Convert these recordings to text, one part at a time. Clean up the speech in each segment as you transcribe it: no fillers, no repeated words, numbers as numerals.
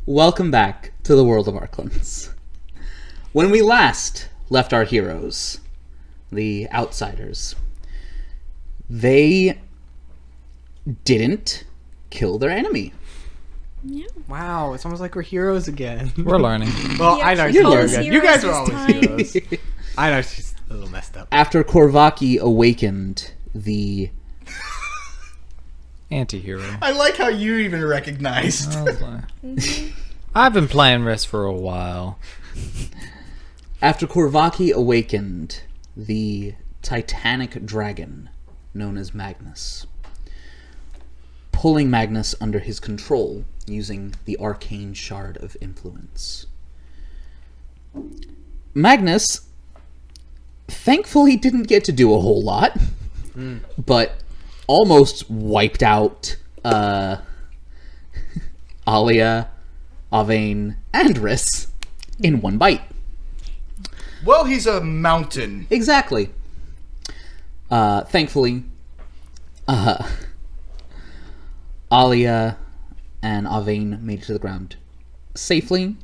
Welcome back to the world of Arklands. When we last left our heroes, the outsiders, they didn't kill their enemy. Yeah. Wow, it's almost like we're heroes again. We're learning. Well, Yeah, I know she you're called heroes us again. You guys are heroes always this heroes. I know she's a little messed up. After Korvaki awakened the... Anti-hero. I like how you even recognized. I've been playing Risk for a while. After Korvaki awakened the titanic dragon known as Magnus, pulling Magnus under his control using the arcane shard of influence. Magnus thankfully didn't get to do a whole lot, but almost wiped out Alia, Avane, and Riss in one bite. Well, he's a mountain. Exactly. Thankfully, Alia and Avane made it to the ground safely.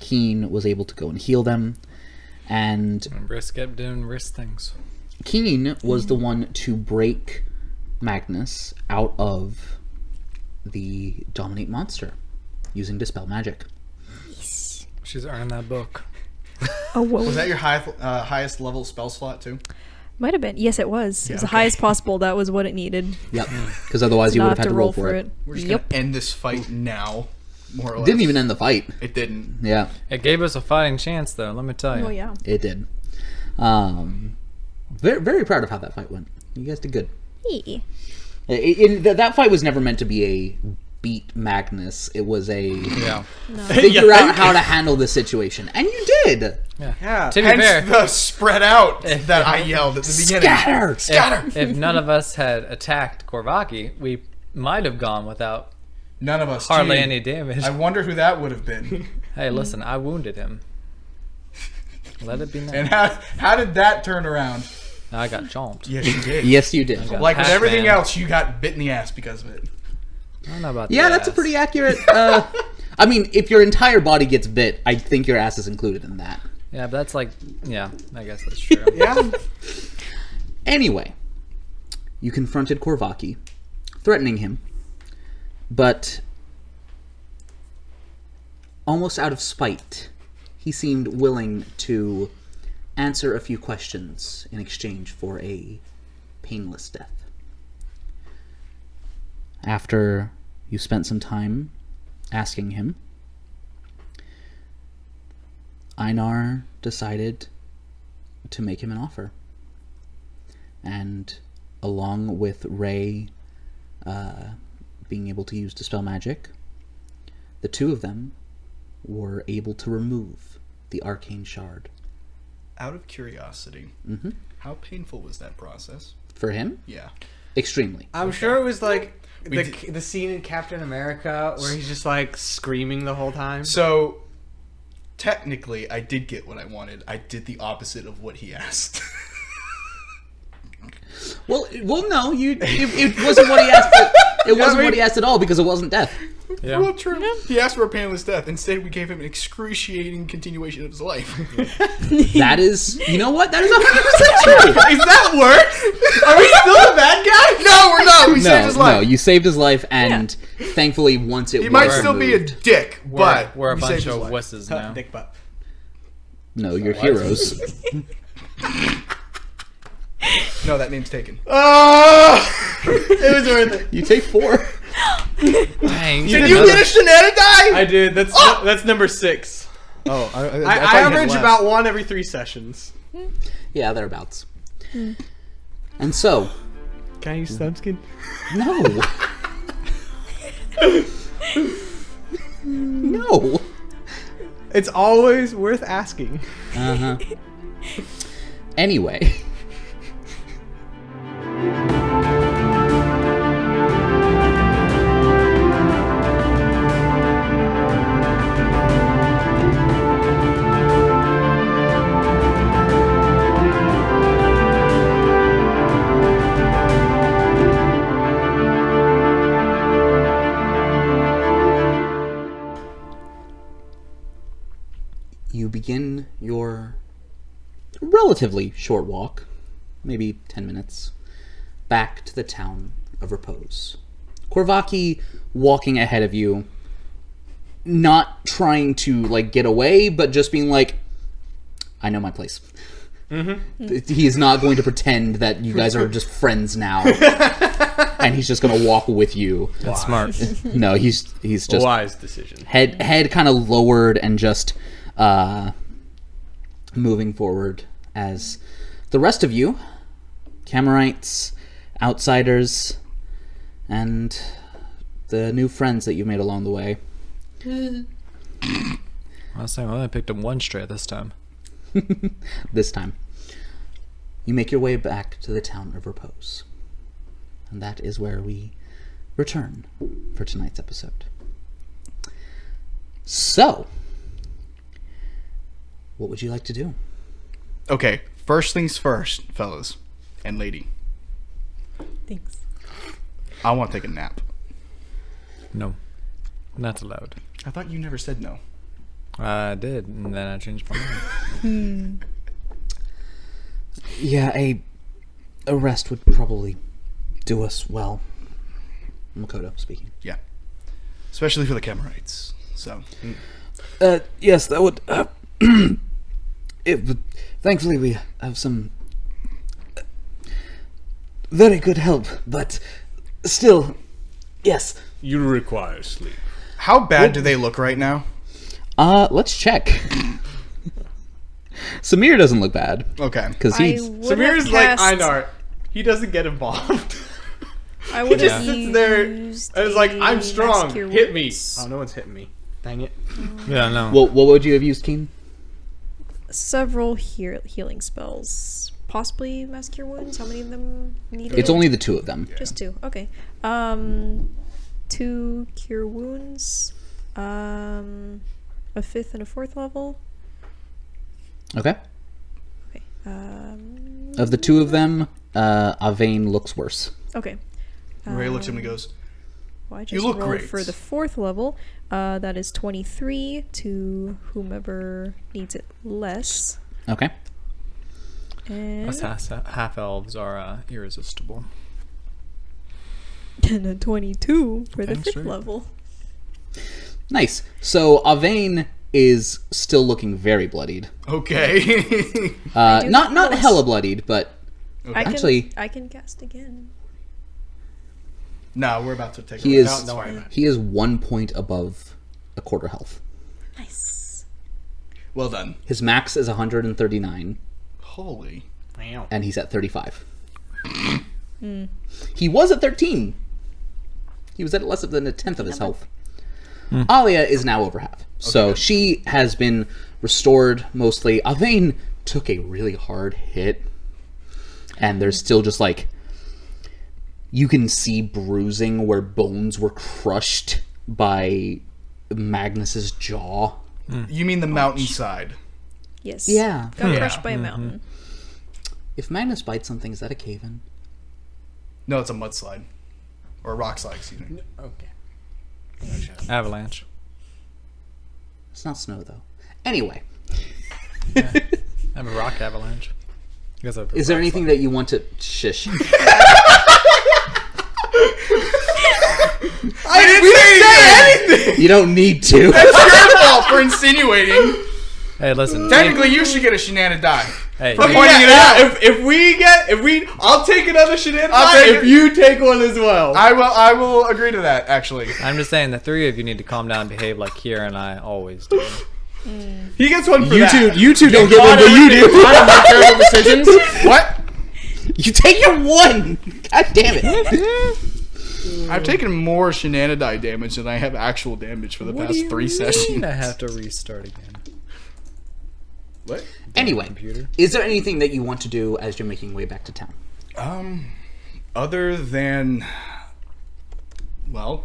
Keen was able to go and heal them, and Risk kept doing Risk things. Keen was the one to break Magnus out of the Dominate monster using Dispel Magic. She's earned that book. Oh, whoa. Was that your highest level spell slot too? Might have been. Yes, it was. It was the okay. highest possible. That was what it needed. Yep, because otherwise you would Not have had to roll for it. We're just Yep. gonna end this fight now, more or less. Didn't even end the fight. It didn't. Yeah, It gave us a fighting chance, though, let me tell you. Oh, yeah. it did. Very, very proud of how that fight went. You guys did good. Hey. That fight was never meant to be a beat Magnus. It was a Yeah. figure out how to handle the situation, and you did. Yeah. To be Hence fair, the spread out that I yelled at the beginning. Scatter. Scatter! if none of us had attacked Korvaki, we might have gone without None of us. hardly Gee, any damage. I wonder who that would have been. Hey, listen, I wounded him. Let it be known. And how did that turn around? I got chomped. Yes, you did. Yes, you did. got Like with Pac-Man. everything else, you got bit in the ass because of it. I don't know about Yeah, the that's a ass. pretty accurate. I mean, if your entire body gets bit, I think your ass is included in that. Yeah, but that's like, yeah, I guess that's true. Yeah. Anyway, you confronted Korvaki, threatening him, but almost out of spite, he seemed willing to answer a few questions in exchange for a painless death. After you spent some time asking him, Einar decided to make him an offer. And along with Ray being able to use Dispel Magic, the two of them were able to remove the Arcane Shard. Out of curiosity, how painful was that process? For him, Yeah. extremely. I'm sure it was like We the scene in Captain America where he's just like screaming the whole time. So, technically, I did get what I wanted. I did the opposite of what he asked. Well, no, it wasn't what he asked. It wasn't what he asked at all because it wasn't death. Yeah. Well, true. He asked for a painless death. Instead, we gave him an excruciating continuation of his life. That is, you know what? That is 100% true. Is that worse? Are we still the bad guy? No, we're not. We saved his life. No, you saved his life, and thankfully, once it He was might still be a removed- dick, but we're a we bunch saved his of life. wusses now. Dick butt. No, you're heroes. No, that name's taken. Oh! It was worth it. You take 4. Dang, Did you get a shenanigan? I did. That's number 6. Oh, I thought you had average less. about 1 every 3 sessions. Yeah, thereabouts. And so, Can I use Thumbskin? no. No. It's always worth asking. Uh-huh. Anyway. you begin your relatively short walk, maybe 10 minutes, back to the town of Repose. Korvaki walking ahead of you, not trying to like get away, but just being like, I know my place. He is not going to pretend that you guys are just friends now, and he's just going to walk with you. That's smart. No, he's just Wise decision. head kind of lowered and just moving forward as the rest of you, Camarites, outsiders, and the new friends that you've made along the way. I was saying, I only picked up one straight this time. This time, you make your way back to the town of Repose. And that is where we return for tonight's episode. So, what would you like to do? Okay, first things first, fellas and lady. Thanks. I want to take a nap. No, not allowed. I thought you never said no. I did, and then I changed my mind. Yeah, a rest would probably do us well. Makoto speaking. Yeah. Especially for the Camarites. So, Yes, that would... it would... Thankfully, we have some very good help, but still, yes. You require sleep. how bad do they look right now? Let's check. Samir doesn't look bad. Okay. Because he's... Samir's like Einar. He doesn't get involved. I He would just have sits there and is like, I'm strong. Cure Hit me. Wounds. Oh, no one's hitting me. Dang it. Yeah, no. What would you have used, Keen? Several healing spells. Possibly Mass Cure Wounds. How many of them needed? It's only the two of them. Just two. Okay. 2 Cure Wounds. A 5th and a 4th level. Okay. Okay. Of the two of them, Avane looks worse. Okay. Ray looks at him and goes, Well, I just You look rolled great. for the 4th level. That is 23 to whomever needs it less. Okay. And, Us half elves are irresistible. and a 22 for the Thanks, 5th Ray. level. Nice. So Avane is still looking very bloodied. okay. do Not have hella bloodied, but Actually- I can cast again. No, we're about to take he a is break. Don't worry about it. he is 1 point above a quarter health. Nice. Well done. His max is 139, Holy. Wow. and he's at 35. He was at 13. He was at less than a tenth of his health. Alia is now over half. So she has been restored mostly. Avane took a really hard hit, and there's still just like, you can see bruising where bones were crushed by Magnus's jaw. You mean the mountainside? Yes. Yeah. Got Yeah. crushed by a mountain. If Magnus bites something, is that a cave-in? No, it's a mudslide. Or a rock slide, excuse me. Okay. Avalanche. It's not snow, though. Anyway, I have a rock avalanche. I guess I'd put is there rock anything slide. that you want to... Shush. I didn't say anything! You don't need to. It's your fault for insinuating. Hey, listen. Technically, you should get a shenanigan die. Hey, For hey, pointing it out. If I'll take another shenanigan I'll take if it. you take one as well. I will agree to that, actually. I'm just saying the three of you need to calm down and behave like Kiera and I always do. He gets one for You that. two don't get one, but you do. I don't make terrible decisions. What? You take your one. God damn it. I've taken more shenanigan damage than I have actual damage for the What do past you 3 mean sessions. I have to restart again. What? Anyway, Computer. is there anything that you want to do as you're making your way back to town? Other than, well,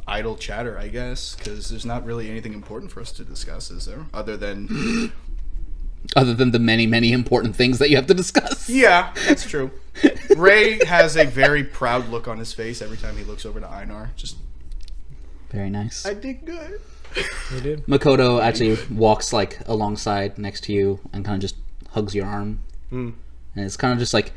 idle chatter, I guess, because there's not really anything important for us to discuss, is there? Other than, Other than the many, many important things that you have to discuss. yeah, that's true. Ray has a very proud look on his face every time he looks over to Einar. Just Very nice. I did good. You did? Makoto actually walks like alongside next to you and kind of just hugs your arm. And it's kind of just like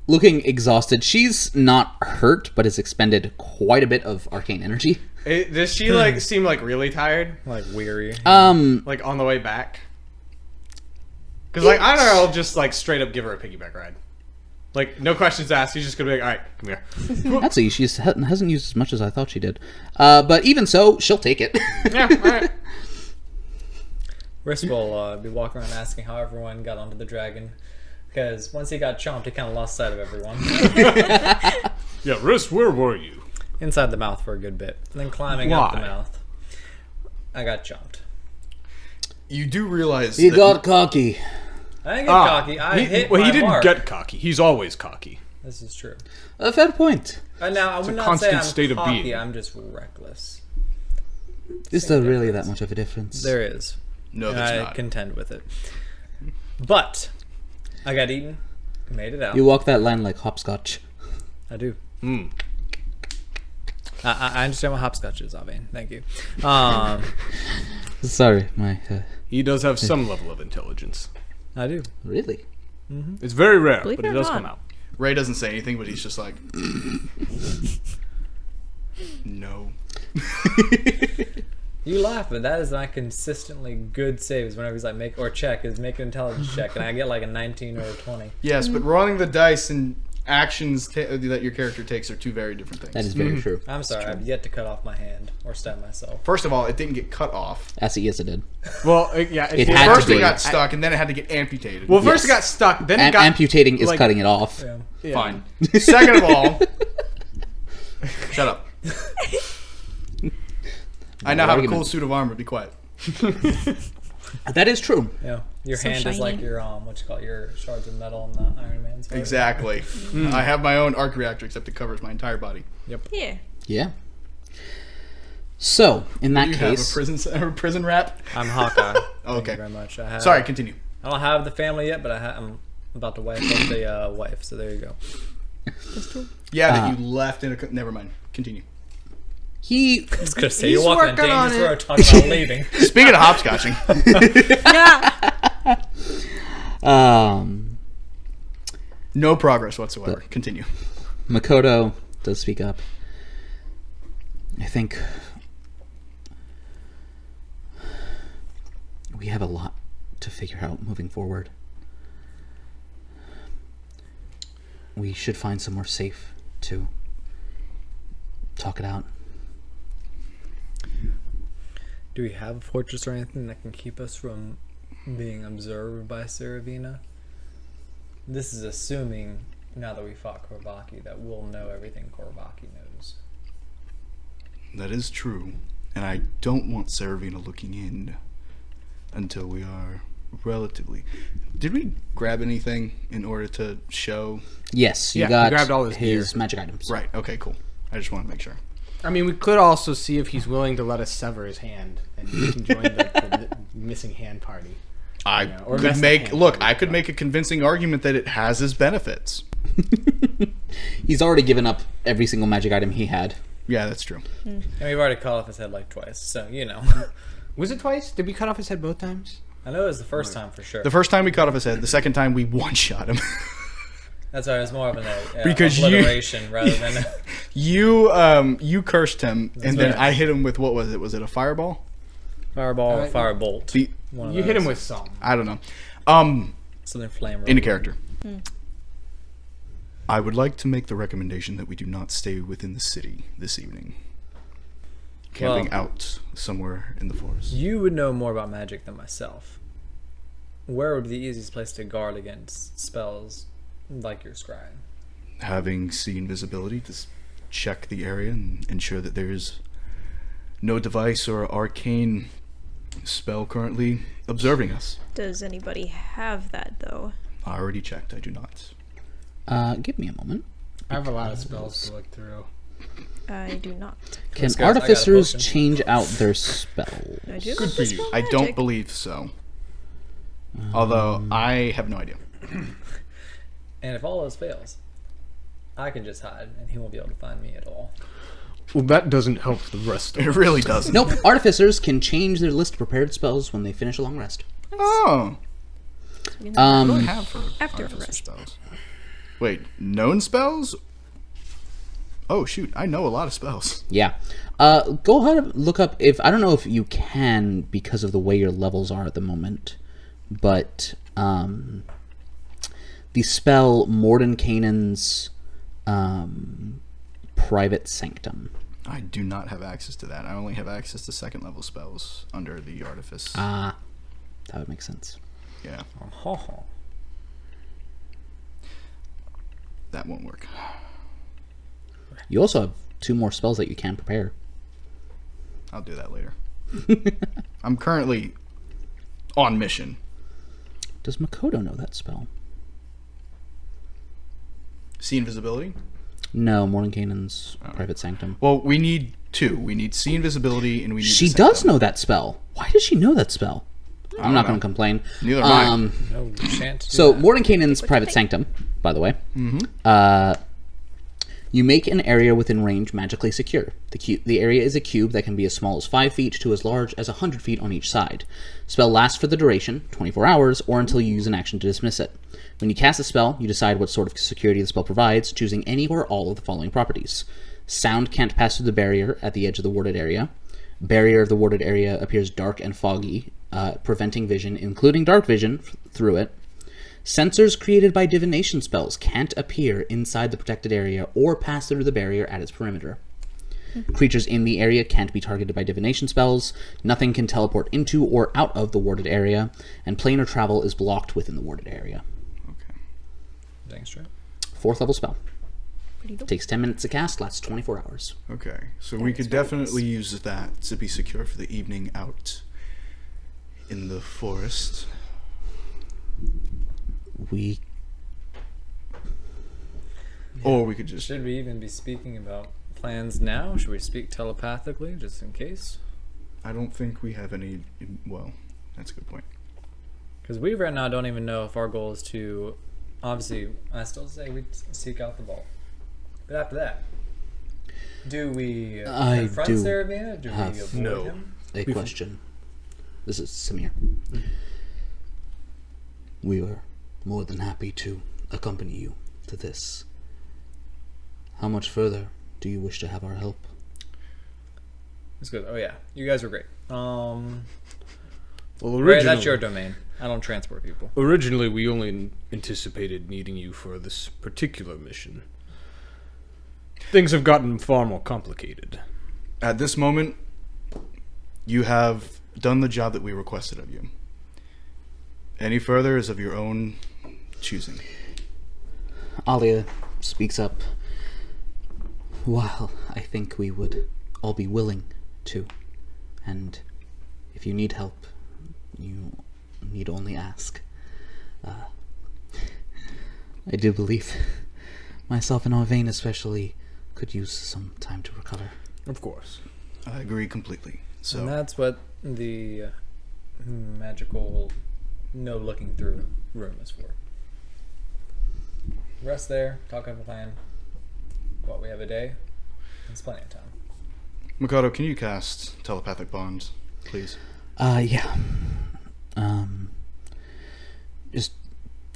looking exhausted. She's not hurt, but has expended quite a bit of arcane energy. Does she like seem like really tired? Like weary. Like on the way back? Because like I don't know, I'll just like straight up give her a piggyback ride. Like no questions asked. She's just gonna be like, all right, come here. Actually, she hasn't used as much as I thought she did. But even so, she'll take it. Yeah, all right. Riss will be walking around asking how everyone got onto the dragon. Because once he got chomped, he kind of lost sight of everyone. Yeah, Riss, where were you? Inside the mouth for a good bit. And then climbing up the Why? mouth. I got chomped. You do realize He that got cocky. I didn't get cocky. I hit my he didn't mark. get cocky. He's always cocky. This is true. A fair point. And now, I would a not say constant I'm state of cocky. being. I'm just reckless. Is there really that much of a difference? There is. no, And there's I not. contend with it. But I got eaten. Made it out. You walk that line like hopscotch. I do. Mm. I understand what hopscotch is, Avane. Thank you. Sorry, my... He does have some level of intelligence. I do. really? It's very rare, Believe but it it or does not. come out. Ray doesn't say anything, but he's just like, no. You laugh, but that is my consistently good saves whenever he's like make or check is make an intelligence check, and I get like a 19 or a 20. Yes, but rolling the dice and actions that your character takes are two very different things. That is very true. I'm sorry, I've yet to cut off my hand or stab myself. First of all, it didn't get cut off. Yes, it did. Well, yeah. It had First to it be. got stuck, and then it had to get amputated. Well, first Yes. it got stuck, then it got Amputating is like, cutting it off. Yeah. yeah. Fine. Second of all, shut up. I now have a cool argument. suit of armor. Be quiet. That is true. Yeah. Your So hand is like shiny. your what you call it, your shards of metal in the Iron Man's heart. Exactly. I have my own arc reactor, except it covers my entire body. Yeah. Yeah. So, in that You case... have a prison rap? I'm Hawkeye. Thank Okay. you very much. I have, Sorry, continue. I don't have the family yet, but I'm about to wife up the wife. So there you go. Yeah, that you left in a... Never mind. Continue. He... I was gonna say He's you're walking a working on dangerous it. road talking about leaving. Speaking of hopscotching, no progress whatsoever. Continue. Makoto does speak up. I think we have a lot to figure out moving forward. We should find somewhere safe to talk it out. Do we have a fortress or anything that can keep us from being observed by Seravina? This is assuming, now that we fought Korvaki, that we'll know everything Korvaki knows. That is true. And I don't want Seravina looking in until we are relatively... Did we grab anything in order to show... Yes, you Yeah, he got grabbed all his his gear. magic items. Right, okay, cool. I just want to make sure. I mean, we could also see if he's willing to let us sever his hand, and he can join the missing hand party. I Yeah, or could best make... hand Look, party. I could make a convincing argument that it has its benefits. He's already given up every single magic item he had. Yeah, that's true. And we've already cut off his head like twice, so you know. Was it twice? Did we cut off his head both times? I know it was the first time for sure. The first time we cut off his head, the second time we one-shot him. That's why it was more of an Because you- obliteration rather than. You cursed him, and then right. I hit him with, what was it? Was it a fireball? Fireball, Alright. firebolt. The, One of You hit those. him with something. I don't know. something flame. In a character. I would like to make the recommendation that we do not stay within the city this evening. Camping Well- out somewhere in the forest. You would know more about magic than myself. Where would be the easiest place to guard against spells like your scrying? Having seen visibility, just check the area and ensure that there is no device or arcane spell currently observing us. Does anybody have that though? I already checked. I do not. Give me a moment. I have a lot of spells to look through. I do not. Can Let's go. I got a artificers potion. change out their spell? I do Good not for you. dispel I don't magic. believe so. Although, I have no idea. And if all else fails, I can just hide, and he won't be able to find me at all. Well, that doesn't help the rest of It really doesn't. Nope. Artificers can change their list of prepared spells when they finish a long rest. Oh. You know, What do I have for After artificer rest. spells? Wait, known spells? Oh shoot, I know a lot of spells. Yeah. Go ahead and look up if I don't know if you can because of the way your levels are at the moment, but the spell Mordenkainen's Private Sanctum. I do not have access to that. I only have access to second level spells under the artifice. That would make sense. Yeah, Oh. that won't work. You also have 2 more spells that you can prepare. I'll do that later. I'm currently on mission. Does Makoto know that spell? See invisibility? No, Mordenkainen's Private Sanctum. Well, we need 2. We need see invisibility and we need She the does sanctum. know that spell. Why does she know that spell? I'm not know. going to complain. Neither am I. No chance. So Mordenkainen's Private Sanctum, by the way, you make an area within range magically secure. The area is a cube that can be as small as 5 feet to as large as 100 feet on each side. Spell lasts for the duration, 24 hours, or until you use an action to dismiss it. When you cast a spell, you decide what sort of security the spell provides, choosing any or all of the following properties. Sound can't pass through the barrier at the edge of the warded area. Barrier of the warded area appears dark and foggy, preventing vision, including dark vision, through it. Sensors created by divination spells can't appear inside the protected area or pass through the barrier at its perimeter. Creatures in the area can't be targeted by divination spells, nothing can teleport into or out of the warded area, and planar travel is blocked within the warded area. Okay. Thanks, Trey. 4th level spell. Pretty dope. Takes 10 minutes to cast, lasts 24 hours. Okay. So we could definitely use that to be secure for the evening out in the forest. We... Or we could just... Should we even be speaking about plans now? Should we speak telepathically, just in case? I don't think we have any... Well, that's a good point. Because we right now don't even know if our goal is to... Obviously, I still say we seek out the vault. But after that, do we I confront do Seravina? Do we have avoid no. him? A question. This is Samir. We were more than happy to accompany you to this. How much further do you wish to have our help? It's good. Oh yeah, you guys were great. Well, Ray, that's your domain. I don't transport people. Originally, we only anticipated needing you for this particular mission. Things have gotten far more complicated. At this moment, you have done the job that we requested of you. Any further is of your own choosing. Alia speaks up. While I think we would all be willing to, and if you need help, you need only ask. I do believe myself and Orvain especially could use some time to recover. Of course. I agree completely. And So that's what the magical no looking through room is for. Rest there, talk up a plan. What, we have a day? It's plenty of time. Makoto, can you cast telepathic bond, please? Yeah. Just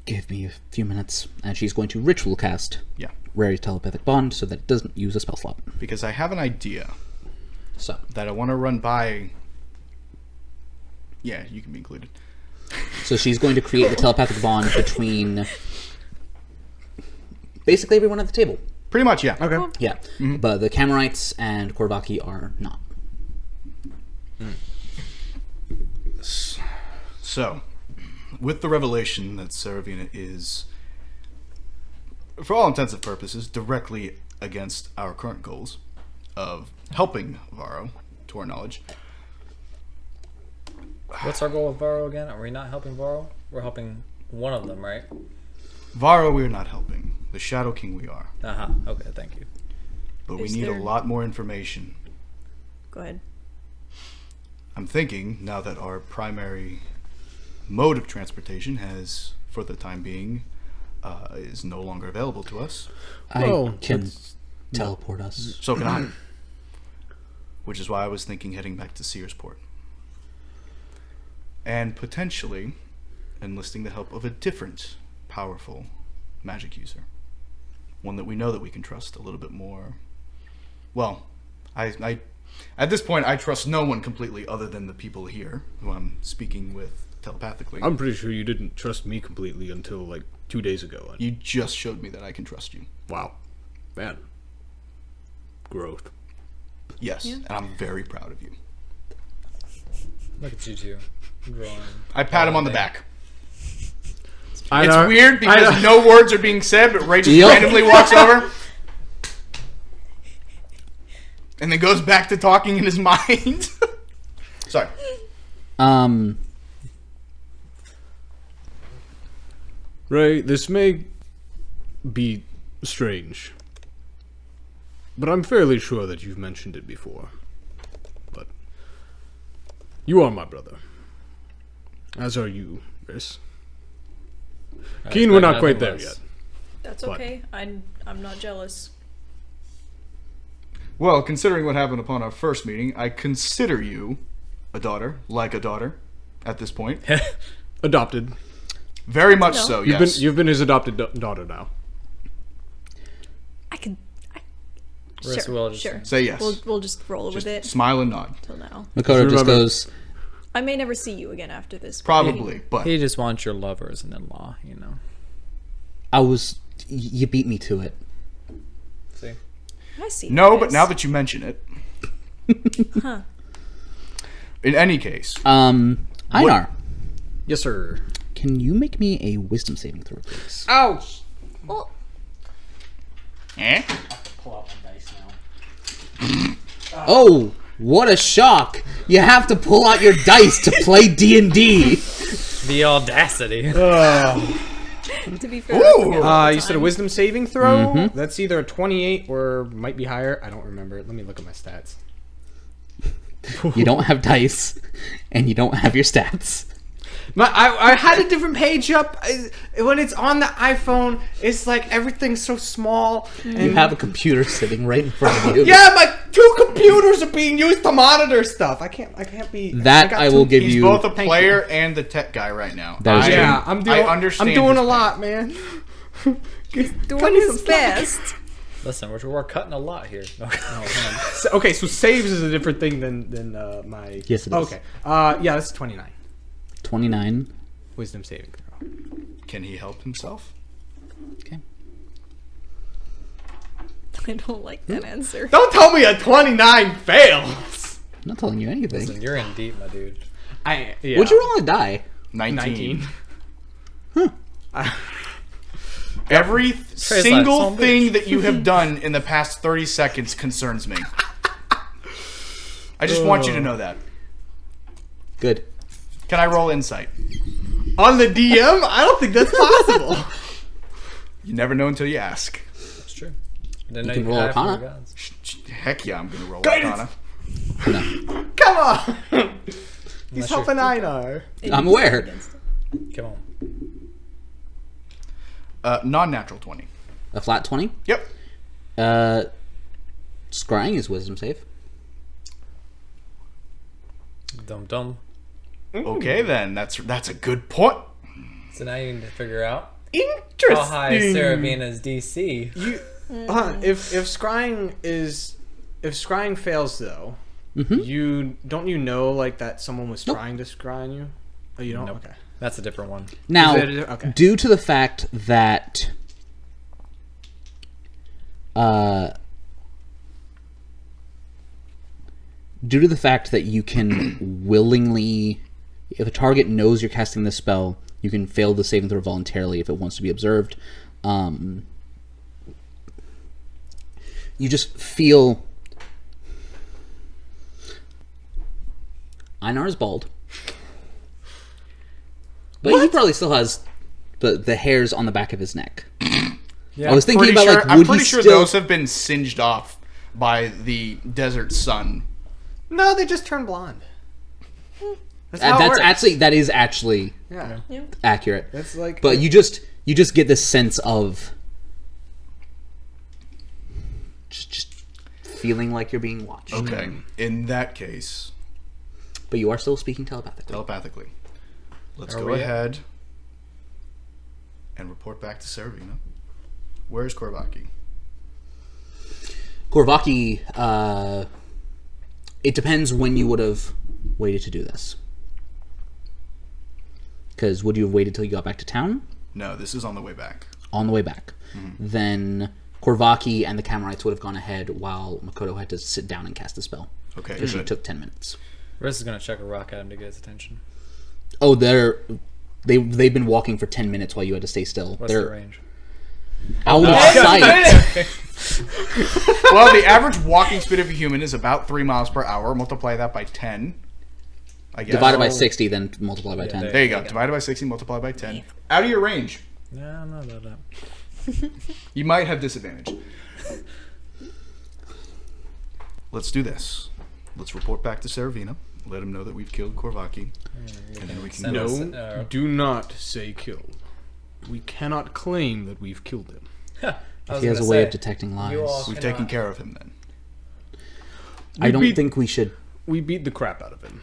give me a few minutes, and she's going to ritual cast Yeah. Rare Telepathic Bond so that it doesn't use a spell slot. Because I have an idea So, that I want to run by. Yeah, you can be included. so she's going to create the telepathic bond between basically everyone at the table. Pretty much, yeah. Okay. Yeah, but the Camerites and Korvaki are not. So, with the revelation that Seravina is, for all intents and purposes, directly against our current goals of helping Varro, to our knowledge, What's our goal with Varro again? Are we not helping Varro? We're helping one of them, right? Varro we are not helping. The Shadow King we are. Aha. Okay, thank you. But we Is need there- a lot more information. Go ahead. I'm thinking, now that our primary mode of transportation has, for the time being, is no longer available to us, I Well, can that's- teleport us. so can I. which is why I was thinking heading back to Searsport. And potentially enlisting the help of a different powerful magic user. One that we know that we can trust a little bit more. Well, I at this point, I trust no one completely other than the people here who I'm speaking with telepathically. I'm pretty sure you didn't trust me completely until like 2 days ago. You just showed me that I can trust you. Wow. Man. Growth. Yes, and I'm very proud of you. Look at you two. Growing. I pat him on the back. It's Einar, weird because Einar. no words are being said, but Ray just Yep. randomly walks over. And then goes back to talking in his mind. Sorry. Ray, this may be strange, but I'm fairly sure that you've mentioned it before. But you are my brother, as are you, Chris. Keen, we're not quite there yet. That's What? okay. I'm not jealous. Well, considering what happened upon our first meeting, I consider you a daughter, like a daughter, at this point. Adopted. Very much No. so, You've yes. been his adopted daughter now. I can. Rest Sure. will just Sure. Say yes. We'll just roll Just with it smile and nod. till now. Makoto just remember- goes, I may never see you again after this. Probably, but He just wants your lover as an in-law, you know. you beat me to it. See? I see. no, Chris. but now that you mention it. Huh. In any case, Einar, Yes, sir. can you make me a wisdom saving throw, please? Ouch! Well, eh? Pull out my dice now. Oh, what a shock! You have to pull out your dice to play D&D. The audacity. to be fair, Ooh! You said a wisdom saving throw? That's either a 28 or might be higher. I don't remember. Let me look at my stats. You don't have dice, and you don't have your stats. I had a different page up. When it's on the iPhone, it's like everything's so small. You have a computer sitting right in front of you. Yeah, my 2 computers are being used to monitor stuff. I can't be. That got I will two- give He's you. both a Thank player and the tech guy right now. That is true. Yeah, I'm doing. I understand I'm doing his a pain. lot, man. doing his best. Listen, we're cutting a lot here. Okay, so saves is a different thing than my. Yes, it is. Okay. Yeah, that's 29. 29. Wisdom saving throw. Can he help himself? Okay. I don't like that answer. Don't tell me a 29 fails. I'm not telling you anything. Listen, you're in deep, my dude. Yeah. Would you roll a die? 19. 19. Every single son thing that you have done in the past 30 seconds concerns me. I just want you to know that. Good. Can I roll insight? On the DM? I don't think that's possible. You never know until you ask. That's true. I didn't know can you roll could hide from Arcana. your gods. Heck yeah, I'm going to roll Guidance. Arcana. No. Come on. He's Unless you're- helping Einar. I'm aware. Against it. Come on. Non-natural 20. A flat 20. Yep. Scrying is wisdom save. Dum-dum. Okay, then. That's a good point. So now you need to figure out Interesting. how high is Seravina's DC. You, if scrying fails though, you know like that someone was trying to scry on you. Oh, you don't. Nope. Okay. That's a different one. Now, Is it- okay. due to the fact that you can willingly, if a target knows you're casting this spell, you can fail the saving throw voluntarily if it wants to be observed. You just feel Einar is bald. But he probably still has the hairs on the back of his neck. Yeah. I was thinking Pretty about sure, like, I'm would pretty he sure still? those have been singed off by the desert sun. No, they just turn blonde. That's how it works. That is actually Yeah. Yeah. accurate. That's like. But you just get this sense of just feeling like you're being watched. Okay. In that case, But you are still speaking telepathically. Let's Are go we at- ahead and report back to Seravina. Where's Korvaki? Korvaki, it depends when you would have waited to do this. Because would you have waited till you got back to town? No, this is on the way back. On the way back. Then Korvaki and the Camarites would have gone ahead while Makoto had to sit down and cast a spell. Okay, So she good. took 10 minutes. Riss is gonna chuck a rock at him to get his attention. Oh, they've been walking for 10 minutes while you had to stay still. What's They're the range? out of sight. Well, the average walking speed of a human is about 3 miles per hour. Multiply that by 10. I guess. Divided by 60, then multiply by 10. There you go. Divided by 60, multiply by 10. Out of your range. Yeah, I'm not about that. You might have disadvantage. Let's do this. Let's report back to Seravina. Let him know that we've killed Korvaki. And then we can Send go. us- No, do not say kill. We cannot claim that we've killed him. I was He has a gonna way say, of detecting lies. you all We've cannot- taken care of him then. I don't beat- think we should. We beat the crap out of him.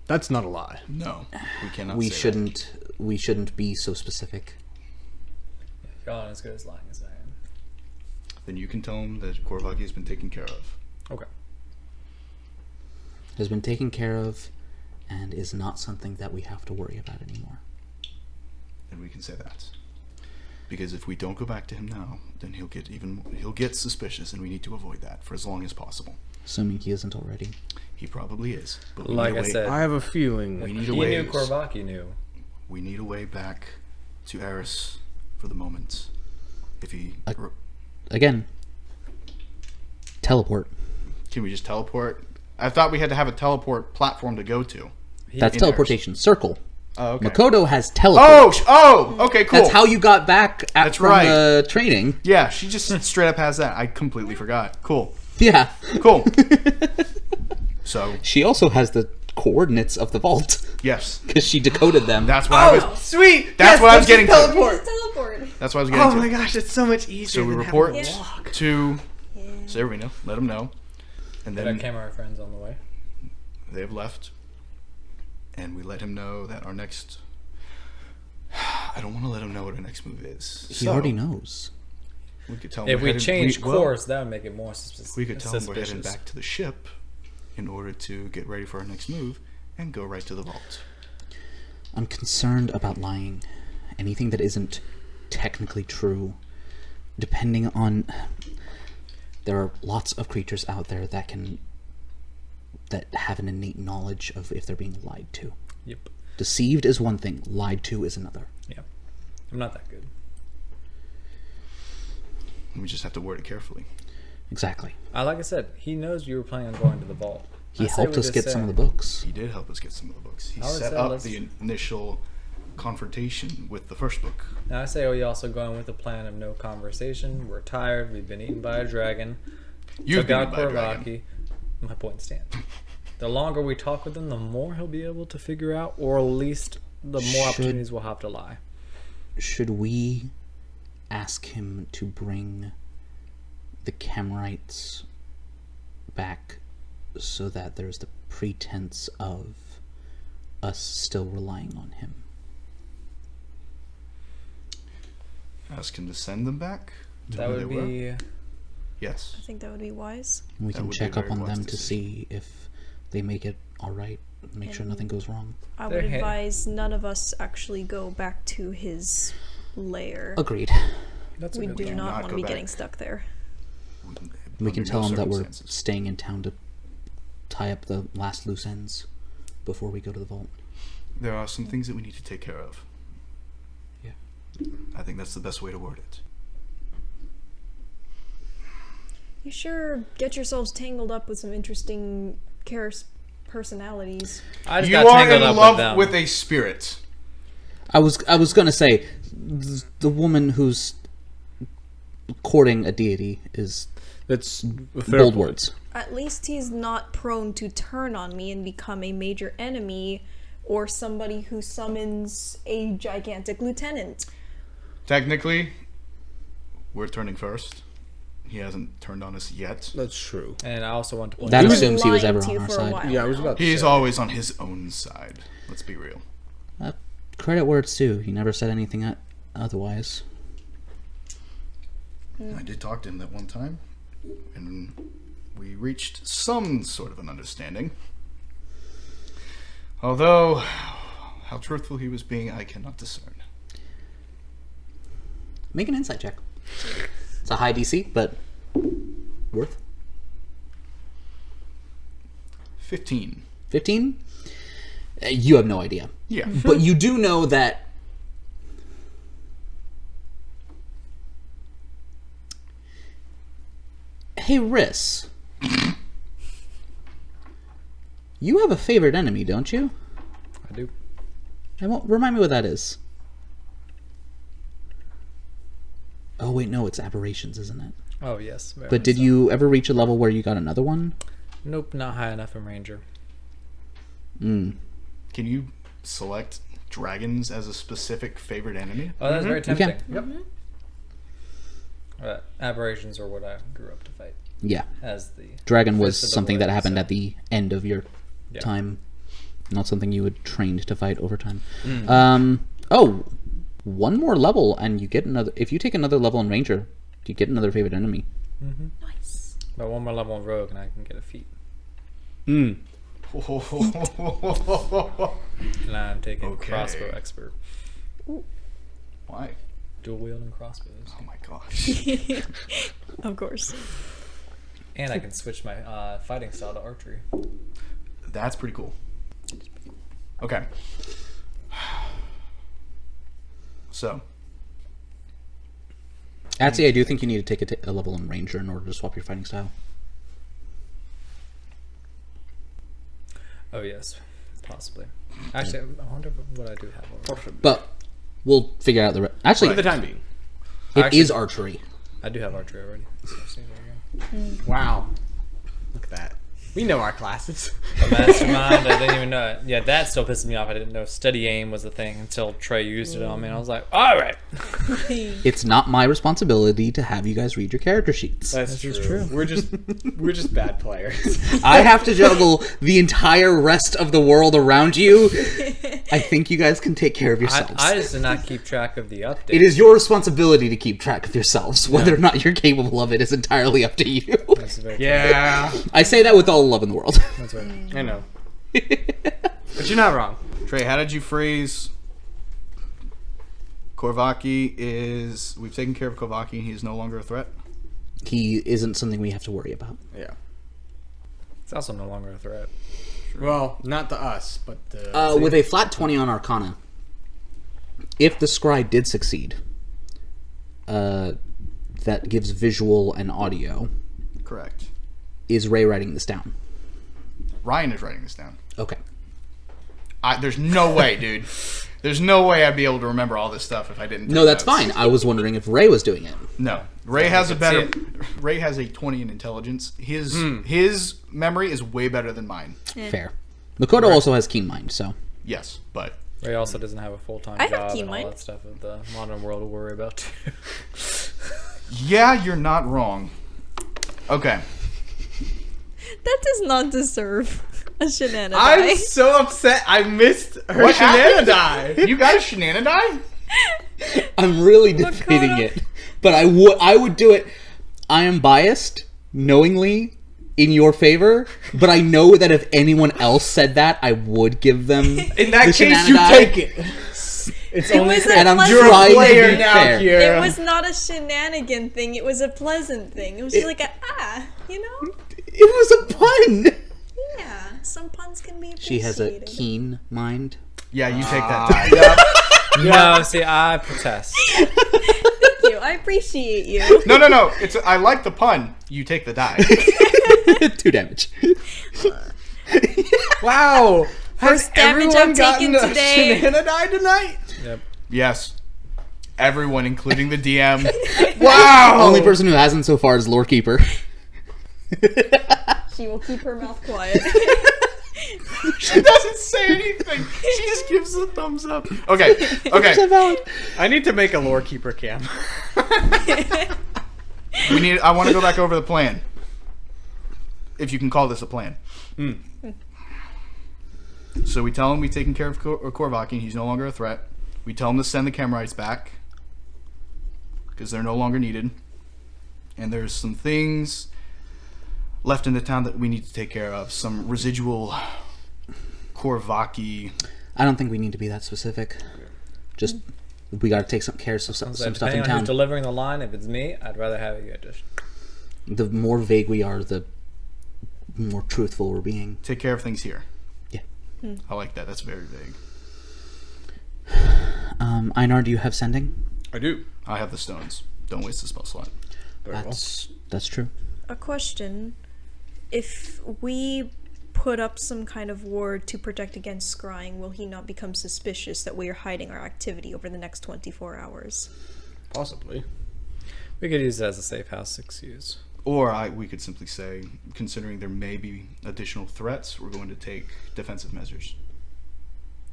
That's not a lie. No, we cannot. We say shouldn't. We shouldn't be so specific. Y'all aren't as good as lying as I am. That. Then you can tell him that Korvaki has been taken care of. Okay. Has been taken care of, and is not something that we have to worry about anymore. And we can say that. Because if we don't go back to him now, then he'll get suspicious, and we need to avoid that for as long as possible. Assuming he isn't already. He probably is. But we Like need a I way, said, I have a feeling. we need he a knew way. Korvaki knew. We need a way back to Eris for the moment. If he Again, teleport. can we just teleport? I thought we had to have a teleport platform to go to. That's in teleportation. Circle. Oh, okay. Makoto has teleport. Okay, cool. That's how you got back That's from right. the training. Yeah, she just straight up has that. I completely forgot. Cool. Yeah. Cool. So, She also has the coordinates of the vault yes. because she decoded them. That's what I was Sweet! That's what I was getting to. teleport. Teleport. That's what I was getting Oh to. my gosh, it's so much easier So we than report having to walk. to Seravina, let him know. And Get our then camera friends on the way. they have left. And we let him know that our next... I don't want to let him know what our next move is. He already knows. We could tell him If we're we heading- change well, course, that would make it more suspicious. we could tell him we're heading back to the ship in order to get ready for our next move and go right to the vault. I'm concerned about lying. Anything that isn't technically true, depending on... There are lots of creatures out there that have an innate knowledge of if they're being lied to. Yep. Deceived is one thing, lied to is another. Yeah. I'm not that good. We just have to word it carefully. Exactly. Like I said, he knows you were planning on going to the vault. He I say helped we us just get say- some of the books. He did help us get some of the books. He I would set say up let's- the initial confrontation with the first book. Now I say, we also going with the plan of no conversation. We're tired. We've been eaten by a dragon. You've Took been out eaten by a dragon. Korvaki. My point stands. The longer we talk with him, the more he'll be able to figure out, or at least the more Should- opportunities we'll have to lie. Should we ask him to bring the Camarites back so that there's the pretense of us still relying on him? Ask him to send them back to That who would they were? be. Yes. I think that would be wise. We That can would be check a up very on wise them to decision. see if they make it alright. Make sure nothing goes wrong. I They're would ha- advise none of us actually go back to his lair. Agreed. That's a We good do plan. not not want go to be back. getting stuck there. We can Under tell no him that we're circumstances. staying in town to tie up the last loose ends before we go to the vault. There are some things that we need to take care of. Yeah. I think that's the best way to word it. You sure get yourselves tangled up with some interesting personalities. I just You got are tangled in up love with them. with a spirit. I was gonna say the woman who's courting a deity is That's a fair bold point. words. At least he's not prone to turn on me and become a major enemy or somebody who summons a gigantic lieutenant. Technically, we're turning first. He hasn't turned on us yet. That's true. And I also want to point That out, assumes he was lying ever to you on our for a side. while Yeah, I was now. about to He's say. always on his own side. Let's be real. Credit where it's due. He never said anything otherwise. I did talk to him that one time, and we reached some sort of an understanding. Although, how truthful he was being, I cannot discern. Make an insight check. It's a high DC, but worth. 15. 15? You have no idea. Yeah. But you do know that hey, Riss. You have a favorite enemy, don't you? I do. Remind me what that is. Oh, wait, no, it's aberrations, isn't it? Oh, yes. very But much did so. you ever reach a level where you got another one? Nope, not high enough in Ranger. Can you select dragons as a specific favorite enemy? Oh, that's very can. tempting. Yep. Aberrations are what I grew up to fight Yeah. as the Dragon was Fist of the something that Lord, happened so- at the end of your Yeah. time. Not something you had trained to fight over time. Mm. Oh, one more level and you get another. If you take another level in Ranger, you get another favorite enemy. Nice. But one more level in Rogue and I can get a feat. Mm. And I'm taking Okay. Crossbow Expert. Why? Dual wielding crossbows. Oh my gosh. Of course. And I can switch my fighting style to archery. That's pretty cool. Okay. So, Actually, I do think you need to take a level in Ranger in order to swap your fighting style. Oh, yes. Possibly. Actually, I wonder what I do have already. But we'll figure out actually, For the time being. it is archery. I do have archery already. So I'll see there again. Wow. Look at that. We know our classes. Mastermind, I didn't even know it. Yeah, that still pisses me off. I didn't know steady aim was a thing until Trey used it on me. And I was like, all right. It's not my responsibility to have you guys read your character sheets. That's true. We're just bad players. I have to juggle the entire rest of the world around you. I think you guys can take care of yourselves. I just did not keep track of the updates. It is your responsibility to keep track of yourselves. Whether or not you're capable of it is entirely up to you. That's very Yeah. I say that with all love in the world. That's right. I know. But you're not wrong. Trey, how did you phrase Korvaki is... We've taken care of Korvaki and he is no longer a threat? He isn't something we have to worry about. Yeah. It's also no longer a threat. Well, not to us, but With a flat 20 on Arcana, if the scry did succeed, that gives visual and audio. Correct. Is Ray writing this down? Ryan is writing this down. Okay. There's no way, dude. There's no way I'd be able to remember all this stuff if I didn't. No, take that's notes. fine. I was wondering if Ray was doing it. No, Ray has a can better. see Ray has a 20 in intelligence. His memory is way better than mine. Fair. Makoto also has keen mind, so. Yes, but Ray also doesn't have a full-time I have job keen and all mind. that stuff of the modern world to worry about too. yeah, you're not wrong. Okay. That does not deserve a shenanigan. I'm so upset I missed her What happened? shenanigan. You got a shenanigan? I'm really debating it. But I would do it. I am biased, knowingly, in your favor, but I know that if anyone else said that, I would give them In that the case, you shenanigan. take it. It's It only was a And I'm pleasant you're a trying to player be now, fair. Kiera. It was not a shenanigan thing. It was a pleasant thing. It was just like you know? It was a pun! Yeah. Some puns can be appreciated. She has a keen mind. Yeah, you take that die. No, see, I protest. Thank you. I appreciate you. No. I like the pun. You take the die. 2 damage. Wow. Has First damage everyone I'm gotten taking a today. shenanigan tonight? Yep. Yes. Everyone, including the DM. Wow. Only person who hasn't so far is Lorekeeper. She will keep her mouth quiet. She doesn't say anything. She just gives a thumbs up. Okay. I need to make a lore keeper cam. I want to go back over the plan. If you can call this a plan. So we tell him we've taken care of Korvaki. He's no longer a threat. We tell him to send the Kemerites back because they're no longer needed. And there's some things left in the town that we need to take care of. Some residual Korvaki. I don't think we need to be that specific. Just we got to take some care of some stuff in Depending on town. who's delivering the line, if it's me, I'd rather have you just... The more vague we are, the more truthful we're being. Take care of things here. Yeah. I like that. That's very vague. Einar, do you have sending? I do. I have the stones. Don't waste the spell slot. That's true. A question. If we put up some kind of ward to protect against scrying, will he not become suspicious that we are hiding our activity over the next 24 hours? Possibly. We could use it as a safe house excuse. Or we could simply say, considering there may be additional threats, we're going to take defensive measures.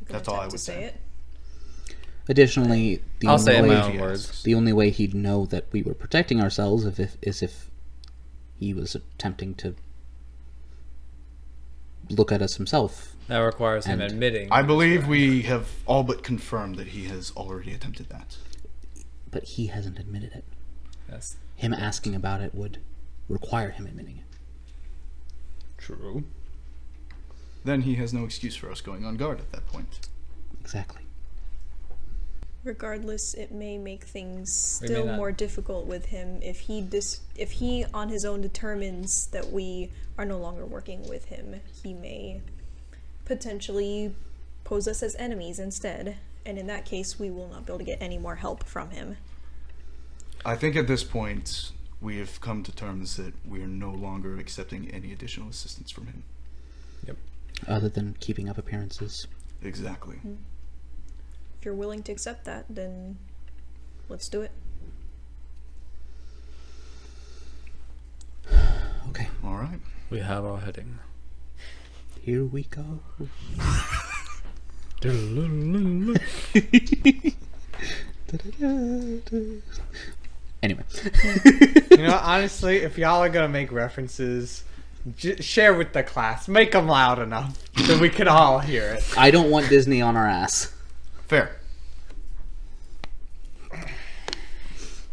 You can That's all I attempt would to say say. it. Additionally, I'll say it in my own he words. asks. the only way he'd know that we were protecting ourselves is if he was attempting to look at us himself. That requires him And admitting. I believe we have all but confirmed that he has already attempted that. But he hasn't admitted it. Yes. Him asking about it would require him admitting it. True. Then he has no excuse for us going on guard at that point. Exactly. Regardless, it may make things We may still not- more difficult with him if he on his own determines that we are no longer working with him. He may potentially pose us as enemies instead, and in that case, we will not be able to get any more help from him. I think at this point, we have come to terms that we are no longer accepting any additional assistance from him. Other than keeping up appearances. Exactly. If you're willing to accept that, then let's do it. Okay, All right. We have our heading. here we go. Anyway. You know, honestly, if y'all are gonna make references, share with the class. Make them loud enough that we can all hear it. I don't want Disney on our ass. Fair.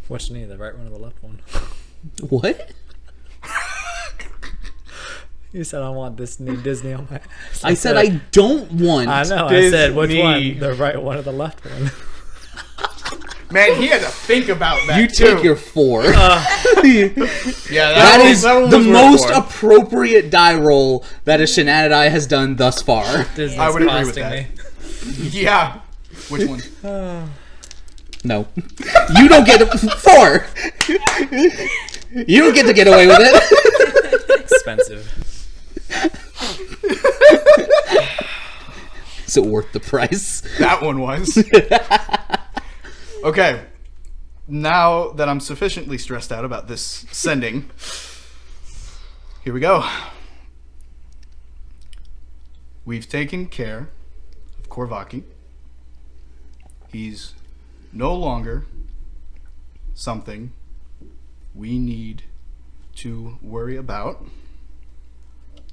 Which knee? The right one or the left one? What? You said I want this new Disney on my ass. I said I don't want. I know. I said which Disney. one? The right one or the left one? Man, he had to think about that. You take your 4. Yeah, That is one the was worth most 4. appropriate die roll that a Shenanigans has done thus far. Disney's I would agree with costing that. me. Yeah. Which one? No. You don't get 4! You don't get to get away with it. Expensive. Is it worth the price? That one was. Okay. Now that I'm sufficiently stressed out about this sending, here we go. We've taken care of Korvaki. He's no longer something we need to worry about.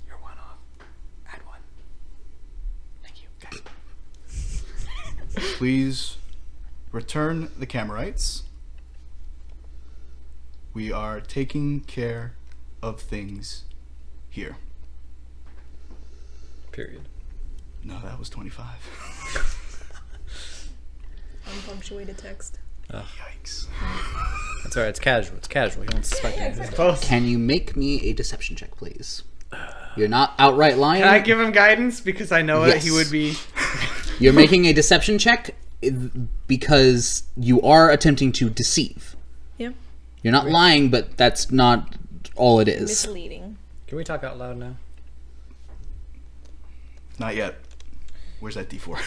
You're one off. Add one. Thank you. Okay. Please return the Kemerites. We are taking care of things here. Period. No, that was 25. Unpunctuated text. Yikes. That's alright. It's casual. It's casual. You don't suspect anything. Close. Can you make me a deception check, please? You're not outright lying. Can I give him guidance because I know that he Yes. would be. You're making a deception check because you are attempting to deceive. Yeah. You're not lying, but that's not all it is. Misleading. Can we talk out loud now? Not yet. Where's that D4?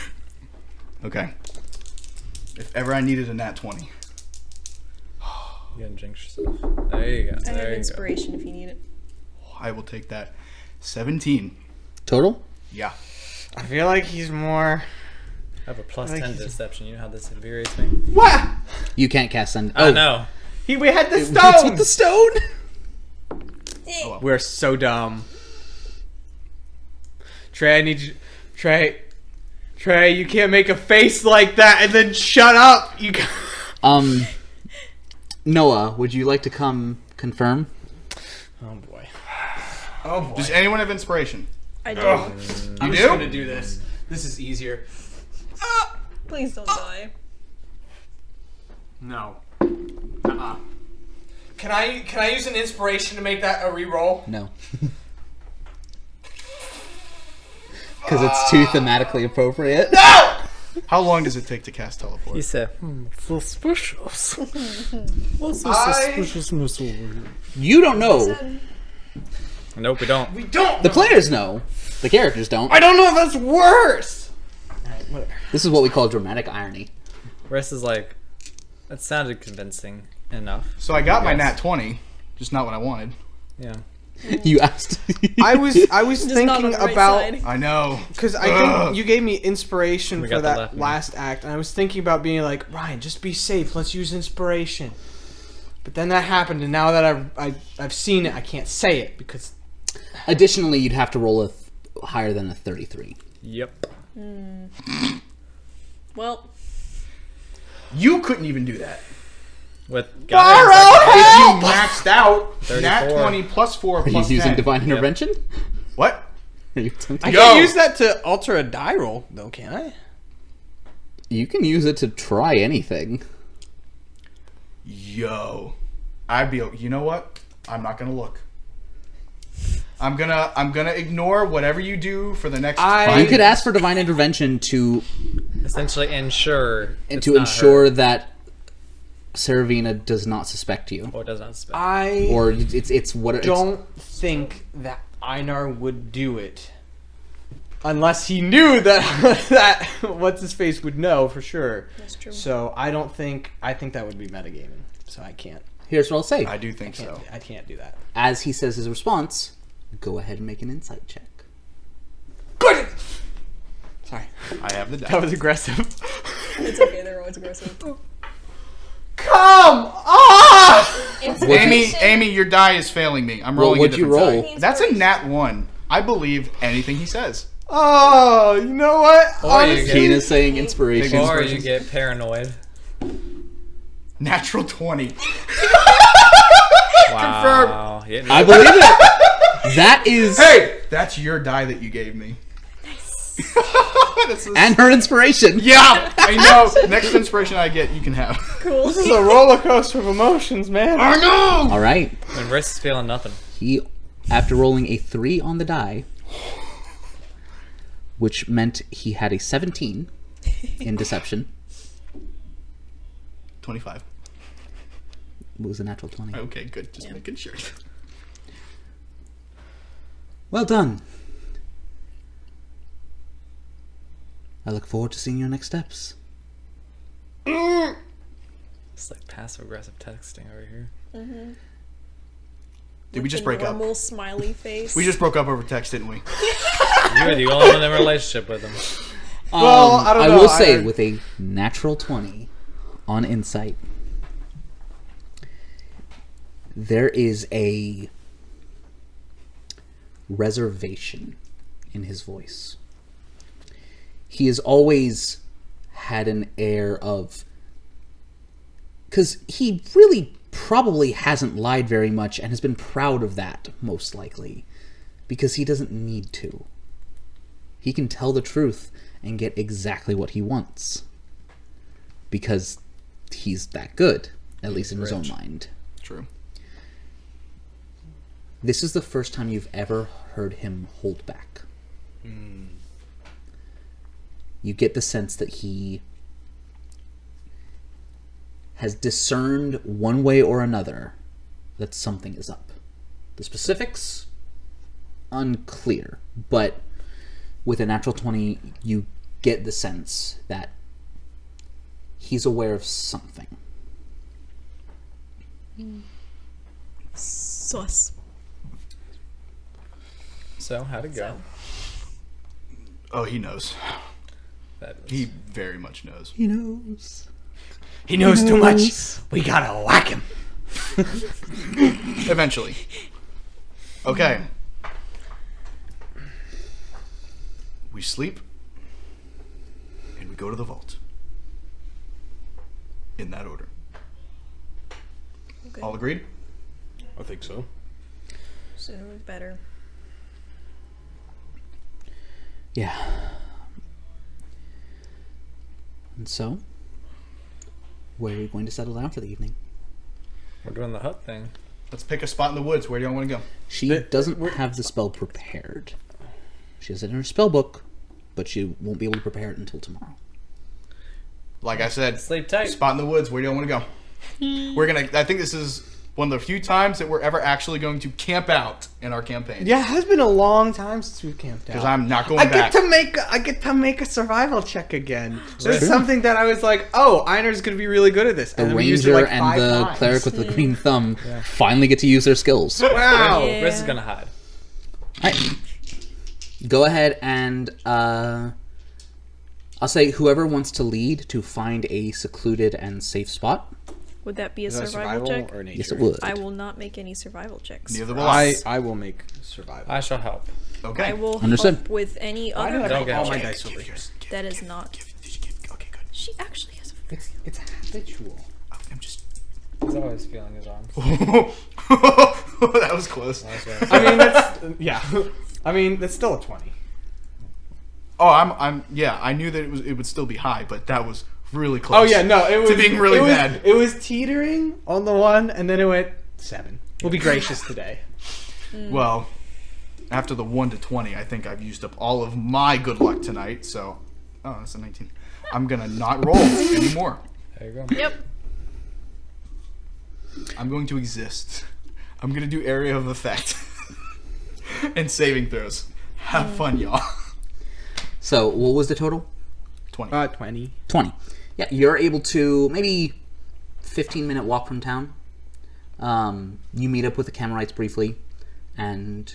Okay. If ever I needed a nat 20. You gotta jinx yourself. There you go. I have There you go. inspiration if you need it. I will take that. 17. Total? Yeah. I feel like he's more. I have a plus Like 10 he's- deception. You know how this infuriates me? What? You can't cast send. I know. We had the It's stone. with the stone. well. We're so dumb. Trey, I need you. Trey, you can't make a face like that and then shut up. You. Noah, would you like to come confirm? Oh boy. Oh boy. Does anyone have inspiration? I do. I'm You just do? gonna do this. This is easier. Please don't die. No. Can I use an inspiration to make that a reroll? No. Because it's too thematically appropriate. How long does it take to cast teleport? He said, Suspicious. What's the I- suspiciousness over here? You don't know. nope, we don't. We don't. The players know. The characters don't. I don't know if that's worse. Alright, whatever. This is what we call dramatic irony. Rest is like, that sounded convincing enough. So I got my Yes. nat 20, just not what I wanted. Yeah. You asked. I was Just not on thinking the right about side. I know. because I Ugh. think you gave me inspiration We for got the that left one. last act, and I was thinking about being like, Ryan, just be safe. Let's use inspiration. But then that happened, and now that I've seen it, I can't say it because Additionally, you'd have to roll higher than a 33. Yep. Well, You couldn't even do that. With If Gathering you maxed out 34. nat 20 plus 4 Are you plus using 10. divine intervention? What? Are you I attempting? Yo. can't use that to alter a die roll, though, can I? You can use it to try anything. Yo. You know what? I'm not gonna look. I'm gonna ignore whatever you do for the next I- 5 You could ask for divine intervention to essentially ensure and it's to not ensure her, that Seravina does not suspect you, or does not suspect. I or it's what it's, don't think that Einar would do it. Unless he knew that that what's his face would know for sure. that's true. So I think that would be metagaming. So I can't. Here's what I'll say. I do think so. I can't do that. As he says his response, go ahead and make an insight check. Good. Sorry, I have the that die. was aggressive. It's okay, they're always aggressive. Come on! Amy, your die is failing me. I'm Well, rolling what'd a you different roll? die. That's a nat 1. I believe anything he says. Oh, you know what? Or you Honestly, get- Keena's saying inspiration. Or you get paranoid. Natural 20. Wow. Yeah, I believe it. That is Hey, that's your die that you gave me. and her inspiration. Yeah, I know. Next inspiration I get, you can have. Cool. this is a roller coaster of emotions, man. I know. All right. When Riss is feeling nothing. He, after rolling a 3 on the die, which meant he had a 17 in deception, 25. it was a natural 20. Okay, good. Just making sure. Well done. I look forward to seeing your next steps. It's like passive aggressive texting over here. Did we just break up? Normal smiley face. We just broke up over text, didn't we? You were the only one in a relationship with him. Well, I don't know. will say, with a natural 20 on insight, there is a reservation in his voice. He has always had an air of... Because he really probably hasn't lied very much and has been proud of that, most likely. Because he doesn't need to. He can tell the truth and get exactly what he wants. Because he's that good, at least in his own mind. True. This is the first time you've ever heard him hold back. You get the sense that he has discerned one way or another that something is up. The specifics, unclear, but with a natural 20, you get the sense that he's aware of something. Sus. So, how'd it go? Oh, he knows. Fabulous. He very much knows. He knows. He knows too much. We gotta whack him. Eventually. Okay. We sleep, and we go to the vault. In that order. Okay. All agreed? I think so. Sooner is better. Yeah. And so, where are you going to settle down for the evening? We're doing the hut thing. Let's pick a spot in the woods. Where do you want to go? She doesn't have the spell prepared. She has it in her spell book, but she won't be able to prepare it until tomorrow. Like I said, Sleep tight. spot in the woods. Where do you want to go? We're gonna. I think this is one of the few times that we're ever actually going to camp out in our campaign. Yeah, it has been a long time since we've camped out. Because I'm not going I back. get to make a survival check again. So it's something that I was like, oh, Einar's gonna be really good at this. The then we used it ranger like and 5 the times. cleric with the green thumb finally get to use their skills. Wow. Yeah. Riz is gonna hide. Alright. Go ahead and I'll say whoever wants to lead to find a secluded and safe spot. Would that be a Is that survival check? or nature? Yes, it would. I will not make any survival checks. Neither will I I. will make survival. I shall help. Okay. I will Understood. help with any Why other do I Don't have all get my it. dice over here? that is not. Did you give? Okay, good. She actually has a. It's habitual. I'm just. He's always feeling his arms. That was close. I mean, that's yeah. I mean, that's still a 20. Oh, I'm. Yeah, I knew that it would still be high, but that was really close. Oh yeah, no, it was being really it was, bad. It was teetering on the 1, and then it went 7. We'll be gracious today. Well, after the 1 to 20, I think I've used up all of my good luck tonight. So, oh, that's a 19. I'm gonna not roll anymore. There you go. Yep. I'm going to exist. I'm gonna do area of effect and saving throws. Have fun, y'all. So, what was the total? 20. 20. 20. Yeah, you're able to, maybe 15-minute walk from town. You meet up with the Camerites briefly, and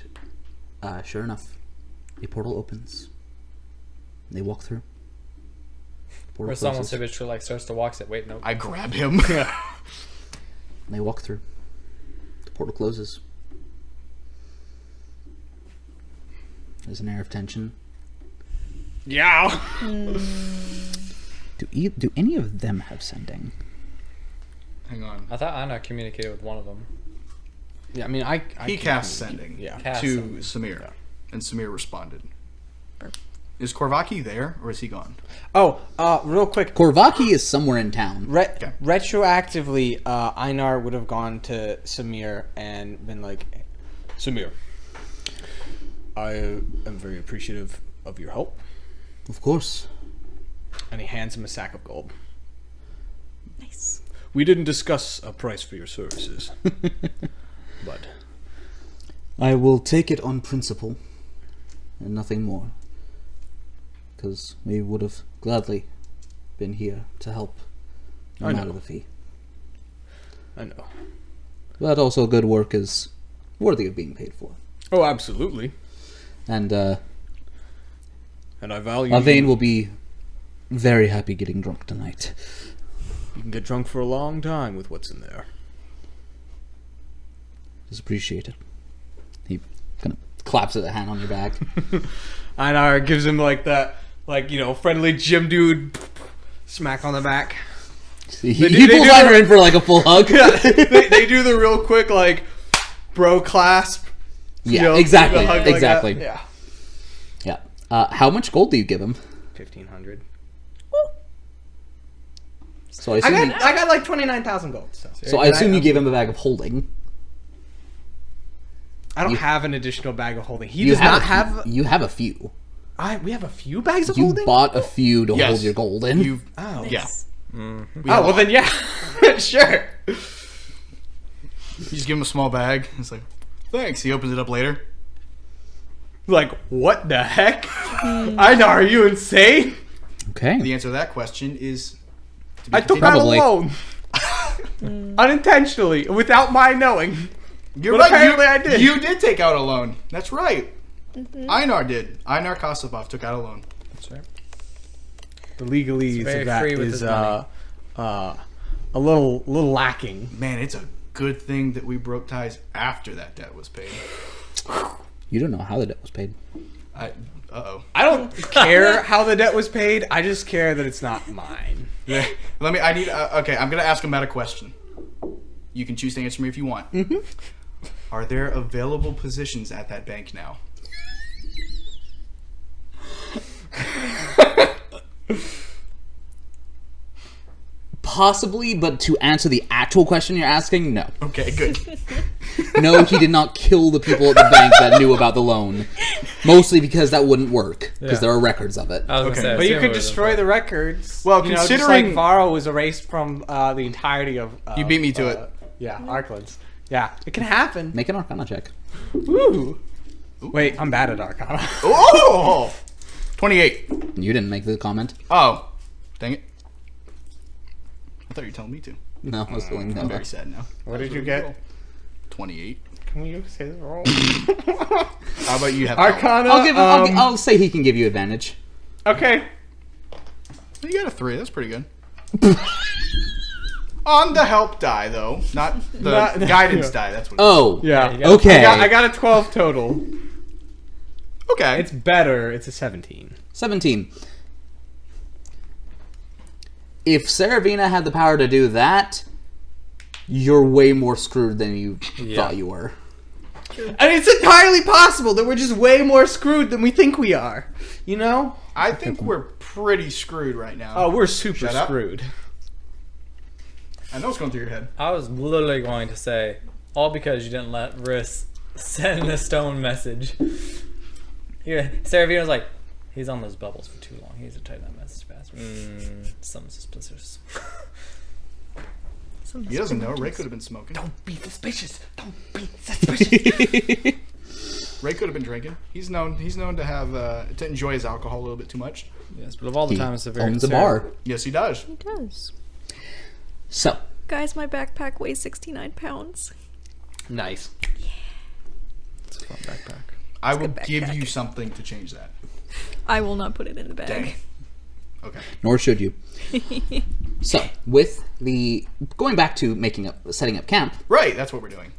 sure enough, a portal opens. They walk through. Portal Or someone closes. habitually like starts to walk. Said, "Wait, no." I grab him. They walk through. The portal closes. There's an air of tension. Yeah. Do any of them have sending? Hang on. I thought Anna communicated with one of them. Yeah, I mean, I He can cast communicate. sending Yeah. Cast to sending. Samir, and Samir responded. Burp. Is Korvaki there, or is he gone? Oh, real quick. Korvaki is somewhere in town. Okay. Retroactively, Einar would have gone to Samir and been like, Samir, I am very appreciative of your help. Of course. and he hands him a sack of gold. Nice. We didn't discuss a price for your services, but I will take it on principle, and nothing more. Because we would have gladly been here to help, no I matter know. the fee. I know. But also, good work is worthy of being paid for. Oh, absolutely. And And I value. Avane will be very happy getting drunk tonight. You can get drunk for a long time with what's in there. It's appreciated. He kind of claps a hand on your back. Einar gives him like that, friendly gym dude smack on the back. He they pulls do Einar in for like a full hug. they do the real quick bro clasp. Yeah, exactly. the hug like that. Exactly. Yeah. Yeah. How much gold do you give him? 1,500. So I I assume, got like 29,000 gold. So I assume you gave him a bag of holding. I don't you- have an additional bag of holding. He You does have not a have. few, you have a few. We have a few bags of You holding. bought a few to Yes. hold your gold in. You, Oh. yeah. Nice. We Oh have well, then yeah, sure. You just give him a small bag. It's like, thanks. He opens it up later. Like what the heck? Einar, are you insane? Okay. The answer to that question is. To be I took continued. that Probably. alone, unintentionally, without my knowing. You're But right. apparently I did. You did take out a loan. That's right. Einar did. Einar Kosabov took out a loan. That's right. The legalese very of that free with is his money. a little lacking. Man, it's a good thing that we broke ties after that debt was paid. You don't know how the debt was paid. Uh-oh. I don't care how the debt was paid. I just care that it's not mine. Okay, I'm going to ask a meta question. You can choose to answer me if you want. Mm-hmm. Are there available positions at that bank now? Possibly, but to answer the actual question you're asking, no. Okay, good. No, he did not kill the people at the bank that knew about the loan. Mostly because that wouldn't work, because there are records of it. I was gonna say, But you could assuming it was destroy the records. Well, just considering- like Varro was erased from the entirety of... You beat me to it. Yeah, Arklands. Yeah, it can happen. Make an Arcana check. Woo! Wait, I'm bad at Arcana. Oh! 28. You didn't make the comment. Oh. Dang it. I thought you were telling me to. No, I was feeling I'm no. very sad now. What did you get? 28. Can you say the roll? How about you have Arcana. I'll say he can give you advantage. Okay. You got a 3. That's pretty good. On the help die, though. Not the guidance die. That's what Oh. Yeah. Okay. I got a 12 total. Okay. It's better. It's a 17. 17. If Seravina had the power to do that, you're way more screwed than you thought you were. And it's entirely possible that we're just way more screwed than we think we are. You know? I think we're pretty screwed right now. Oh, we're super Shut up. screwed. I know what's going through your head. I was literally going to say, all because you didn't let Riss send a stone message. Yeah, Seravina was like, he's on those bubbles for too long. He needs to type that message faster. Something suspicious. He doesn't know. Ray could have been smoking. Don't be suspicious. Don't be suspicious. Ray could have been drinking. He's known to have to enjoy his alcohol a little bit too much. Yes, but of all the He times Seravina owns a bar. Yes, he does. It does. So, Guys, my backpack weighs 69 pounds. Nice. It's a fun backpack. I will good give backpack. you something to change that. I will not put it in the bag. Dang. Okay. nor should you. So, with the going back to setting up camp, Right, that's what we're doing.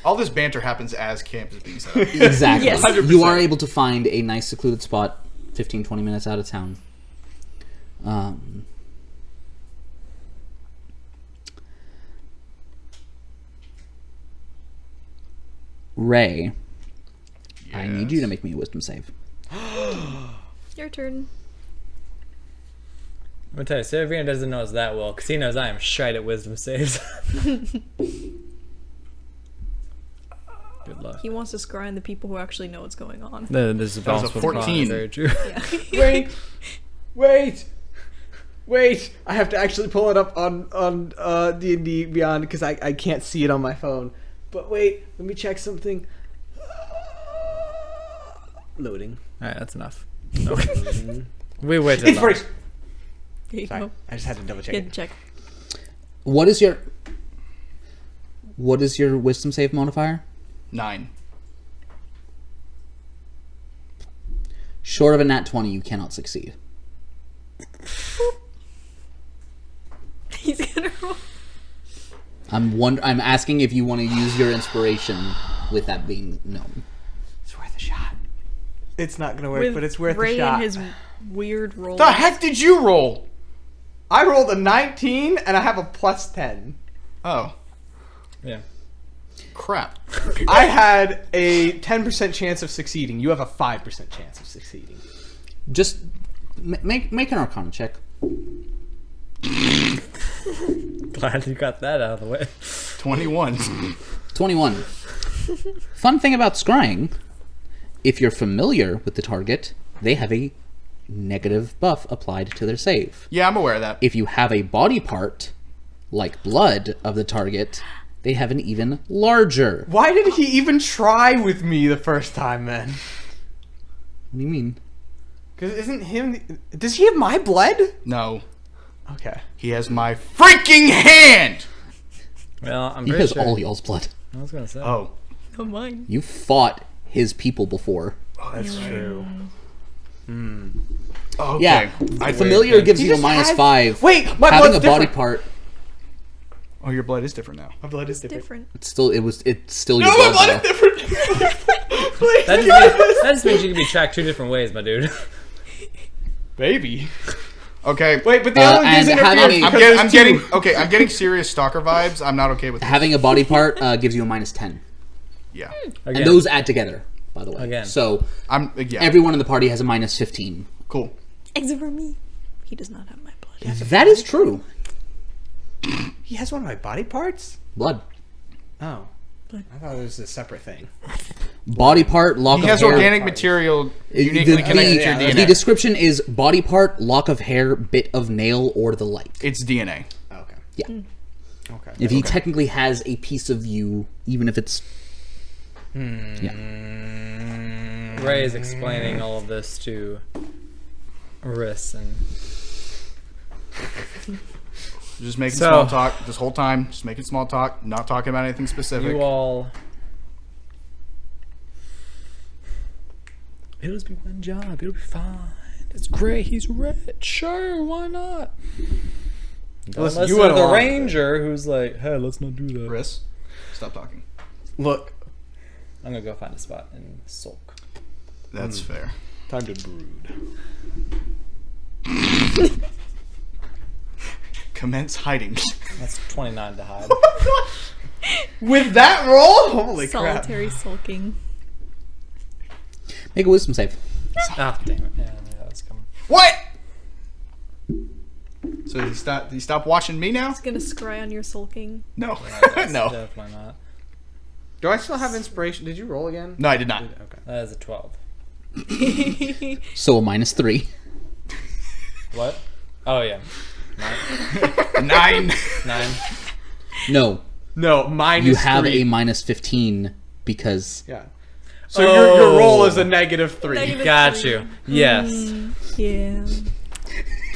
All this banter happens as camp is being set up. exactly. Yes. 100%. You are able to find a nice secluded spot 15-20 minutes out of town. Ray, I need you to make me a wisdom save. Your turn. I'm gonna tell you, Seravina doesn't know us that well because he knows I am shite at wisdom saves. Good luck. He wants to scry on the people who actually know what's going on. This is That was a 14. Very true. Yeah. Wait! I have to actually pull it up on D&D Beyond because I can't see it on my phone. But wait, let me check something. Loading. All right, that's enough. Okay. We waited. It's long. first. There you Sorry, go. I just had to double check You it. had to check. What is your wisdom save modifier? 9. Short of a nat 20, you cannot succeed. He's gonna roll. I'm asking if you want to use your inspiration with that being known. It's worth a shot. It's not gonna work, With but it's worth Ray a shot. and his weird roll. The heck did you roll? I rolled a 19 and I have a plus 10. Oh, Yeah. crap. I had a 10% chance of succeeding. You have a 5% chance of succeeding. Just make an Arcana check. Glad you got that out of the way. 21. 21. Fun thing about scrying, if you're familiar with the target, they have a negative buff applied to their save. Yeah, I'm aware of that. If you have a body part, like blood, of the target, they have an even larger. Why did he even try with me the first time then? What do you mean? Because isn't him... Does he have my blood? No, Okay. he has my freaking hand! Well, I'm He pretty has sure. all y'all's blood. I was gonna say. Oh, Oh, mine. You fought his people before. That's true. okay. Yeah, I familiar gives He you a just minus has- 5. Wait, my Having blood's a body different. part. Oh, your blood is different now. My blood is It's different. It's still your No, my blood. blood is though. different. That just means you can be tracked 2 different ways, my dude. Baby. Okay. Wait, but the Uh, other one's and having interfering a- because I'm there's two. getting serious stalker vibes. I'm not okay with this. Having a body part gives you a -10, Yeah. Again. and those add together. By the way, Again. so Yeah. everyone in the party has a -15. Cool. Except for me. He does not have my blood. That is true. He has one of my body parts? Blood. Oh. I thought it was a separate thing. Body part, lock He of has hair. organic material uniquely connected to your the DNA. description is body part, lock of hair, bit of nail, or the like. It's DNA. Okay. Yeah. Okay. If he technically has a piece of you, even if it's... Yeah. Ray is explaining all of this to Riss, and Just making So- small talk this whole time. Just making small talk. Not talking about anything specific. you all. It'll just be one job. It'll be fine. It's great. He's rich. Sure, why not? Don't Listen, listen you to went the along with ranger who's like, "Hey, let's not do that." Riss, stop talking. Look, I'm gonna go find a spot and sulk. That's fair. time to brood. Commence hiding. That's 29 to hide. With that roll? Holy crap. Solitary sulking. Make a wisdom save. Ah, damn it. Yeah, I knew that was coming. What? So did he stop watching me now? He's gonna scry on your sulking. No. That's No. definitely not. Do I still have inspiration? Did you roll again? No, I did not. Okay. That is a 12. So a -3. What? Oh, yeah. 9. 9. No, No, mine you is have 3. a -15 because... Yeah. So your roll is a -3. Negative Got 3. you. Yes. Yeah.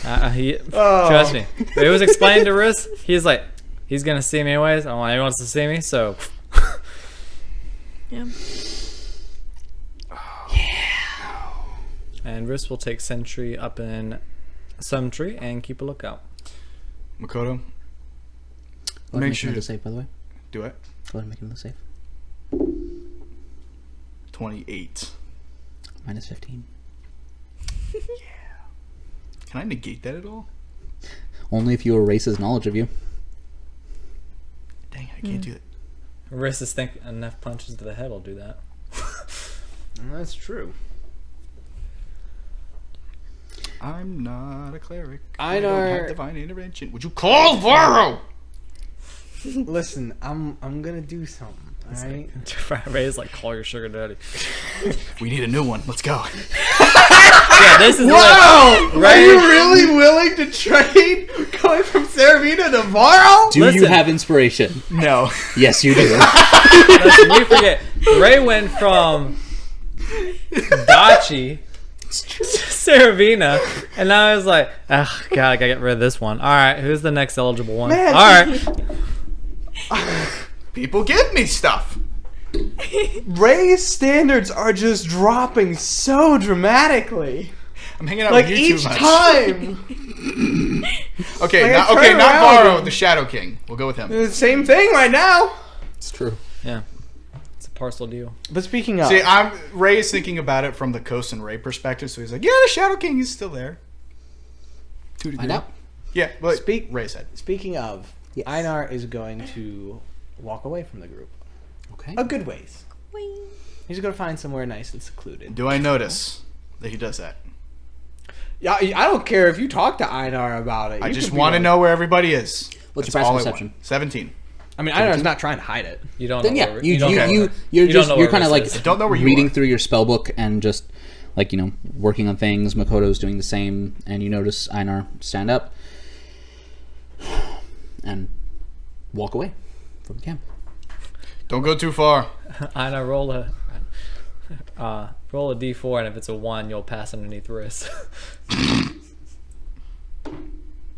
Trust me. It was explained to Riss. He's like, he's going to see me anyways. Oh, he wants to see me, so... Yeah. And Riss will take sentry up in Sumtree and keep a lookout. Makoto, Go ahead and make make sure another save, by the way. do it. Go ahead and make another save. 28. -15. Can I negate that at all? Only if you erase his knowledge of you. Dang it, I can't do it. Riss is think enough punches to the head will do that. That's true. I'm not a cleric. I don't know- have divine intervention. Would you call Varro? Listen, I'm gonna do something. Alright? Ray's like, call your sugar daddy. We need a new one. Let's go. Yeah, this is Wow! like, Are you Ray, really willing to trade going from Seravina to Varro? Do you Listen. have inspiration? No. Yes, you do. listen, you forget. Ray went from Dachi to Seravina, and now I was like, oh, God, I gotta get rid of this one. All right, who's the next eligible one? Man. All right. People give me stuff. Ray's standards are just dropping so dramatically. I'm hanging out Like with you each too much. time. Okay, Like, I not turn around Varro, and- the Shadow King. We'll go with him. The same thing right now. It's true. Yeah, it's a parcel deal. But speaking of, See, Ray is thinking about it from the Coast and Ray perspective, so he's like, yeah, the Shadow King is still there. To a degree. Find out. Yeah, but Speak- Ray said. speaking of, Yes. Einar is going to walk away from the group. Okay. A good ways. Whee. He's going to find somewhere nice and secluded. Do I notice that he does that? Yeah, I don't care if you talk to Einar about it. I You just could be want to like- know where everybody is. What's That's your all passive I want. perception? 17. I mean, Einar's not trying to hide it. You don't Then know yeah, where, you're don't kind of like Riss is. Don't know where you reading are. through your spell book and just like working on things. Makoto's doing the same, and you notice Einar stand up and walk away from the camp. Don't go too far. Einar, roll a d4, and if it's a 1, you'll pass underneath Riss.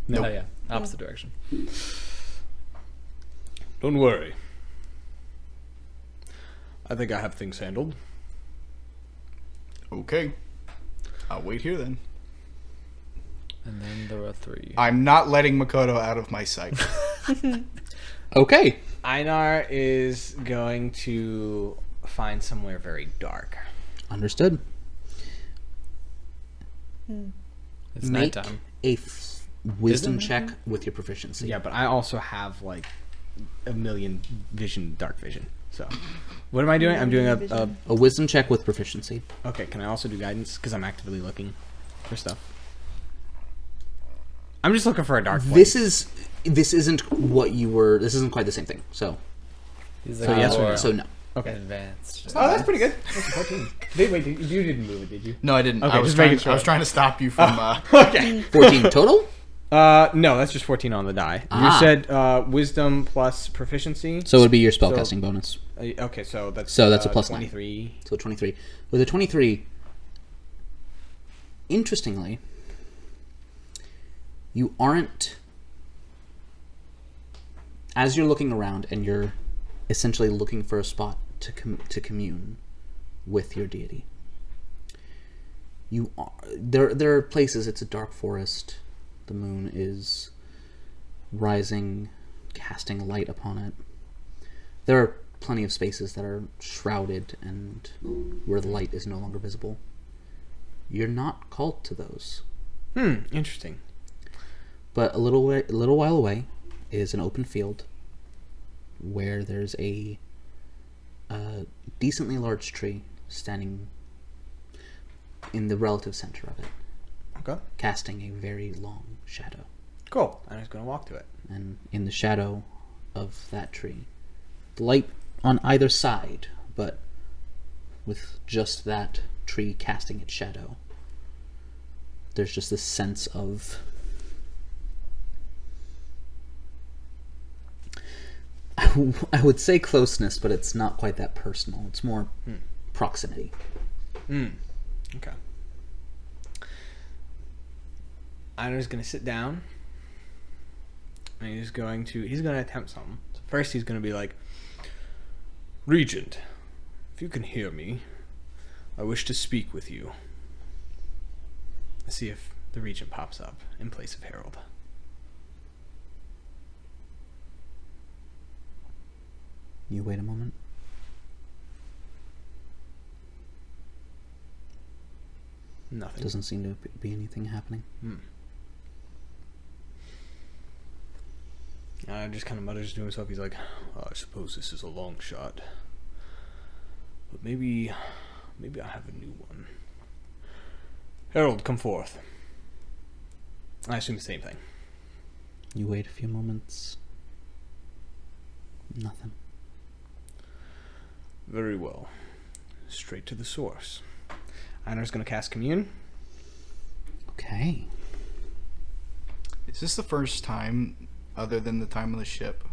Nope. Oh yeah, opposite direction. Don't worry. I think I have things handled. Okay. I'll wait here then. And then there are 3. I'm not letting Makoto out of my sight. Okay. Einar is going to find somewhere very dark. Understood. It's Make nighttime. a wisdom Isn't it check nighttime? with your proficiency. Yeah, but I also have like a million dark vision. So, what am I doing? I'm doing a A wisdom check with proficiency. okay. Can I also do guidance? Because I'm actively looking for stuff. I'm just looking for a dark place. This isn't what you were. This isn't quite the same thing. So He's So yes or no? so no. Okay. Advanced. Oh, that's pretty good. That's 14. Wait, you didn't move it, did you? No, I didn't. Okay, I was just making trying. sure. I was trying to stop you from. Okay. 14 total. No, that's just 14 on the die. Ah. You said wisdom plus proficiency. So it would be your spellcasting bonus. Okay, so that's a plus 9. 23. So 23. With a 23, interestingly, you aren't, as you're looking around and you're essentially looking for a spot to commune with your deity. You are, there are places. It's a dark forest. The moon is rising, casting light upon it. There are plenty of spaces that are shrouded and where the light is no longer visible. You're not called to those. Interesting. But a little while away is an open field where there's a decently large tree standing in the relative center of it, Okay. casting a very long shadow. Cool. I'm just gonna walk to it. And in the shadow of that tree, the light on either side, but with just that tree casting its shadow, there's just this sense of I would say closeness, but it's not quite that personal. It's more proximity. Okay. Einar's gonna sit down, and he's gonna attempt something. So first, he's gonna be like, "Regent, if you can hear me, I wish to speak with you." Let's see if the Regent pops up in place of Harold. You wait a moment. Nothing. Doesn't seem to be anything happening. Just kind of mutters to himself. He's like, "I suppose this is a long shot, but maybe I have a new one." Harold, come forth. I assume the same thing. You wait a few moments. Nothing. Very well. Straight to the source. Einar's going to cast Commune. Okay. Is this the first time, other than the time of the ship,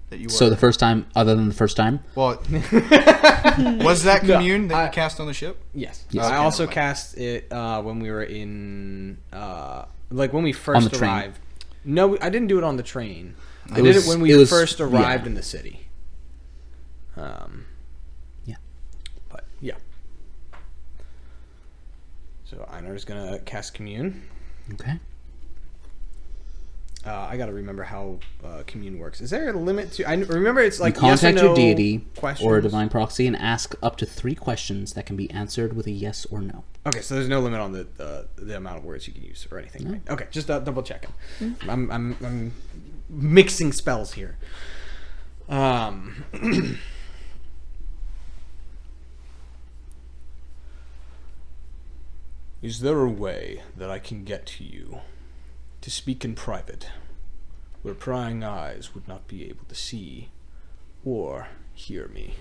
that you? So the first time, other than the first time? Well, was that commune that you cast on the ship? Yes. Yes. I Okay, also never mind. cast it when we were in... like when we On first the train. arrived. No, I didn't do it on the train. I It did was- it when we it was- first arrived yeah. in the city. Yeah. But, yeah. So Einar's going to cast Commune. Okay. I got to remember how Commune works. Is there a limit to... I remember it's like You contact yes or your no deity questions. or a divine proxy and ask up to 3 questions that can be answered with a yes or no. Okay, so there's no limit on the amount of words you can use or anything, No. right? Okay, just double checking. I'm mixing spells here. Is there a way that I can get to you to speak in private, where prying eyes would not be able to see or hear me?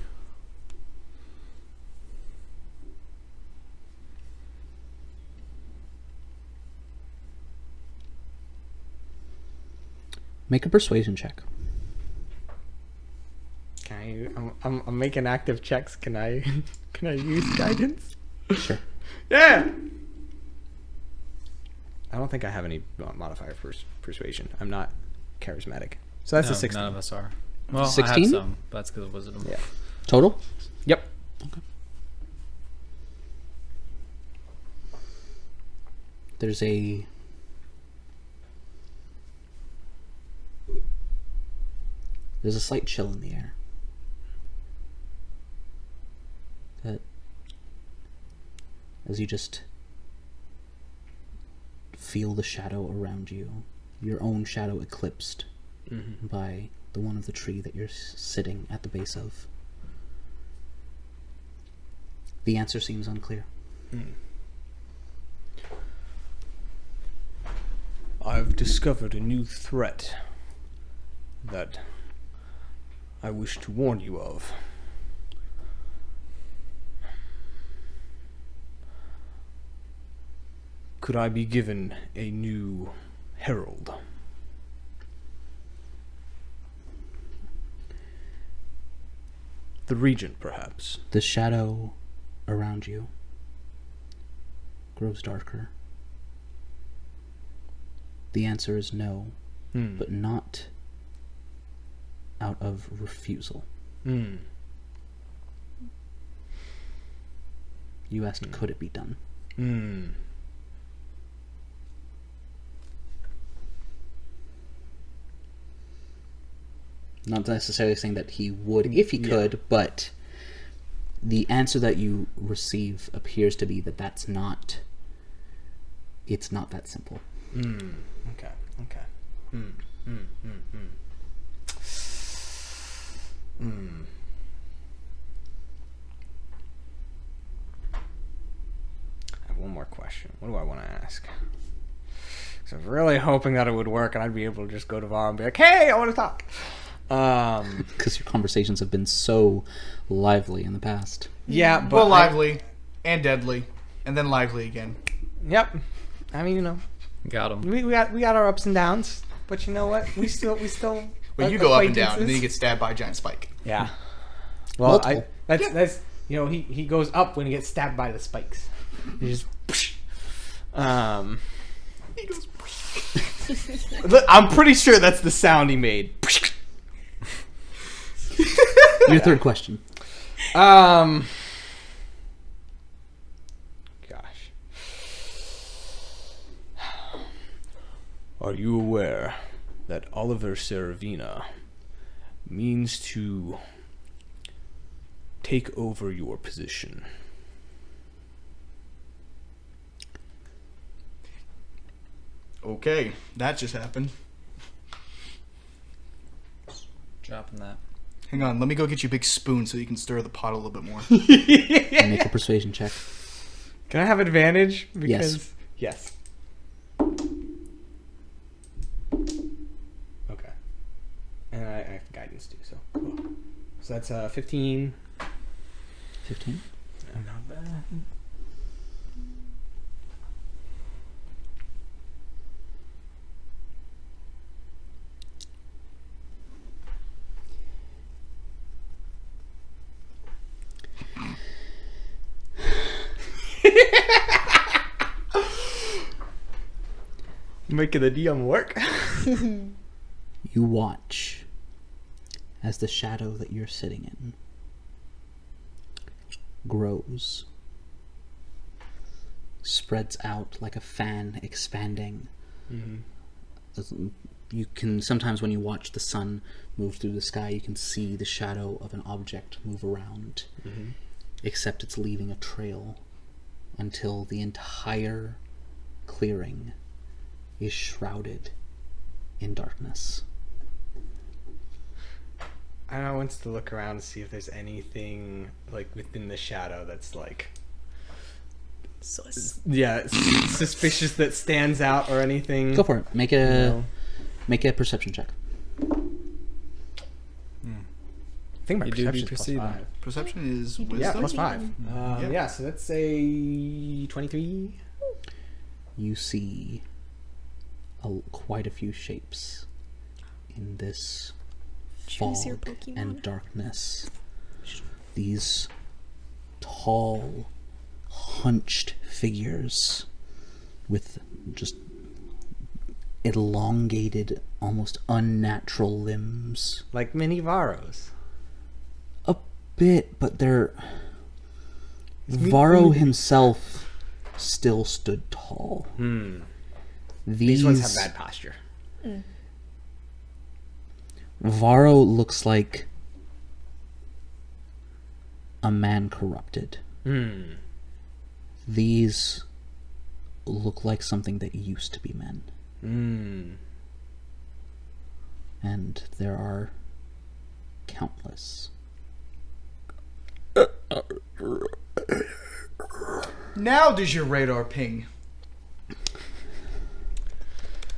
Make a persuasion check. Can I'm making active checks. Can I use guidance? Sure. Yeah. I don't think I have any modifier for persuasion. I'm not charismatic. So that's No, a 16. None of us are. Well, 16? I have some, but that's because of wisdom. Yeah. Total? Yep. There's a There's a slight chill in the air. That, as you just feel the shadow around you, your own shadow eclipsed by the one of the tree that you're sitting at the base of. The answer seems unclear. I've discovered a new threat that I wish to warn you of. Could I be given a new herald? The regent, perhaps. The shadow around you grows darker. The answer is no, but not out of refusal. You asked, could it be done? Not necessarily saying that he would if he could, but the answer that you receive appears to be that it's not that simple. Okay. I have one more question. What do I want to ask? So I was really hoping that it would work and I'd be able to just go to Var and be like, hey, I want to talk. Because your conversations have been so lively in the past. Yeah, but Well, lively and deadly, and then lively again. Yep. I mean, you know, Got him. we got our ups and downs, but you know what? We still. But you go up and down, and then you get stabbed by a giant spike. Yeah. Well, Multiple. that's you know he goes up when he gets stabbed by the spikes. He just. He goes. Look, I'm pretty sure that's the sound he made. Your third question. Gosh. Are you aware that Oliver Seravina means to take over your position? Okay, that just happened. Dropping that. Hang on, let me go get you a big spoon so you can stir the pot a little bit more. And make a persuasion check. Can I have advantage? Yes. Yes. Okay. And I have guidance too, so cool. So that's 15. 15. Not bad. Making the DM work. You watch as the shadow that you're sitting in grows, spreads out like a fan, expanding. You can sometimes, when you watch the sun move through the sky, you can see the shadow of an object move around, except it's leaving a trail until the entire clearing is shrouded in darkness. I want to look around and see if there's anything like within the shadow that's like suspicious that stands out or anything. Go for it. Make a perception check. I think my You do be perception is perceiving. +5. Perception is wisdom. Yeah, +5. Yeah. Yeah, so let's say 23. You see quite a few shapes in this Choose your fog Pokemon. and darkness. These tall, hunched figures with just elongated, almost unnatural limbs. Like mini Varos. A bit, but they're... Varro himself still stood tall. These ones have bad posture. Varro looks like a man corrupted. These look like something that used to be men. And there are countless. Now does your radar ping?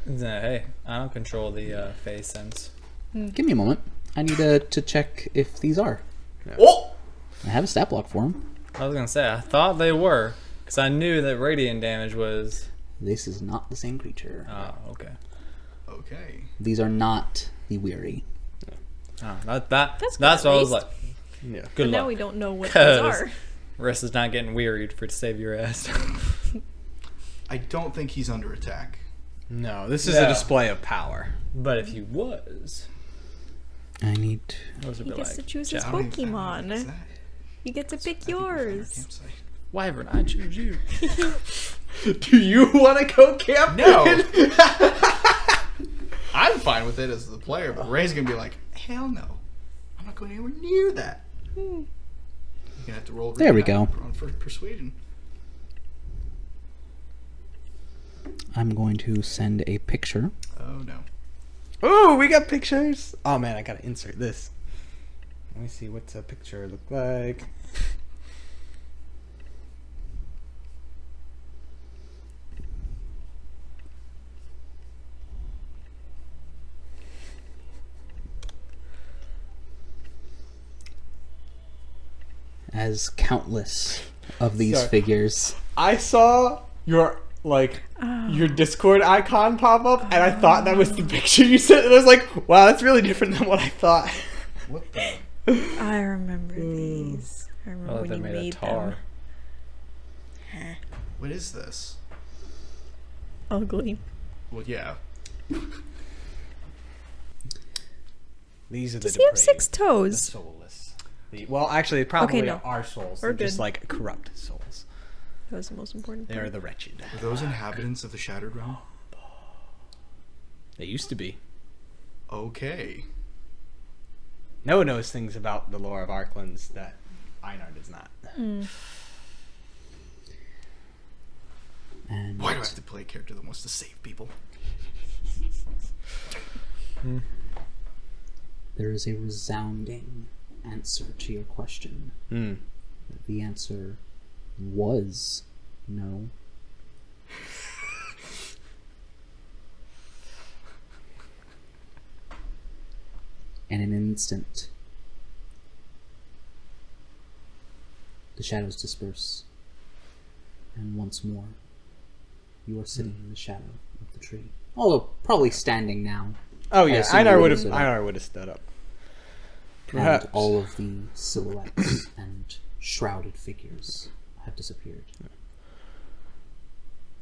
Hey, I don't control the phase sense. Give me a moment. I need to check if these are. Oh! I have a stat block for them. I was gonna say, I thought they were, because I knew that radiant damage was... This is not the same creature. Oh, okay. Okay. These are not the weary. Oh, That's that's good, what at I was least. like. Yeah. Good But luck. now we don't know what these 'Cause are. Rest is not getting wearied for to save your ass. I don't think he's under attack. No, this is No. a display of power. But if he was, I need. those would He be gets like, to choose his I don't even- I don't know what Pokemon. that is. You get to I pick think we found our yours. campsite. Wyvern, I choose you. Do you want to go camping? No. I'm fine with it as the player, but Ray's gonna be like, hell no. I'm not going anywhere near that. You're gonna have to roll. There we go. On for persuasion. I'm going to send a picture. Oh no. Ooh, we got pictures. Oh man, I gotta insert this. Let me see what's a picture look like. As countless of these Sorry. figures. I saw your your Discord icon pop up, and I thought that was the picture you sent. And I was like, wow, that's really different than what I thought. What the? I remember these. I remember Oh, when they you made made a tar. them. What is this? Ugly. Well, yeah. These are the Does he have depraved, 6 the toes? soulless. Well, actually, probably Okay, no. are souls. We're They're just good. like corrupt souls. That was the most important They part. are the wretched. Are those inhabitants of the Shattered Realm? They used to be. Okay. Noah knows things about the lore of Arklands that Einar does not. And Why do I have to play a character that wants to save people? there is a resounding answer to your question. Hmm. The answer was no. And in an instant, the shadows disperse, and once more, you are sitting in the shadow of the tree. Although probably standing now. Oh I yeah, assume you Einar would would've have. stood up. Einar would have stood up. And Perhaps. all of the silhouettes and shrouded figures have disappeared.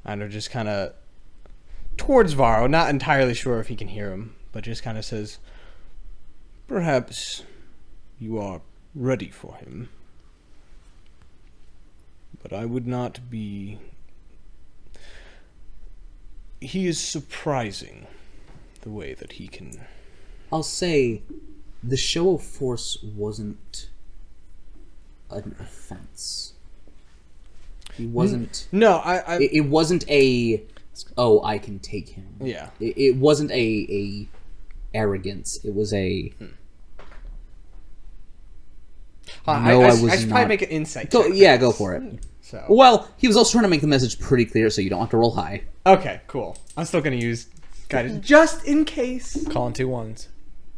Einar just kind of towards Varro, not entirely sure if he can hear him, but just kind of says, "Perhaps you are ready for him, but I would not be. He is surprising, the way that he can." I'll say the show of force wasn't an offense. He wasn't. No, It wasn't a. Oh, I can take him. Yeah. It wasn't a arrogance. It was a. No, I was I should not. probably make an insight. Go, check yeah, for go this. for it. So Well, he was also trying to make the message pretty clear, so you don't have to roll high. okay, cool. I'm still gonna use guidance just in case. Calling 2 1s.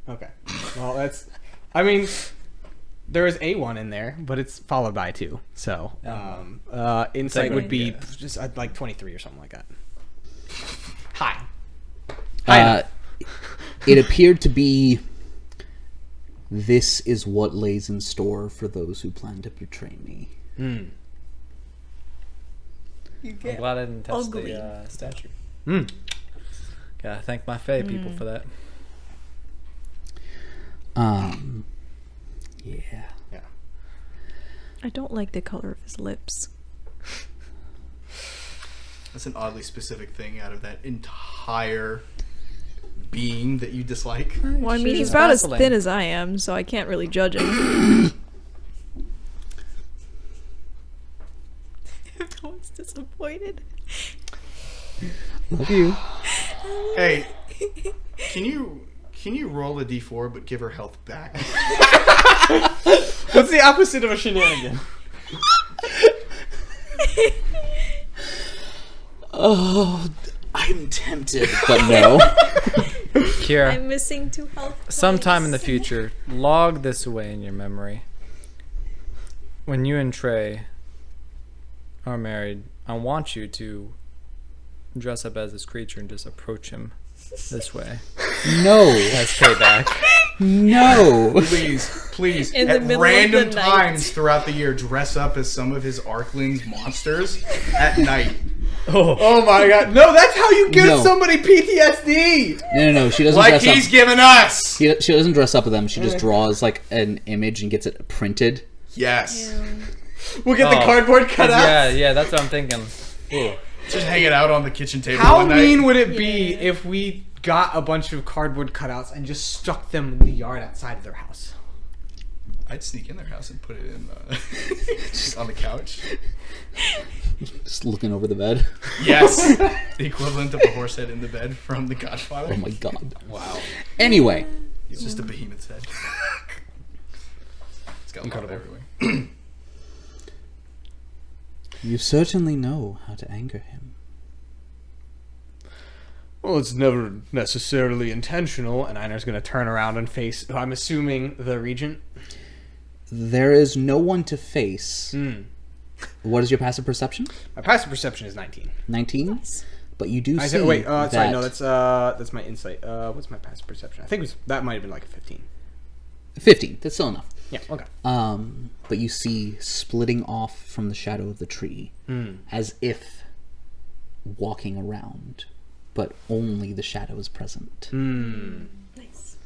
Okay. Well, that's. I mean, there is a 1 in there, but it's followed by 2. So, insight would be Yeah. just like 23 or something like that. Hi. Hi. It appeared to be. This is what lays in store for those who plan to betray me. I'm glad I didn't touch ugly. the statue. Hmm. Gotta thank my Fae people for that. Yeah. Yeah. I don't like the color of his lips. That's an oddly specific thing out of that entire being that you dislike? Well, I mean, he's about as thin as I am, so I can't really judge him. Everyone's disappointed. Love you. Hey, can you roll a d4 but give her health back? What's the opposite of a shenanigan? Oh, I'm tempted, but no. Kiera, I'm missing 2 health points. sometime in the future, log this away in your memory. When you and Trey are married, I want you to dress up as this creature and just approach him this way No. as payback. No. Please, In the at middle of random the night. times throughout the year, dress up as some of his Arklands monsters at night. Oh my god. No, that's how you give No. somebody PTSD! No. She doesn't Like dress he's up. giving us! She doesn't dress up with them. She just draws like an image and gets it printed. Yes. We'll get the Oh. cardboard cut out. Yeah, that's what I'm thinking. Ooh. Just hang it out on the kitchen table How one night. mean would it be Yeah. if we got a bunch of cardboard cutouts and just stuck them in the yard outside of their house? I'd sneak in their house and put it in just on the couch. Just looking over the bed. Yes. The equivalent of a horse head in the bed from The Godfather. Oh my god. Wow. Anyway, It's just a behemoth's head. It's got Incredible. lava everywhere. you certainly know how to anger him. Well, it's never necessarily intentional, and Einar's going to turn around and face, I'm assuming, the regent. There is no one to face. Hmm. What is your passive perception? My passive perception is 19. 19? But you do I see said, wait, that... sorry, no, that's my insight. What's my passive perception? I think that might have been like a 15. 15. That's still enough. Yeah, okay. But you see splitting off from the shadow of the tree, as if walking around, but only the shadow is present. Nice.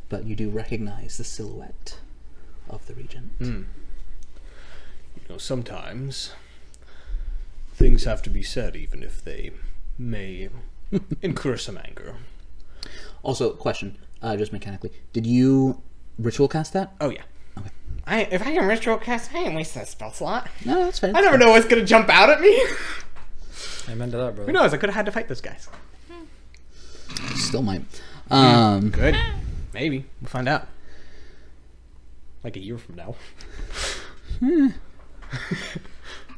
But you do recognize the silhouette of the regent. You know, sometimes things have to be said, even if they may incur some anger. Also, question, just mechanically, did you ritual cast that? Oh, yeah. Okay. If I can ritual cast, I ain't waste that spell slot. No, that's fair. I never know what's going to jump out at me. Amen to that, brother. Who knows? I could have had to fight those guys. Still might. Good. Maybe. We'll find out. Like a year from now.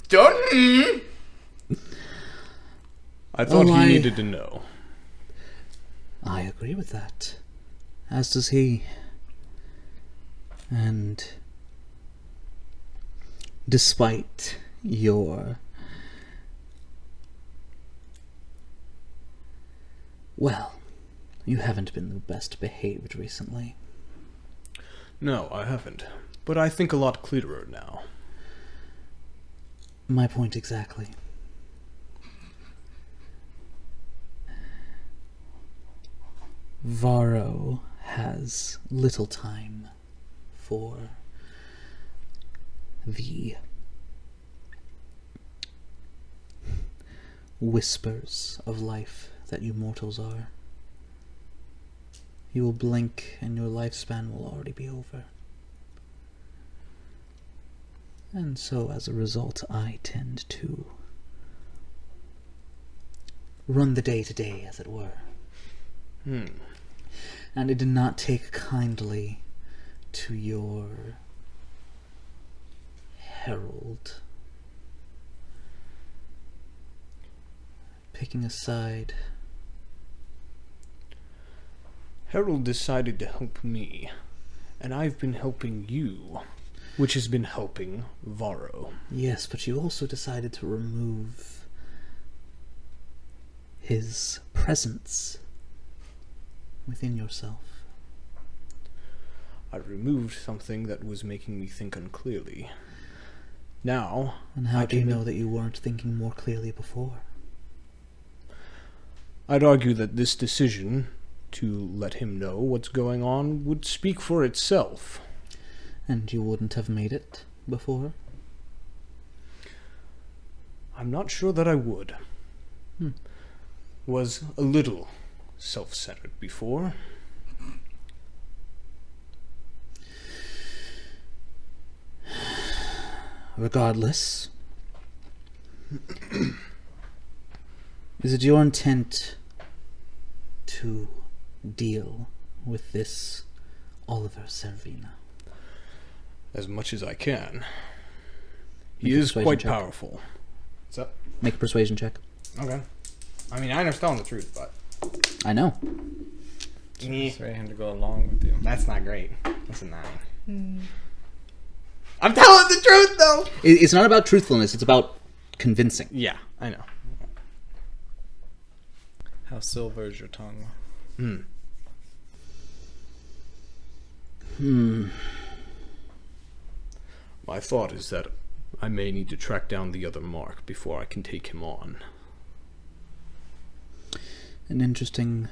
Don't. I thought Oh, he I- needed to know. I agree with that. As does he. And despite your... Well, you haven't been the best behaved recently. No, I haven't. But I think a lot clearer now. My point exactly. Varro has little time for the whispers of life that you mortals are. You will blink and your lifespan will already be over. And so, as a result, I tend to run the day-to-day, as it were. And I did not take kindly to your herald picking a side. Harold decided to help me, and I've been helping you, which has been helping Varro. Yes, but you also decided to remove his presence within yourself. I removed something that was making me think unclearly. Now, And how I do you can- know that you weren't thinking more clearly before? I'd argue that this decision to let him know what's going on would speak for itself. And you wouldn't have made it before? I'm not sure that I would. Was a little self-centered before. Regardless, is it your intent to deal with this Oliver Seravina? As much as I can. He Make a is persuasion quite check. powerful. What's up? Make a persuasion check. Okay. I mean, I understand the truth, but I know. Persuade him to go along with you. that's not great. That's a 9. I'm telling the truth, though! It's not about truthfulness, it's about convincing. Yeah, I know. How silver is your tongue? My thought is that I may need to track down the other mark before I can take him on. An interesting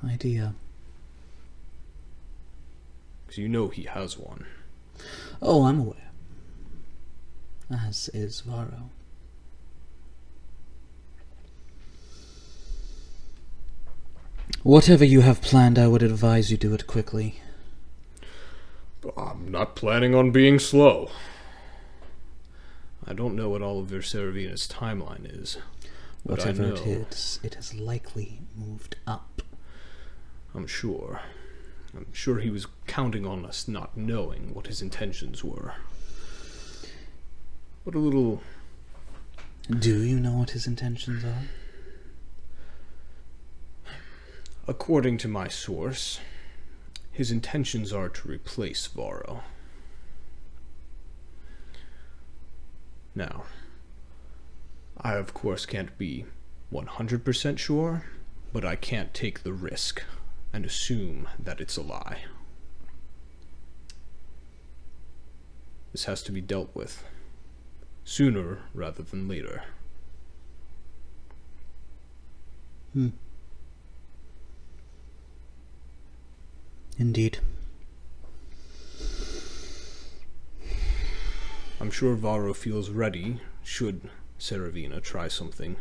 idea. Because you know he has one. Oh, I'm aware. As is Varro. Whatever you have planned, I would advise you do it quickly. I'm not planning on being slow. I don't know what Oliver Seravina's timeline is. But Whatever I know, it is, it has likely moved up. I'm sure. I'm sure he was counting on us not knowing what his intentions were. What a little... Do you know what his intentions are? According to my source, his intentions are to replace Varro. Now, I of course can't be 100% sure, but I can't take the risk and assume that it's a lie. This has to be dealt with sooner rather than later. Indeed. I'm sure Varro feels ready should Seravina try something,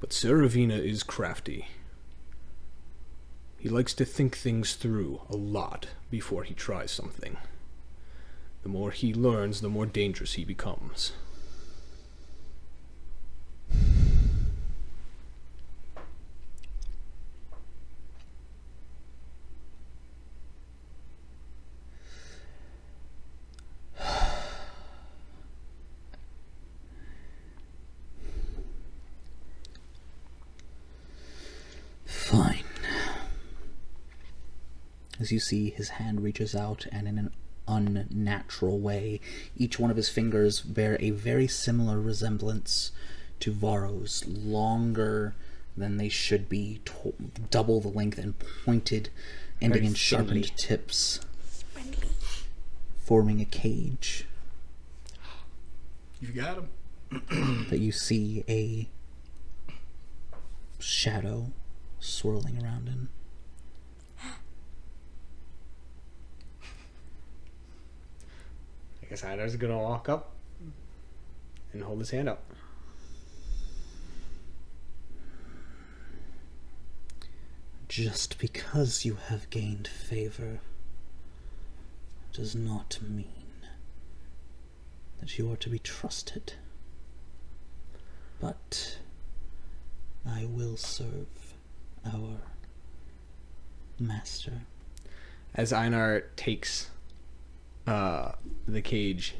but Seravina is crafty. He likes to think things through a lot before he tries something. The more he learns, the more dangerous he becomes. Fine. As you see, his hand reaches out, and in an unnatural way, each one of his fingers bear a very similar resemblance to Varro's, longer than they should be, double the length, and pointed, ending Very in sharpened spindly. tips, forming a cage You got him. that you see a shadow swirling around in. I guess Eidar's gonna walk up and hold his hand up. Just because you have gained favor does not mean that you are to be trusted. But I will serve our master. As Einar takes the cage.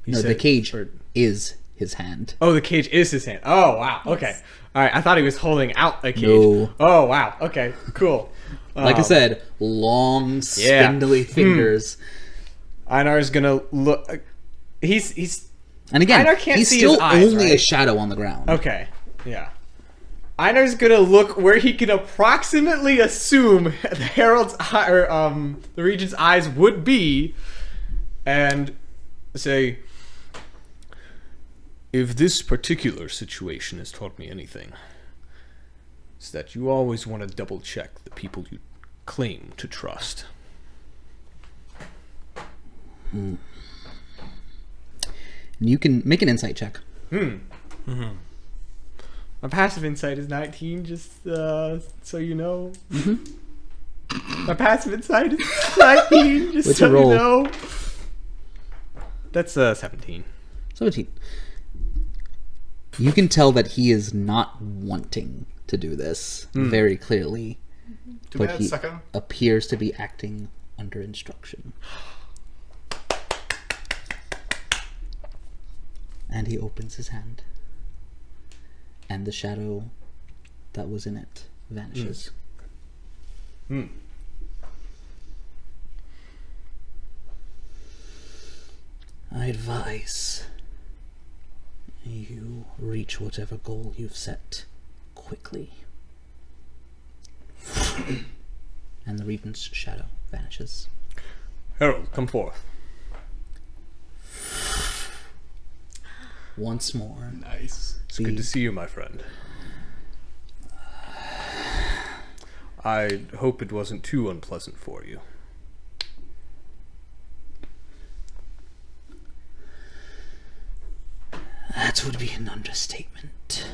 No, the cage is his hand. Oh, the cage is his hand. Oh, wow. Okay. All right. I thought he was holding out a cage. No. Oh, wow. Okay. Cool. Like I said, long, spindly fingers. Einar's gonna look. He's. And again, Einar can't he's see still his eyes, only a right? shadow on the ground. Okay. Yeah. Einar's gonna look where he can approximately assume the Herald's eye, or the Regent's eyes would be, and say, if this particular situation has taught me anything, it's that you always want to double check the people you claim to trust. And you can make an insight check. My passive insight is 19, just so you know. My passive insight is 19, just What's so your roll? you know. That's 17. 17. You can tell that he is not wanting to do this very clearly, Too but bad, he sucker. appears to be acting under instruction. And he opens his hand, and the shadow that was in it vanishes. I advise you reach whatever goal you've set quickly. And the Regent's shadow vanishes. Harold, come forth. Once more, Nice. It's good to see you, my friend. I hope it wasn't too unpleasant for you. that would be an understatement.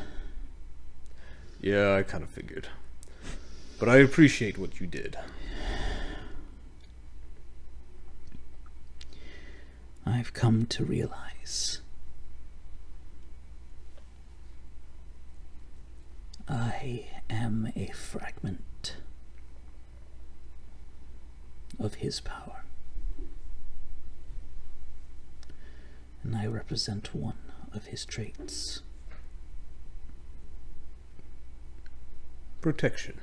Yeah, I kind of figured. But I appreciate what you did. I've come to realize I am a fragment of his power, and I represent one of his traits. Protection.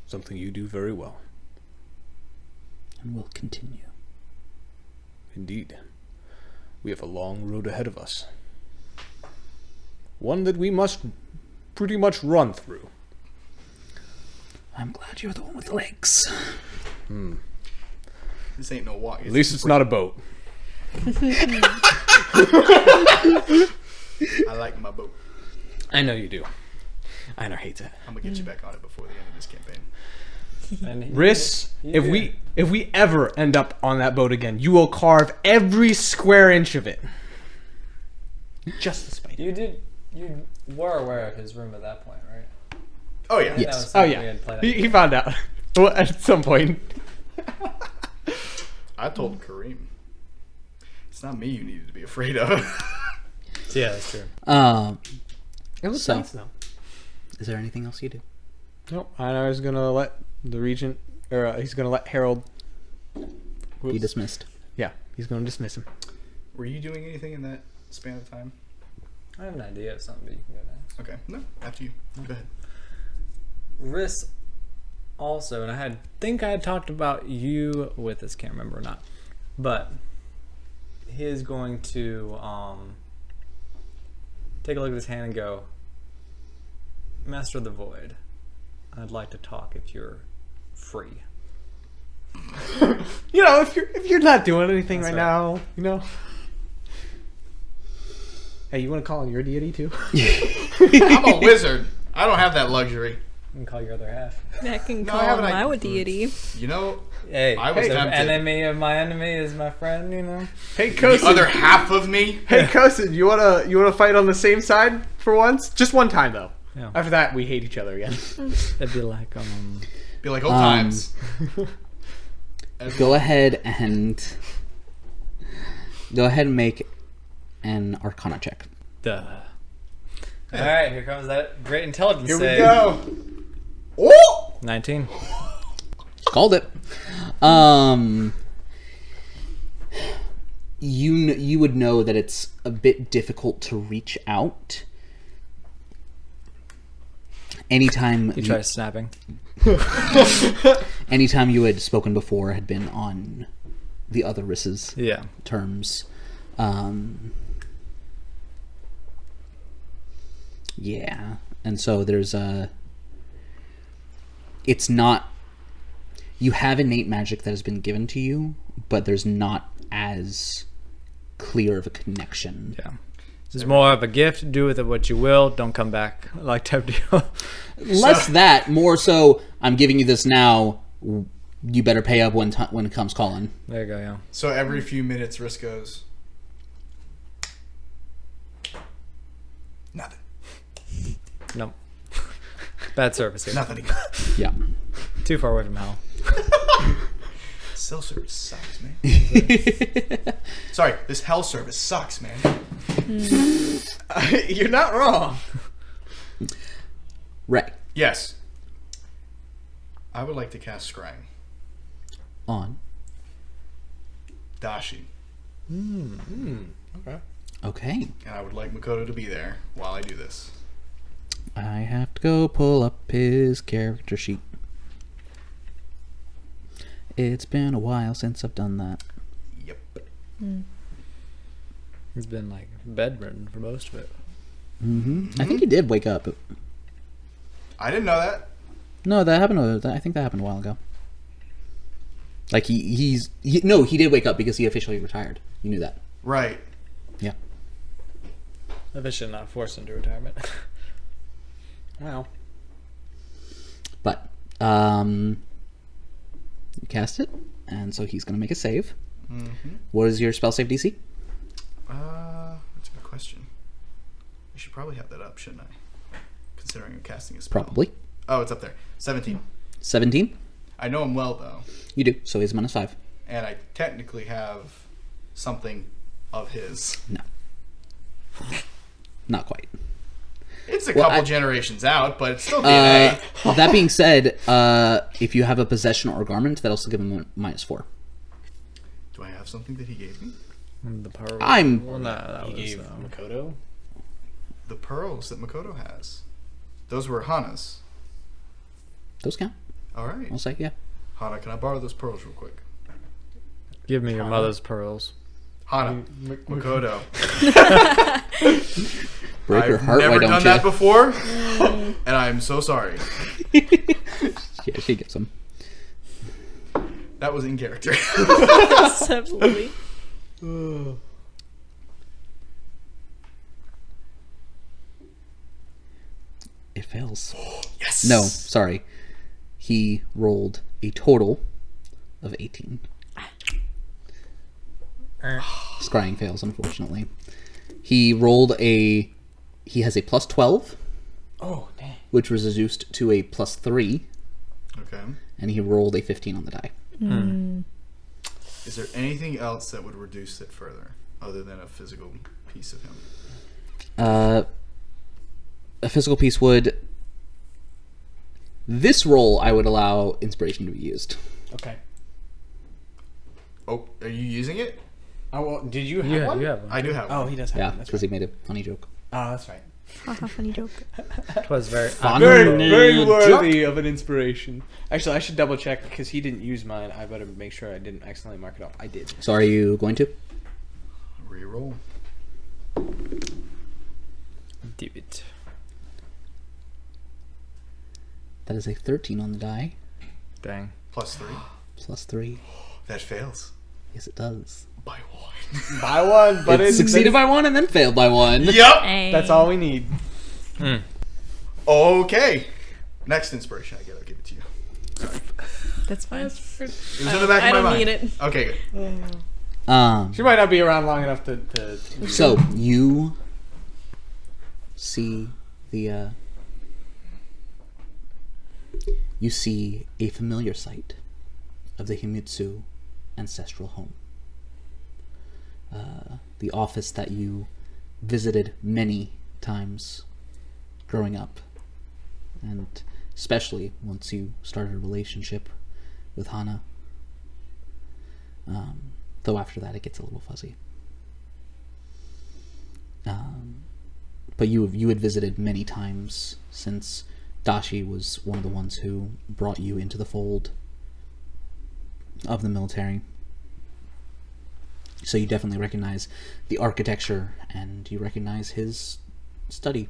Something you do very well. And will continue. Indeed. We have a long road ahead of us. One that we must pretty much run through. I'm glad you're the one with legs. This ain't no walk. At least it's not a boat. I like my boat. I know you do. Einar hates it. I'm gonna get you back on it before the end of this campaign. Riss, if we ever end up on that boat again, you will carve every square inch of it. Just to spite you. You were aware of his room at that point, right? Oh yeah. I think that Yes. was Oh something we yeah, had played he found out at some point. I told Kareem. It's not me you needed to be afraid of. Yeah, that's true. It was So- nice though. Is there anything else you do? No, Einar's gonna let the regent, or he's gonna let Harold. Be dismissed. Yeah, he's gonna dismiss him. Were you doing anything in that span of time? I have an idea of something, but you can go next. Okay. No, after you. Go ahead. Riss also, and I think I had talked about you with this, can't remember or not, but he is going to take a look at his hand and go, Master of the Void, I'd like to talk if you're free. You know, if you're not doing anything That's right right. now, you know. Hey, you want to call on your deity too? I'm a wizard. I don't have that luxury. You can call your other half. I can No, call I have him an my idea. deity. You know, Hey, I was the tempted. enemy of my enemy is my friend, you know? Hey, the Kosin. other half of me. Hey, Kosin, you wanna fight on the same side for once? Just one time though. Yeah. After that, we hate each other again. It'd be like, Be like old times. Go ahead and make an Arcana check. duh. Alright, here comes that great intelligence Here we save. go. Oh! 19. Called it. You would know that it's a bit difficult to reach out. Anytime He tries snapping. anytime you had spoken before had been on the other Riss's Yeah. terms. Yeah. And so there's it's not, you have innate magic that has been given to you, but there's not as clear of a connection. Yeah. This is more of a gift. Do with it what you will. Don't come back. Like type deal. Less that, more so, I'm giving you this now, you better pay up when it comes calling. There you go, yeah. So every few minutes, Riss goes, Nothing. Nope. Bad service here. Nothing. Yeah. Too far away from hell. Cell service sucks, man. Sorry, this hell service sucks, man. You're not wrong. Ray. Yes. I would like to cast Scrying. On. Dashi. Okay. Okay. And I would like Makoto to be there while I do this. I have to go pull up his character sheet. It's been a while since I've done that. Yep. He's been like bedridden for most of it. I think he did wake up. I didn't know that. No, that happened. I think that happened a while ago. Like he did wake up because he officially retired. You knew that. Right. Yeah. Maybe I should not force him to retirement. Well. But you cast it, and so he's gonna make a save. What is your spell save DC? That's a good question. I should probably have that up, shouldn't I? Considering I'm casting a spell. Probably. Oh, it's up there. 17. 17. I know him well, though. You do. So he's -5. And I technically have something of his. No. Not quite. It's a Well, couple generations out, but it's still DNA. That being said, if you have a possession or garment, that also give him a -4. Do I have something that he gave me? The power. I'm- Well, no, that He was. gave Makoto. The pearls that Makoto has. Those were Hana's. Those count. All right. I'll say, yeah. Hana, can I borrow those pearls real quick? Give me your mother's pearls. Hana, Makoto. Break her I've heart, never why don't done you? that before, and I'm so sorry. Yeah, she gets them. That was in character. Absolutely. It fails. Yes. No, sorry. He rolled a total of 18. Scrying fails, unfortunately. He has a +12, Oh, dang. which was reduced to a +3, Okay. and he rolled a 15 on the die. Is there anything else that would reduce it further, other than a physical piece of him? A physical piece would... This roll, I would allow inspiration to be used. Okay. Oh, are you using it? Oh, well, did you have Yeah, one? you have one. I do have Oh, one. he does have Yeah, one. That's because right. he made a funny joke. Oh, that's right. Haha, funny joke. It was very. Very worthy of an inspiration. Actually, I should double check because he didn't use mine. I better make sure I didn't accidentally mark it off. I did. So are you going to? Reroll. Do it. That is a 13 on the die. Dang. +3. +3. That fails. Yes, it does. By 1. By one, but It succeeded by 1 and then failed by 1. Yep. That's all we need. Okay. Next inspiration I get, I'll give it to you. That's fine. It was in the back I of my don't mind. need it. Okay, good. She might not be around long enough to So you see the you see a familiar sight of the Himitsu ancestral home. The office that you visited many times growing up, and especially once you started a relationship with Hana. Though after that it gets a little fuzzy. But you had visited many times since Dashi was one of the ones who brought you into the fold of the military. So you definitely recognize the architecture, and you recognize his study.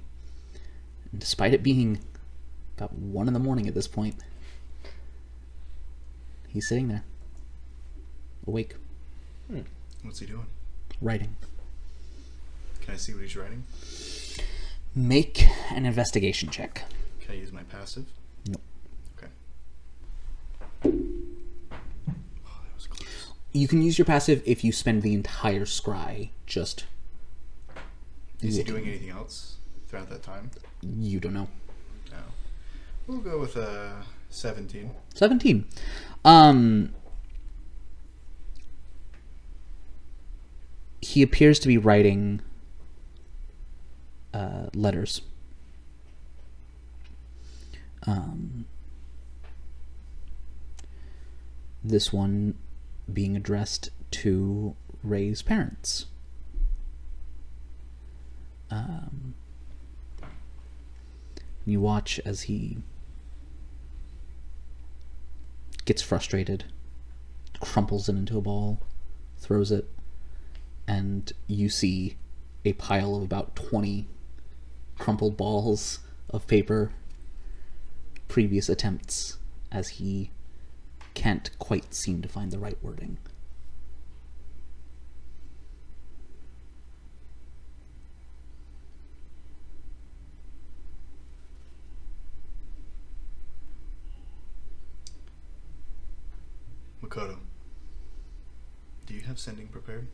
And despite it being about 1 a.m. at this point, he's sitting there, awake, what's he doing? writing. Can I see what he's writing? Make an investigation check. Can I use my passive? Nope. Okay. Oh, that was close. You can use your passive if you spend the entire scry just... Is he doing anything else? throughout that time? You don't know. No. We'll go with 17. 17. He appears to be writing letters. This one being addressed to Ray's parents. You watch as he gets frustrated, crumples it into a ball, throws it, and you see a pile of about 20 crumpled balls of paper, previous attempts, as he can't quite seem to find the right wording. Makoto, do you have sending prepared?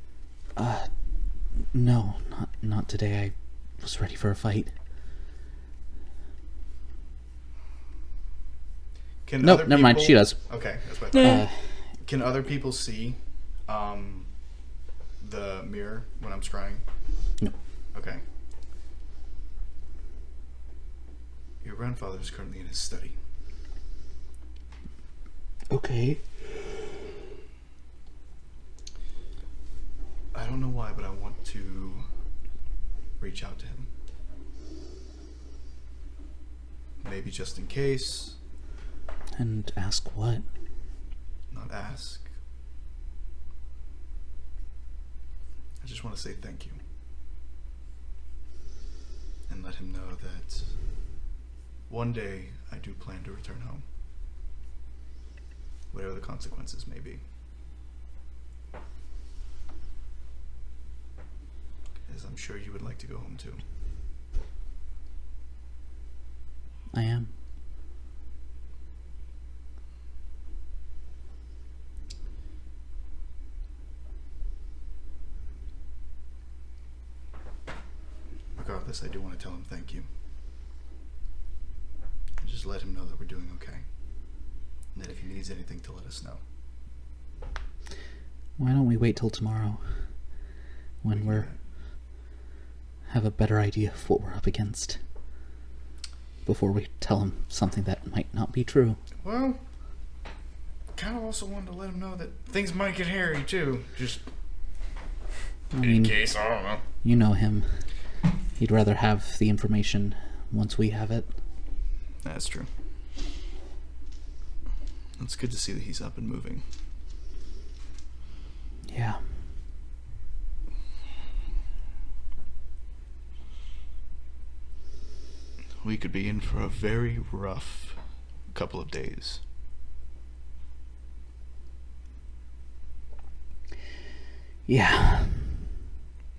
No, not today. I was ready for a fight. Nope, never mind. She does. Okay, that's what I thought. Can other people see the mirror when I'm scrying? No. Okay. Your grandfather is currently in his study. Okay. I don't know why, but I want to reach out to him. Maybe just in case. And ask what? Not ask. I just want to say thank you. And let him know that one day I do plan to return home. Whatever the consequences may be. As I'm sure you would like to go home too. I am. Regardless, I do want to tell him thank you. And just let him know that we're doing okay. And that if he needs anything, to let us know. Why don't we wait till tomorrow? When we're... have a better idea of what we're up against. Before we tell him something that might not be true. Well, kind of also wanted to let him know that things might get hairy too. Just in case, I don't know. You know him. He'd rather have the information once we have it. That's true. It's good to see that he's up and moving. Yeah. We could be in for a very rough couple of days. Yeah.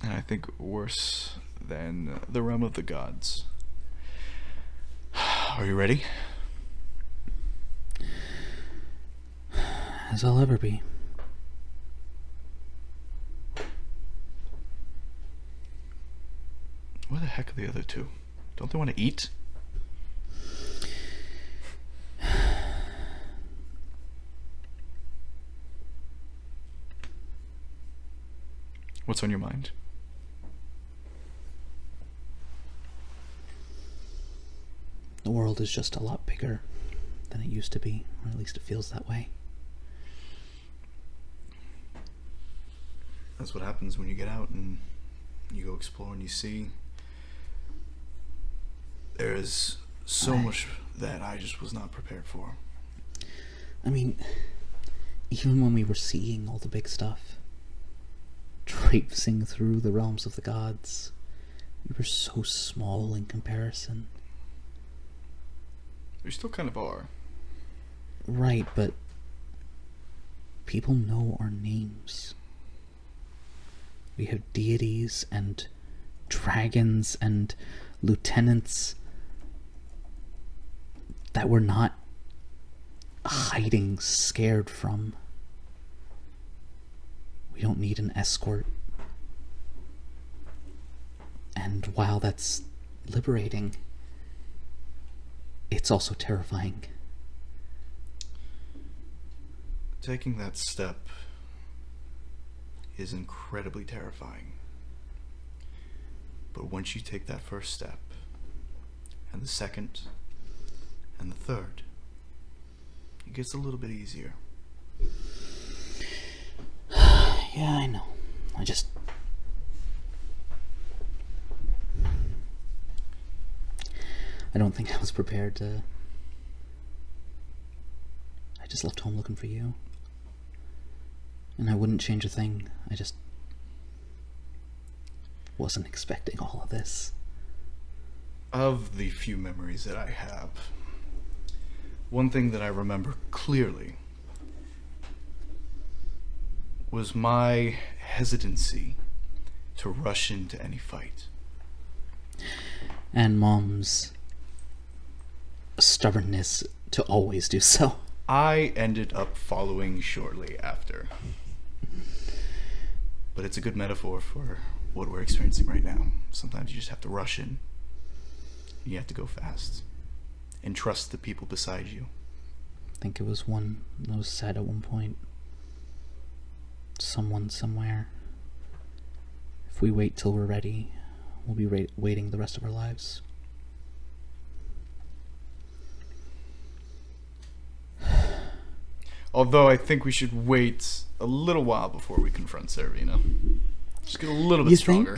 And I think worse than the realm of the gods. Are you ready? As I'll ever be. Where the heck are the other two? Don't they want to eat? What's on your mind? The world is just a lot bigger than it used to be, or at least it feels that way. That's what happens when you get out and you go explore and you see. There is so much that I just was not prepared for. I mean, even when we were seeing all the big stuff, traipsing through the realms of the gods, we were so small in comparison. We still kind of are. Right, but people know our names. We have deities and dragons and lieutenants that we're not hiding scared from. We don't need an escort. And while that's liberating, it's also terrifying. Taking that step is incredibly terrifying. But once you take that first step, and the second, and the third, it gets a little bit easier. Yeah, I know. I don't think I was prepared to... I just left home looking for you. And I wouldn't change a thing. I just... wasn't expecting all of this. Of the few memories that I have, one thing that I remember clearly was my hesitancy to rush into any fight. And Mom's stubbornness to always do so. I ended up following shortly after. But it's a good metaphor for what we're experiencing right now. Sometimes you just have to rush in. You have to go fast. And trust the people beside you. I think it was said at one point. Someone somewhere. If we wait till we're ready, we'll be waiting the rest of our lives. Although I think we should wait a little while before we confront Seravina. Just get a little bit You stronger.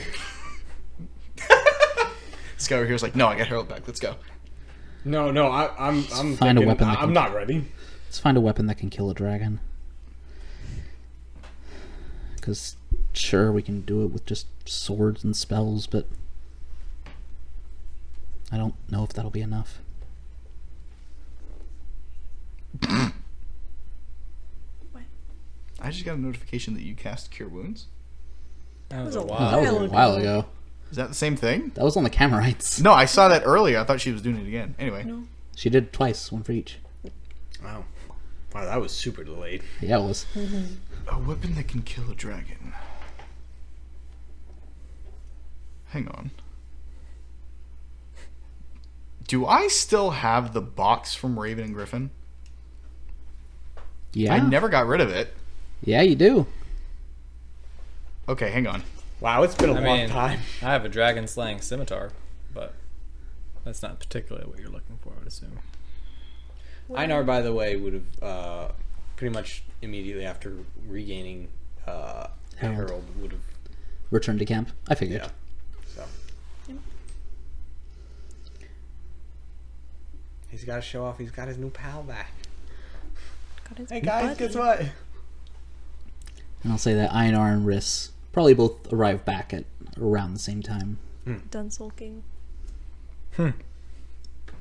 This guy over here is like, no, I got Harold back. Let's go. No, I'm find thinking, a weapon that I'm can- not ready. Let's find a weapon that can kill a dragon. Because, sure, we can do it with just swords and spells, but I don't know if that'll be enough. What? I just got a notification that you cast Cure Wounds. That was a a Oh, while. that was a While while ago. ago. Is that the same thing? That was on the Camerites. No, I saw that earlier. I thought she was doing it again. Anyway. No. She did it twice, one for each. Wow, that was super delayed. Yeah, it was. A weapon that can kill a dragon. Hang on. Do I still have the box from Raven and Griffin? Yeah. I never got rid of it. Yeah, you do. Okay, hang on. Wow, it's been a I long mean, time. I have a dragon slaying scimitar, but that's not particularly what you're looking for, I would assume. Einar, by the way, would have pretty much immediately after regaining Harold would have. Return to camp. I figured. Yeah. So. Yep. He's got to show off. He's got his new pal back. Got his Hey guys, buddy. guess what? And I'll say that Einar and Riss probably both arrive back at around the same time. Done sulking. I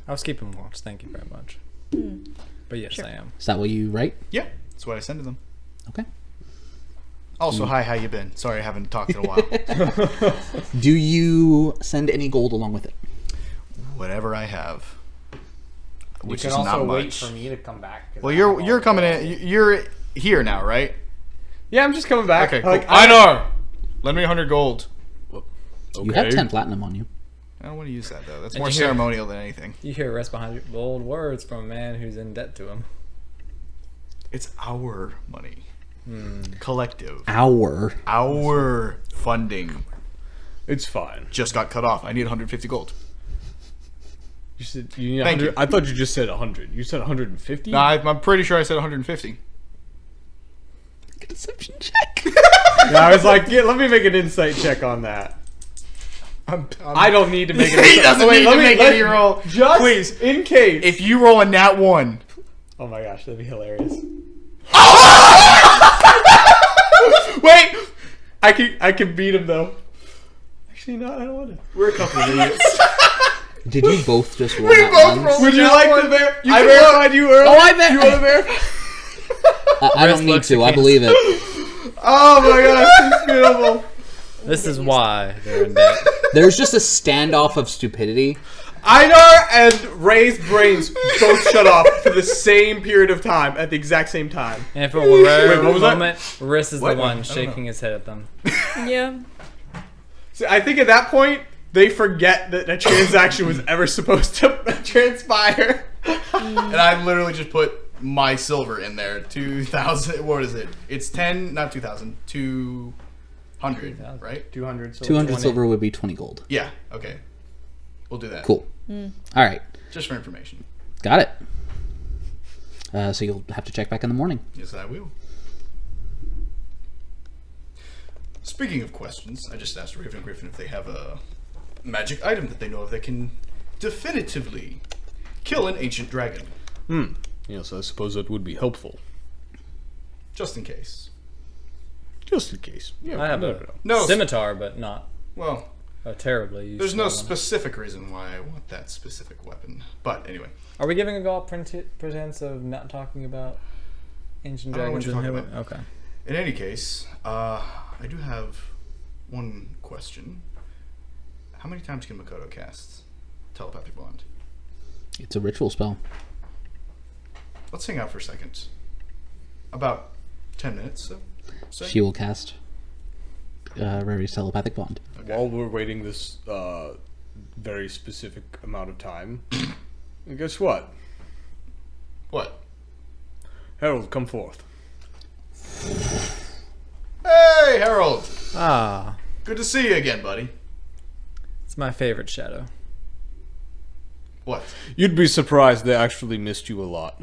was keeping watch, thank you very much. But yes, Sure. I am. Is that what you write? Yeah, that's what I sent to them. Okay. Also, hi, how you been? Sorry I haven't talked in a while. Do you send any gold along with it? Whatever I have. Which you is can not also wait much. for me to come back. 'Cause Well, I have all you're the coming gold. in. You're here now, right? Yeah, I'm just coming back. Okay, cool. Like, Einar! Lend me 100 gold. You have 10 platinum on you. I don't want to use that, though. That's Did more you hear- ceremonial than anything. You hear rest behind your bold words from a man who's in debt to him. It's our money. Collective. Our. Our funding It's fine. just got cut off. I need 150 gold. You said you need Thank 100. you. I thought you just said 100. You said 150. No, I'm pretty sure I said 150. Make a deception check. Yeah, I was like, yeah, let me make an insight check on that. I don't need to make an He insight. doesn't Wait, need let to me- make let- any roll. Just Please. in case. If you roll a nat 1. Oh my gosh, that'd be hilarious. Wait! I can beat him though. Actually, no, I don't want to. We're a couple of idiots. Did you both just roll We that both once? rolled. Would you Nat like one. to verify? You I can verified you earlier. Oh, I bet- You want to verify? I don't need to. I believe it. Oh my gosh, it's beautiful. This is why they're in debt. There's just a standoff of stupidity. Einar and Ray's brains both shut off for the same period of time at the exact same time. And for a rare Wait, what was that? moment, Riss is What? the I one don't shaking his head at them. Yeah. So I think at that point, they forget that a transaction was ever supposed to transpire. And I literally just put my silver in there. 2,000. What is it? It's 10, not 2,000. 200, right? 200 silver. 200 silver would be 20 gold. Yeah. Okay. We'll do that. Cool. All right. Just for information. Got it. So you'll have to check back in the morning. Yes, I will. Speaking of questions, I just asked Raven and Griffin if they have a magic item that they know of that can definitively kill an ancient dragon. Yes, I suppose that would be helpful. Just in case. Just in case. Yeah, I have No. a scimitar, but not Well, a terribly useful there's no one. specific reason why I want that specific weapon. But anyway. Are we giving a golf pretense of not talking about ancient I don't know what dragons you're and talking who? about. Okay. In any case, I do have one question. How many times can Makoto cast Telepathic Bond? It's a ritual spell. Let's hang out for a second. About 10 minutes. So She will cast Rari's telepathic bond. Okay. While we're waiting this very specific amount of time, and guess what? What? Harold, come forth. Hey, Harold! Ah, Good to see you again, buddy. it's my favorite shadow. What? You'd be surprised they actually missed you a lot.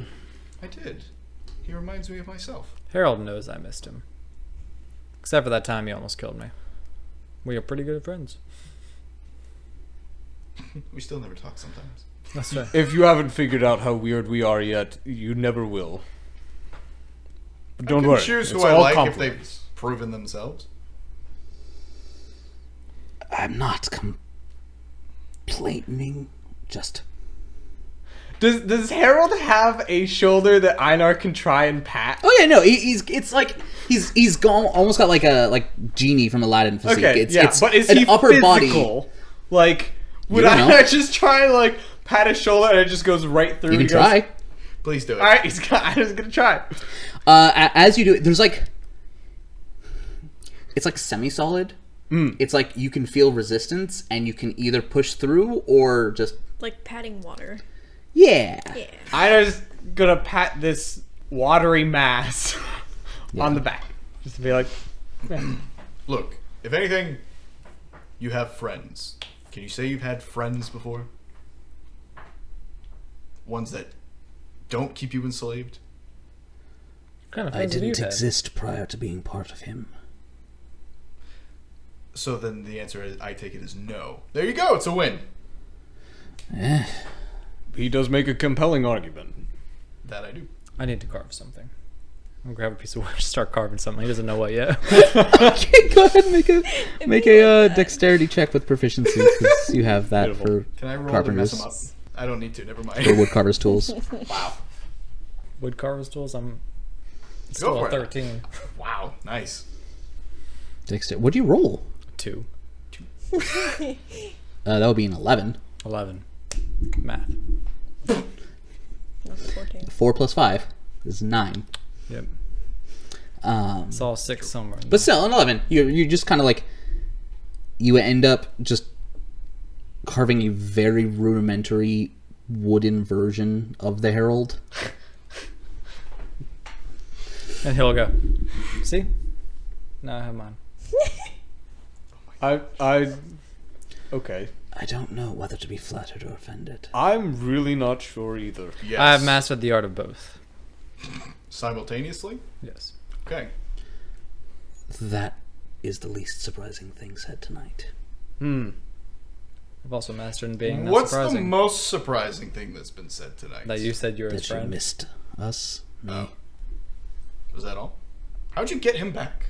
I did. He reminds me of myself. Harold knows I missed him. Except for that time he almost killed me. We are pretty good friends. We still never talk sometimes. That's right. If you haven't figured out how weird we are yet, you never will. But don't I can worry. choose who it's I all like if compliments. they've proven themselves. I'm not complaining. Just Does Harold have a shoulder that Einar can try and pat? oh yeah, no, it's like he's gone, almost got like a Genie from Aladdin physique. Okay, It's but is an he upper physical? body. Like, would don't know. I just try and like pat his shoulder and it just goes right through? You can He goes, try. Please do it. All right, I'm just gonna try. As you do it, there's like it's like semi-solid. It's like you can feel resistance, and you can either push through or just Like patting water. yeah. Yeah. Einer's gonna pat this watery mass on the back, just to be like, Look, if anything, you have friends. Can you say you've had friends before? Ones that don't keep you enslaved? What kind of I friends have you didn't had? exist prior to being part of him. So then the answer is, I take it as no. There you go, it's a win. he does make a compelling argument. That I do. I need to carve something. I'll grab a piece of wood and start carving something. He doesn't know what yet. Okay, go ahead and make a dexterity check with proficiency, because you have that Beautiful. for Can I roll to mess carpenters, them up? I don't need to, never mind. for woodcarver's tools. Wow. Wood carver's tools, I'm Go still for a it. 13. Wow, nice. What'd you roll? 2. That would be an 11. 11. Math. Not the 14. 4 plus 5 is 9. Yep. Um, It's all 6 somewhere. in but still, an 11. You just kind of like you end up just carving a very rudimentary wooden version of the herald. there. And he'll go, see? Now I have mine. Okay. I don't know whether to be flattered or offended. I'm really not sure either. Yes. I have mastered the art of both. Simultaneously? Yes. Okay. That is the least surprising thing said tonight. I've also mastered being not What's surprising. the most surprising thing that's been said tonight? that you said you're his That you friend. missed us. Me. Oh. Was that all? How'd you get him back?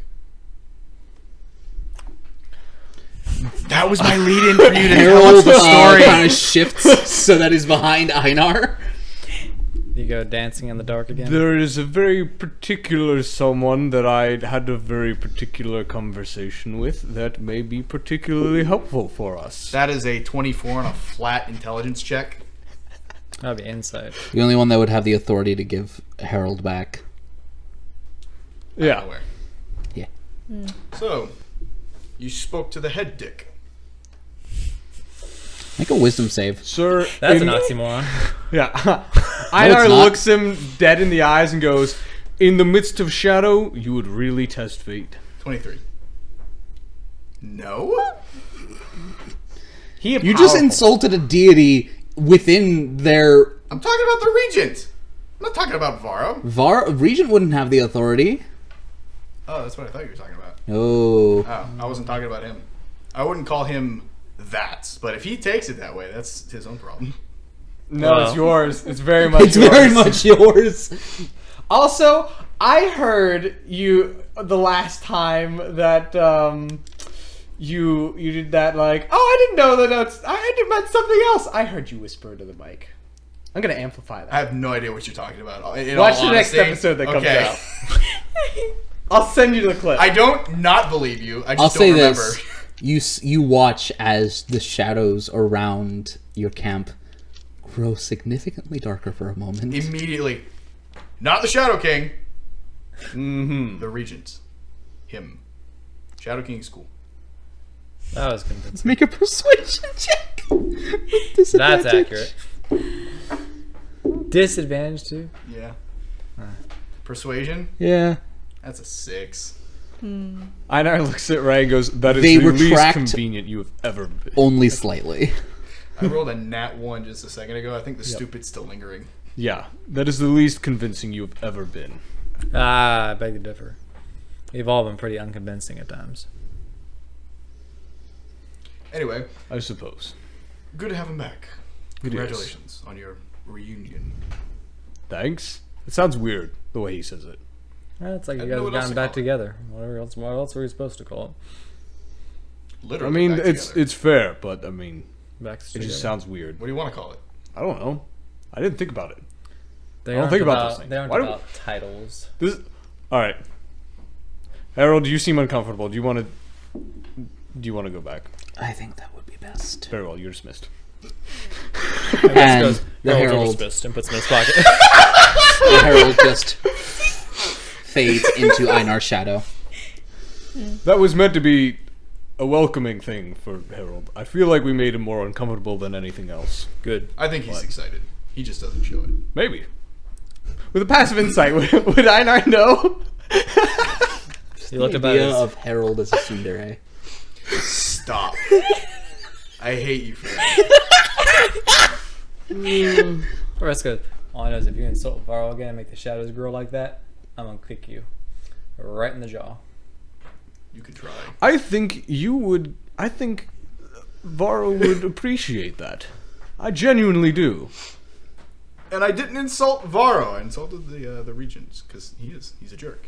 That was my lead-in for you to tell us Harold the story. kind of shifts so that he's behind Einar. You go dancing in the dark again? There is a very particular someone that I had a very particular conversation with that may be particularly helpful for us. That is a 24 on a flat intelligence check. That'd be insight. The only one that would have the authority to give Harold back. Yeah. Nowhere. Yeah. So, you spoke to the head dick. Make a wisdom save. Sir, That's an oxymoron. Yeah. Einar not. looks him dead in the eyes and goes, in the midst of shadow, you would really test fate. 23. No? You You just insulted a deity within their... I'm talking about the Regent. I'm not talking about Varro. Regent wouldn't have the authority. Oh, that's what I thought you were talking about. Oh. Oh, I wasn't talking about him. I wouldn't call him that, but if he takes it that way, that's his own problem. No, Well. it's yours. It's very much It's yours. very much yours. Also, I heard you the last time that you did that, like, oh, I didn't know that I meant something else. I heard you whisper into the mic. I'm gonna amplify that. I have no idea what you're talking about. In Watch all the next honesty. episode that comes Okay. out. I'll send you the clip. I don't not believe you. I just I'll don't say remember. this. You watch as the shadows around your camp grow significantly darker for a moment. Immediately. Not the Shadow King. Mm-hmm. The Regent. Him. Shadow King is cool. That was convincing. Make a persuasion check. With disadvantage. That's accurate. Disadvantage too. Yeah. Persuasion? Yeah. That's a 6. Einar looks at Ray and goes, that is They the least retract- convenient you have ever been. Only slightly. I rolled a nat 1 just a second ago. I think the stupid's still lingering. Yeah, that is the least convincing you have ever been. I beg to differ. We've all been pretty unconvincing at times. Anyway, I suppose. good to have him back. It is. Congratulations on your reunion. Thanks. It sounds weird, the way he says it. It's like I you don't know guys what have else gotten to back call it. together. What else were we supposed to call it? Literally. I mean, back it's together. it's fair, but I mean, Back it together. just sounds weird. What do you want to call it? I don't know. I didn't think about it. They I don't aren't think about those things. They aren't Why do- about titles. This. All right. Harold, you seem uncomfortable. Do you want to go back? I think that would be best. Very well. You're dismissed. And Goes, the "Harold's herald, fist," and puts him in his pocket. the herald just fades into Einar's shadow. That was meant to be a welcoming thing for Harold. I feel like we made him more uncomfortable than anything else. Good. I think he's excited. He just doesn't show it. Maybe. With a passive insight, would Einar know? You looked The about idea his, of Harold as a tsundere. Stop. I hate you for that. Rest goes, all I know is if you insult Varro again and make the shadows grow like that, I'm gonna kick you right in the jaw. You can try. I think you would. I think Varro would appreciate that. I genuinely do. And I didn't insult Varro. I insulted the Regents because he's a jerk.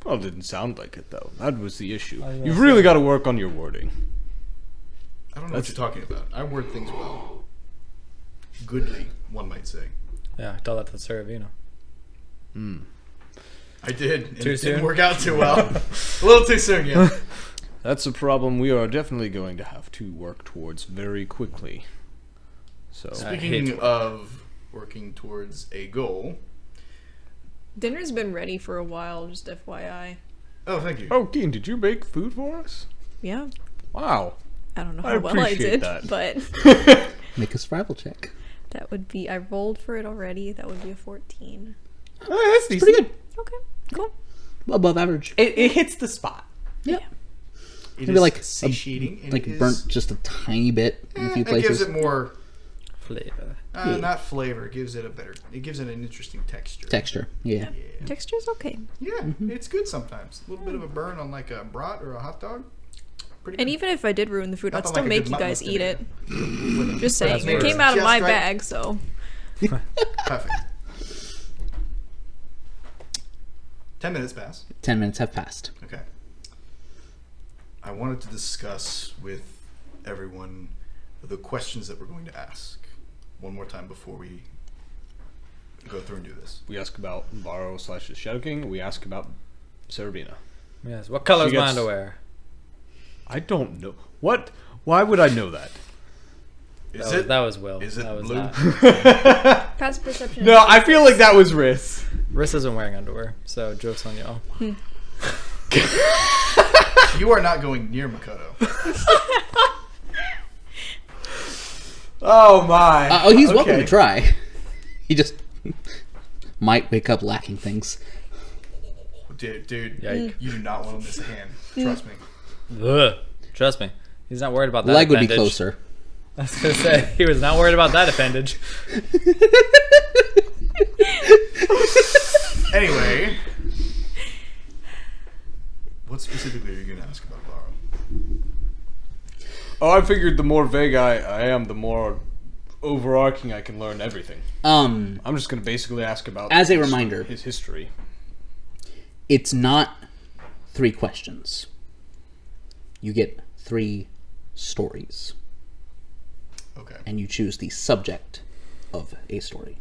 Well, it didn't sound like it, though. That was the issue. I was gonna You've say- really got to work on your wording. I don't know That's- what you're talking about. I word things well. Goodly, one might say. Yeah, tell that to Seravina. I did. And Too it soon? didn't work out too well. A little too soon, yeah. That's a problem we are definitely going to have to work towards very quickly. So, I hate Speaking work. of working towards a goal. Dinner's been ready for a while, just FYI. Oh, thank you. oh, Keen, did you make food for us? Yeah. Wow. I don't know I how well I appreciate did, that. but Make a survival check. that would be. I rolled for it already. That would be a 14. Oh, that's decent. Pretty good. Okay, cool. Above average. It hits the spot. Yeah. It Maybe is like satiating. and like it is- burnt just a tiny bit in a few It gives places. it more, Flavor. not flavor. It gives it it gives it an interesting texture. Texture. Yeah. Yeah. Texture's okay. Yeah, it's good sometimes. A little bit of a burn on like a brat or a hot dog. Pretty And good. even if I did ruin the food, I'd Nothing still like a make good you guys mutton eat it. with Just saying. made It it came out of just my right. bag, so. Perfect. 10 minutes pass. 10 minutes have passed. Okay. I wanted to discuss with everyone the questions that we're going to ask one more time before we go through and do this. We ask about Varro / the Shadow King. We ask about Seravina. Yes. What color is She my gets- underwear? I don't know. What? Why would I know that? That was Will. Is it that was blue? Not. Passive perception. No, I feel like that was Riss. Riss isn't wearing underwear, so joke's on y'all. You are not going near Makoto. Oh my. He's welcome to try. He just might wake up lacking things. Dude, Yike. you do not want to miss a hand. Trust me. Ugh. Trust me, he's not worried about that. Leg would be appendage. closer. I was gonna say he was not worried about that appendage. Anyway, what specifically are you going to ask about Varro? Oh, I figured the more vague I am, the more overarching I can learn everything. I'm just going to basically ask about As a reminder, his history. it's not 3 questions. You get 3 stories, Okay. and you choose the subject of a story.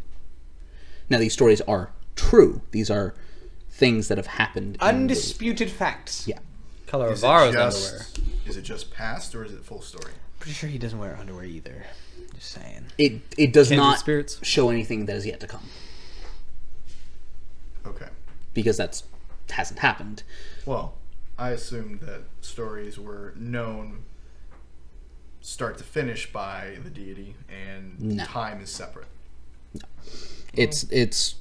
Now, these stories are true. These are things that have happened. Undisputed facts. Yeah. Color of Is it Varro's just- underwear. Is it just past or is it full story? Pretty sure he doesn't wear underwear either. Just saying. It does Kindred not spirits. show anything that is yet to come, Okay. because that's hasn't happened. Well, I assumed that stories were known start to finish by the deity and No. time is separate. It's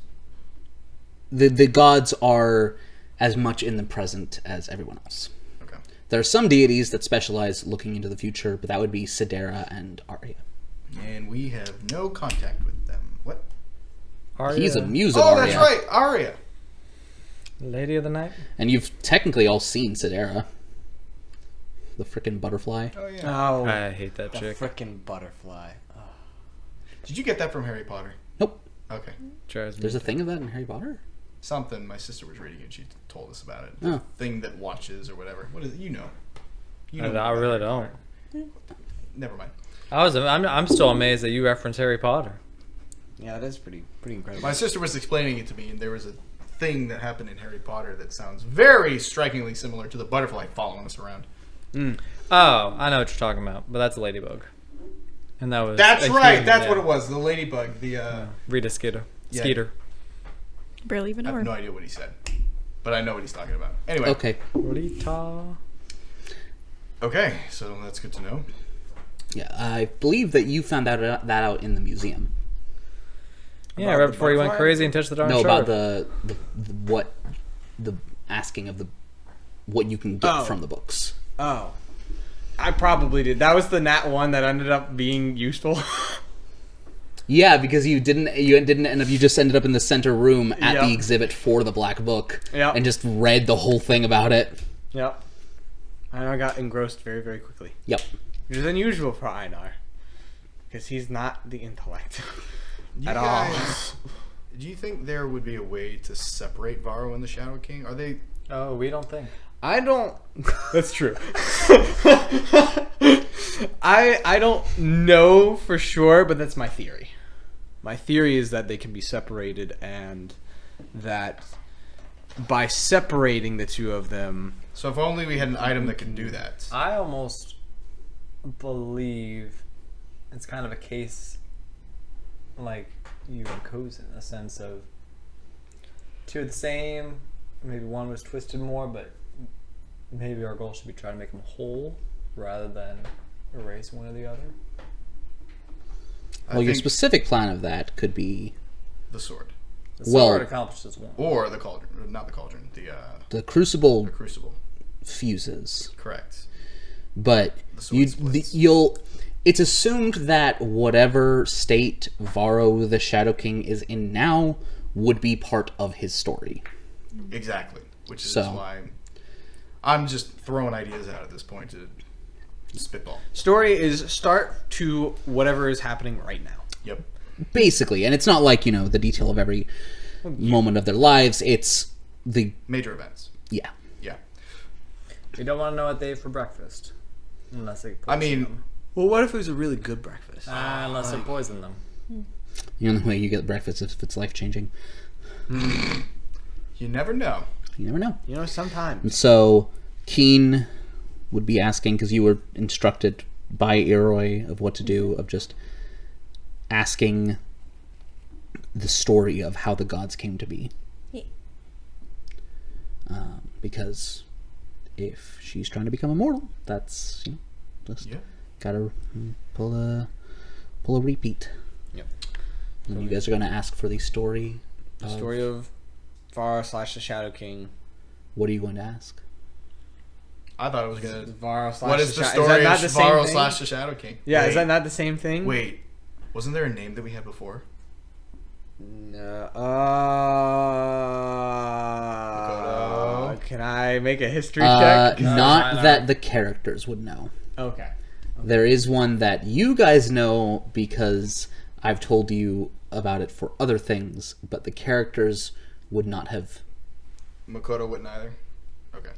the gods are as much in the present as everyone else. Okay. There are some deities that specialize looking into the future, but that would be Sidera and Arya. And we have no contact with them. What? Arya, He's a muse of Oh, Arya. that's right, Arya. Lady of the Night. And you've technically all seen Sidera. The frickin' butterfly. Oh yeah. Oh, I hate that the chick. frickin' butterfly. Oh. Did you get that from Harry Potter? Nope. Okay. Drives me There's a thing of that in Harry Potter? Something my sister was reading and she told us about it. Oh. Thing that watches or whatever. What is it? You know. You I about really Harry don't. Potter. Never mind. I'm still amazed that you reference Harry Potter. Yeah, that is pretty incredible. My sister was explaining it to me, and there was a thing that happened in Harry Potter that sounds very strikingly similar to the butterfly following us around. Oh, I know what you're talking about, but that's a ladybug. And that was That's a right. human, That's yeah. what it was. The ladybug. The Rita Skeeter. Yeah. Skeeter. Barely even I know have her. no idea what he said, but I know what he's talking about. Anyway. Okay. Rita. Okay. So that's good to know. Yeah, I believe that you found that out in the museum. Yeah, About right the before you went butterfly? crazy and touched the darn No, shard. about the asking of the what you can get Oh. from the books. Oh. I probably did. That was the nat one that ended up being useful. Yeah, because you just ended up in the center room at Yep. the exhibit for the Black Book Yep. and just read the whole thing about it. Yep. I got engrossed very, very quickly. Yep. Which is unusual for Einar. Because he's not the intellect. You At all. guys, do you think there would be a way to separate Varro and the Shadow King? Are they? Oh, we don't think. I don't. That's true. I don't know for sure, but that's my theory. My theory is that they can be separated, and that by separating the two of them, So if only we had an item that could do that. I almost believe it's kind of a case like you and Coz in the sense of two of the same. Maybe one was twisted more, but maybe our goal should be trying to make them whole rather than erase one or the other. Well, your specific plan of that could be the sword The Well- sword accomplishes one. or the cauldron, not the cauldron, the Crucible the crucible. fuses, Correct. but The sword splits. it's assumed that whatever state Varro the Shadow King is in now would be part of his story. Exactly. Which is So- why I'm just throwing ideas out at this point to spitball. story is start to whatever is happening right now. Yep. Basically, and it's not like, the detail of every moment of their lives. It's the Major events. yeah. Yeah. We don't want to know what they ate for breakfast. Unless they poison I mean, them. Well, what if it was a really good breakfast? Unless they poison them. The only way you get breakfast is if it's life changing. you never know. You never know. Sometimes. And so Keen would be asking, because you were instructed by Eroy of what to do, of just asking the story of how the gods came to be. Yeah. Because if she's trying to become immortal, that's just Yeah. gotta pull pull a repeat. Yep. And you guys are going to ask for the story. The story of Var / the Shadow King. What are you going to ask? I thought it was gonna. Var / What is the Is story that of not the same Varro thing? / the Shadow King? Yeah, Wait, is that not the same thing? Wait, wasn't there a name that we had before? No. Makoto. Can I make a history check? Not that the characters would know. Okay. There is one that you guys know because I've told you about it for other things, but the characters would not have. Makoto wouldn't either. Okay.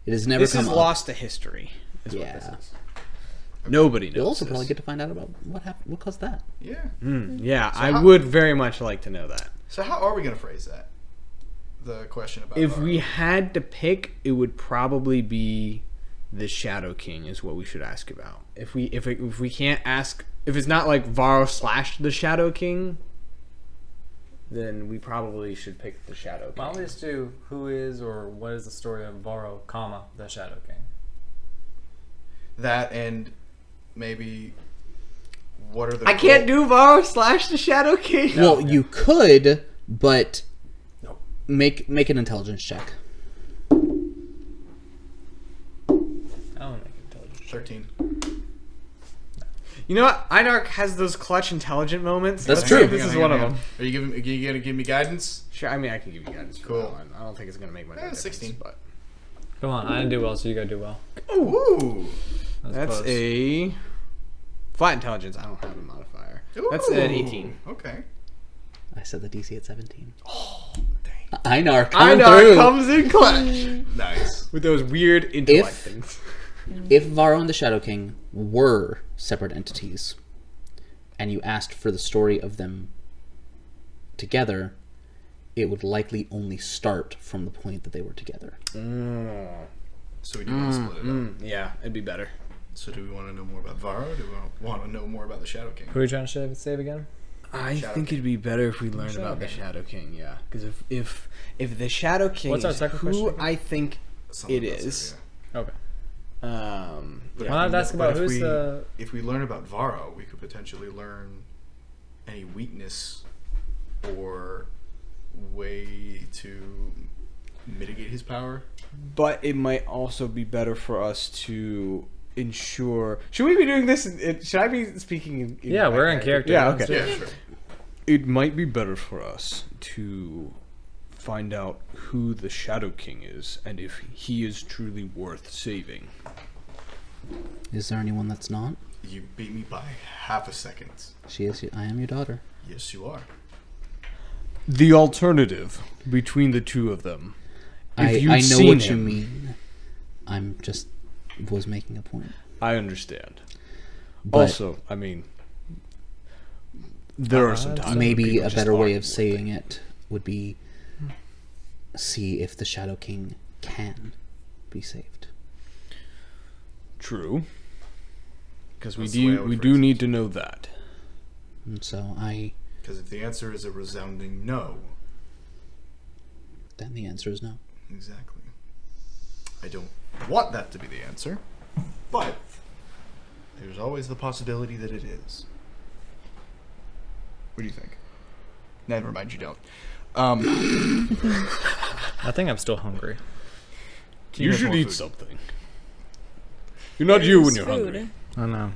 It has never This come is up. lost to history. Is what Yeah. this is. Nobody knows. You'll also this. probably get to find out about what caused that. Yeah. Yeah, So I how- would very much like to know that. So how are we gonna phrase that? The question about. If Varro. we had to pick, it would probably be the Shadow King is what we should ask about. If we can't ask, if it's not like Varro / the Shadow King, then we probably should pick the Shadow King. Why don't we just do who is or what is the story of Varro, the Shadow King? That and maybe what are the. I can't do Varro / the Shadow King. Well, you could, but Nope. make an intelligence check. I don't make intelligence. 13. You know what? Einarch has those clutch intelligent moments. That's Let's true. see if this is one of them. Are you gonna give me guidance? Sure. I mean, I can give you guidance. For Cool. that one. I don't think it's gonna make much difference. 16. But Come on, I didn't do well, so you gotta do well. Ooh. that's close. a flat intelligence. I don't have a modifier. Ooh. That's an 18. Okay. I said the DC at 17. Oh, dang. Einar coming Einarch through. comes in clutch Nice. with those weird intellect If- things. If Varro and the Shadow King were separate entities, and you asked for the story of them together, it would likely only start from the point that they were together. So we do want to split it up. Yeah, it'd be better. So do we want to know more about Varro? Or do we want to know more about the Shadow King? Who are you trying to save again? I Shadow think King. it'd be better if we learned Shadow about the King. Shadow King. Yeah, because if the Shadow King What's our is second who question again? I think Something it about is. Seravina. Okay. But Yeah. if Why not we- ask but about if who's we- the- If we learn about Varro, we could potentially learn any weakness or way to mitigate his power. But it might also be better for us to ensure. Should we be doing this? Should I be speaking in Yeah, we're in character. Yeah, Let's okay. do it. Yeah, sure. It might be better for us to find out who the Shadow King is and if he is truly worth saving. Is there anyone that's not? You beat me by half a second. She is. I am your daughter. Yes, you are. The alternative between the two of them. If you'd I know seen what you him- mean. I'm just was making a point. I understand. But Also, I mean, there are some times when maybe people a just better way aren't of saying it would be see if the Shadow King can be saved. true. Because we That's the way I do would we phrase do it. need to know that. And so Because if the answer is a resounding no, then the answer is no. exactly. I don't want that to be the answer, but there's always the possibility that it is. What do you think? Never mind, you don't. I think I'm still hungry. You have should more eat food. something. You're not you when There's you're food. hungry. I know.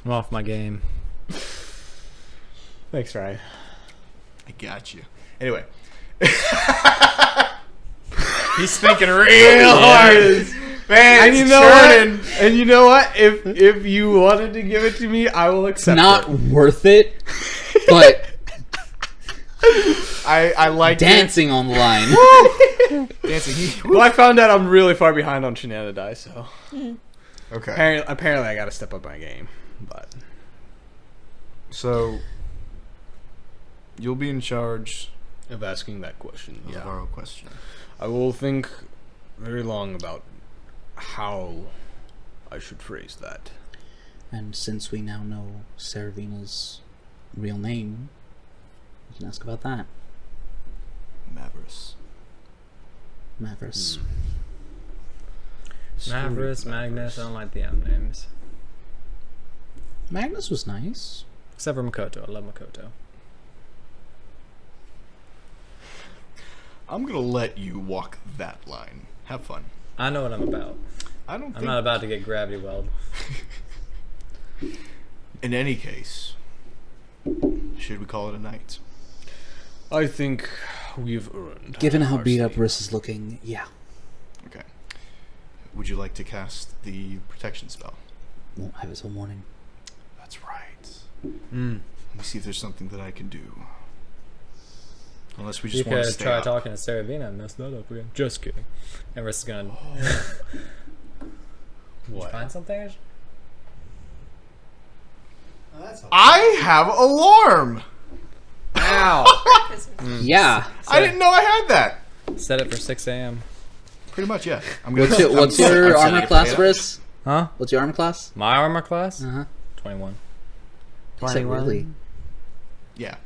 I'm off my game. Thanks, Ryan. I got you. Anyway, He's thinking real hard. man, And you know what? And you know what? If you wanted to give it to me, I will It's accept not it. worth it, but I like dancing on the line. dancing. Well, I found out I'm really far behind on Shenanigans, so Okay, apparently I got to step up my game. But so you'll be in charge of asking that question, of our question. I will think very long about how I should phrase that. And since we now know Seravina's real name, we can ask about that. Mavericks. Mavericks. Mavericks, Magnus, I don't like the M names. Magnus was nice. Except for Makoto. I love Makoto. I'm gonna let you walk that line. Have fun. I know what I'm about. I'm I'm not about to get gravity welled. In any case, should we call it a night? I think we've earned. Given how our beat up sleep. Riss is looking, yeah. Okay. Would you like to cast the protection spell? Won't have it till morning. That's right. Mm. Let me see if there's something that I can do. Unless we You just want to could stay try up. talking to Seravina and mess that up again. Just kidding. And Riss is gonna. Did you What? find something? I have alarm! Ow! Yeah. I didn't know I had that! Set it for 6 a.m. Pretty much, yeah. I'm gonna What's I'm your setting armor it for class, 8. Riss? Huh? What's your armor class? My armor class? Uh-huh. 21. Is it really? Yeah.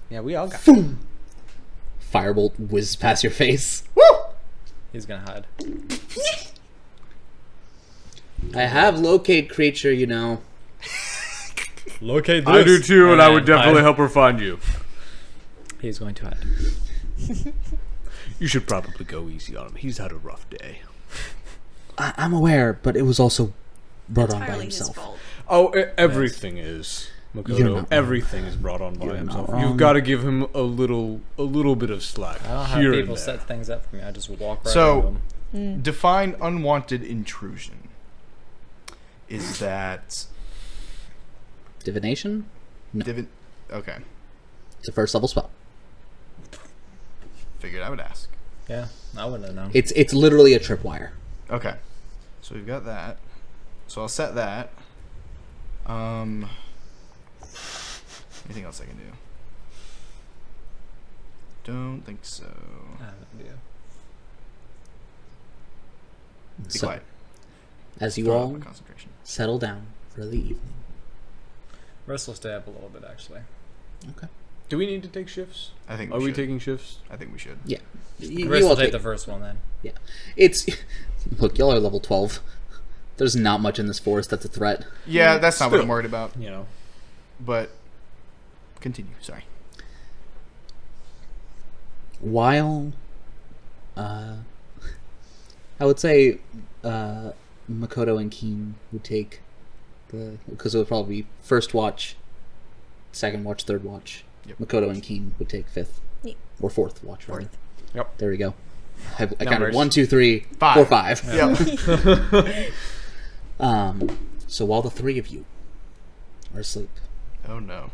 Yeah, we all got. Firebolt whizzes past your face. He's gonna hide. I have locate creature, you know. Locate this. I do too, and I would then definitely hide. help her find you. He's going to hide. You should probably go easy on him. He's had a rough day. I'm aware, but it was also brought on by Entirely his himself. fault. Oh, everything is. You're Makoto, not everything is brought on by You're not himself. wrong. You've got to give him a little bit of slack. I don't have here people and set there. things up for me. I just walk right So- into them. Define unwanted intrusion. Is that... Divination? No. Okay. It's a first level spell. Figured I would ask. Yeah, I wouldn't have known. It's literally a tripwire. Okay. So we've got that. So I'll set that. Anything else I can do? Don't think so. I have no idea. Be So, quiet. as you Throw all out my concentration. settle down for the evening. Rest will stay up a little bit, actually. Okay. Do we need to take shifts? I think Are we we should. taking shifts? I think we should. Yeah. You Rest all will take the first one then. Yeah. It's look, y'all are level 12. There's not much in this forest that's a threat. Yeah, that's not what Still. I'm worried about. You know. But continue. Sorry. While I would say Makoto and Keen would take because it would probably be first watch, second watch, third watch. Yep. Makoto and Keen would take fifth Yeah. or fourth watch. Rather. Fourth. Yep. There we go. I counted Numbers. 1, 2, 3, 4, 5. Yep. So while the three of you are asleep, Oh no.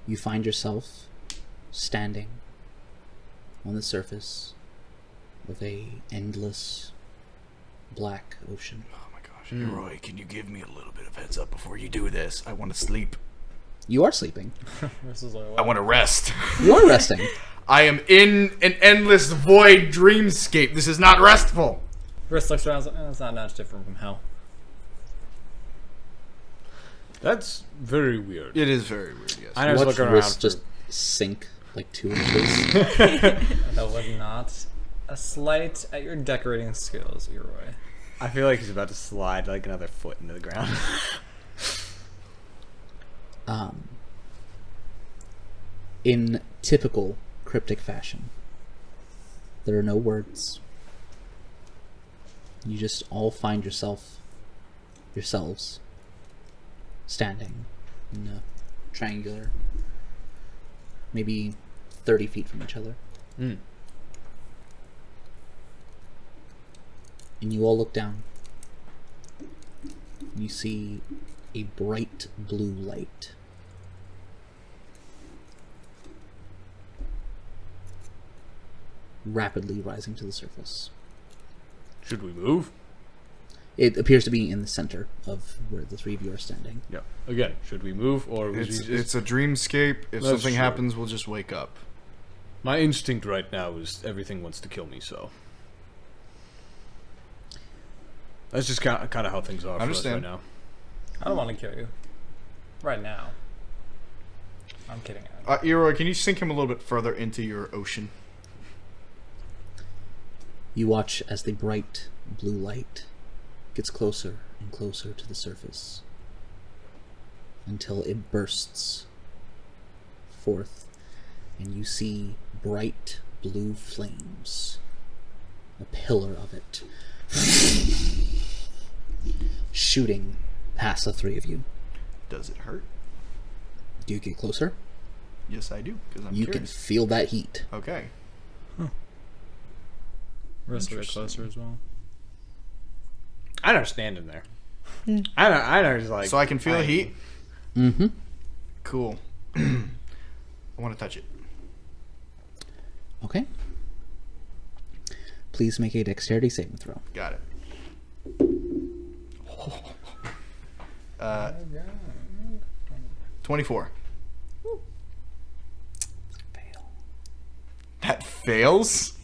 you find yourself standing on the surface of a endless black ocean. Oh my gosh. Roy, can you give me a little bit of heads up before you do this? I want to sleep. You are sleeping. Rest is like, I want to rest. You are resting. I am in an endless void dreamscape. This is not restful. Rest looks around. It's not much different from hell. That's very weird. It is very weird, yes. I was Watch looking around wrists for- just sink like 2 inches. That was not a slight at your decorating skills, Eroy. I feel like he's about to slide like another foot into the ground. In typical cryptic fashion, there are no words. You just all find yourselves standing in a triangular, maybe 30 feet from each other. Mm. And you all look down. You see a bright blue light. Rapidly rising to the surface. Should we move? It appears to be in the center of where the three of you are standing. Yeah. Again, should we move or was It's, he just... it's a dreamscape. If That's something true. happens, we'll just wake up. My instinct right now is everything wants to kill me, so that's just kind of how things are for us right Understand. now. I don't want to kill you. Right now. I'm kidding. Eroy, can you sink him a little bit further into your ocean? You watch as the bright blue light gets closer and closer to the surface until it bursts forth, and you see bright blue flames, a pillar of it, shooting past the three of you. Does it hurt? Do you get closer? Yes, I do, because I'm You can curious. feel that heat. Okay. Rest a bit Interesting. closer as well. Einar's standing there. Einar's like... So I can feel the heat? Mm-hmm. Cool. I want to touch it. Okay. Please make a dexterity saving throw. Got it. 24. Fail. That fails?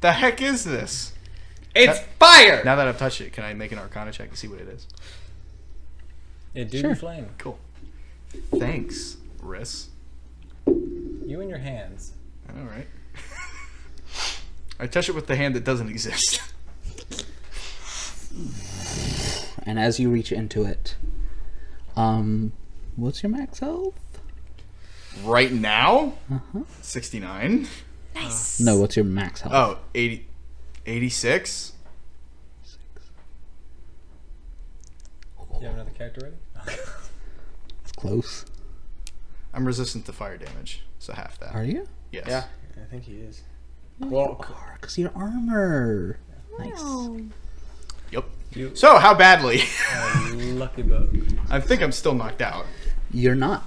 The heck is this? It's fire! Now that I've touched it, can I make an Arcana check to see what it is? It do Sure. be flame. Cool. Thanks, Riss. You and your hands. I know, right? I touch it with the hand that doesn't exist. And as you reach into it, what's your max health? Right now? Uh-huh. 69. Nice. No, what's your max health? Oh, 80, 86? You have another character ready? It's close. I'm resistant to fire damage, so half that. Are you? Yes. Yeah, I think he is. Well, because your armor. Nice. Oh. Yep. You So, how badly? lucky bug. I think I'm still knocked out. You're not.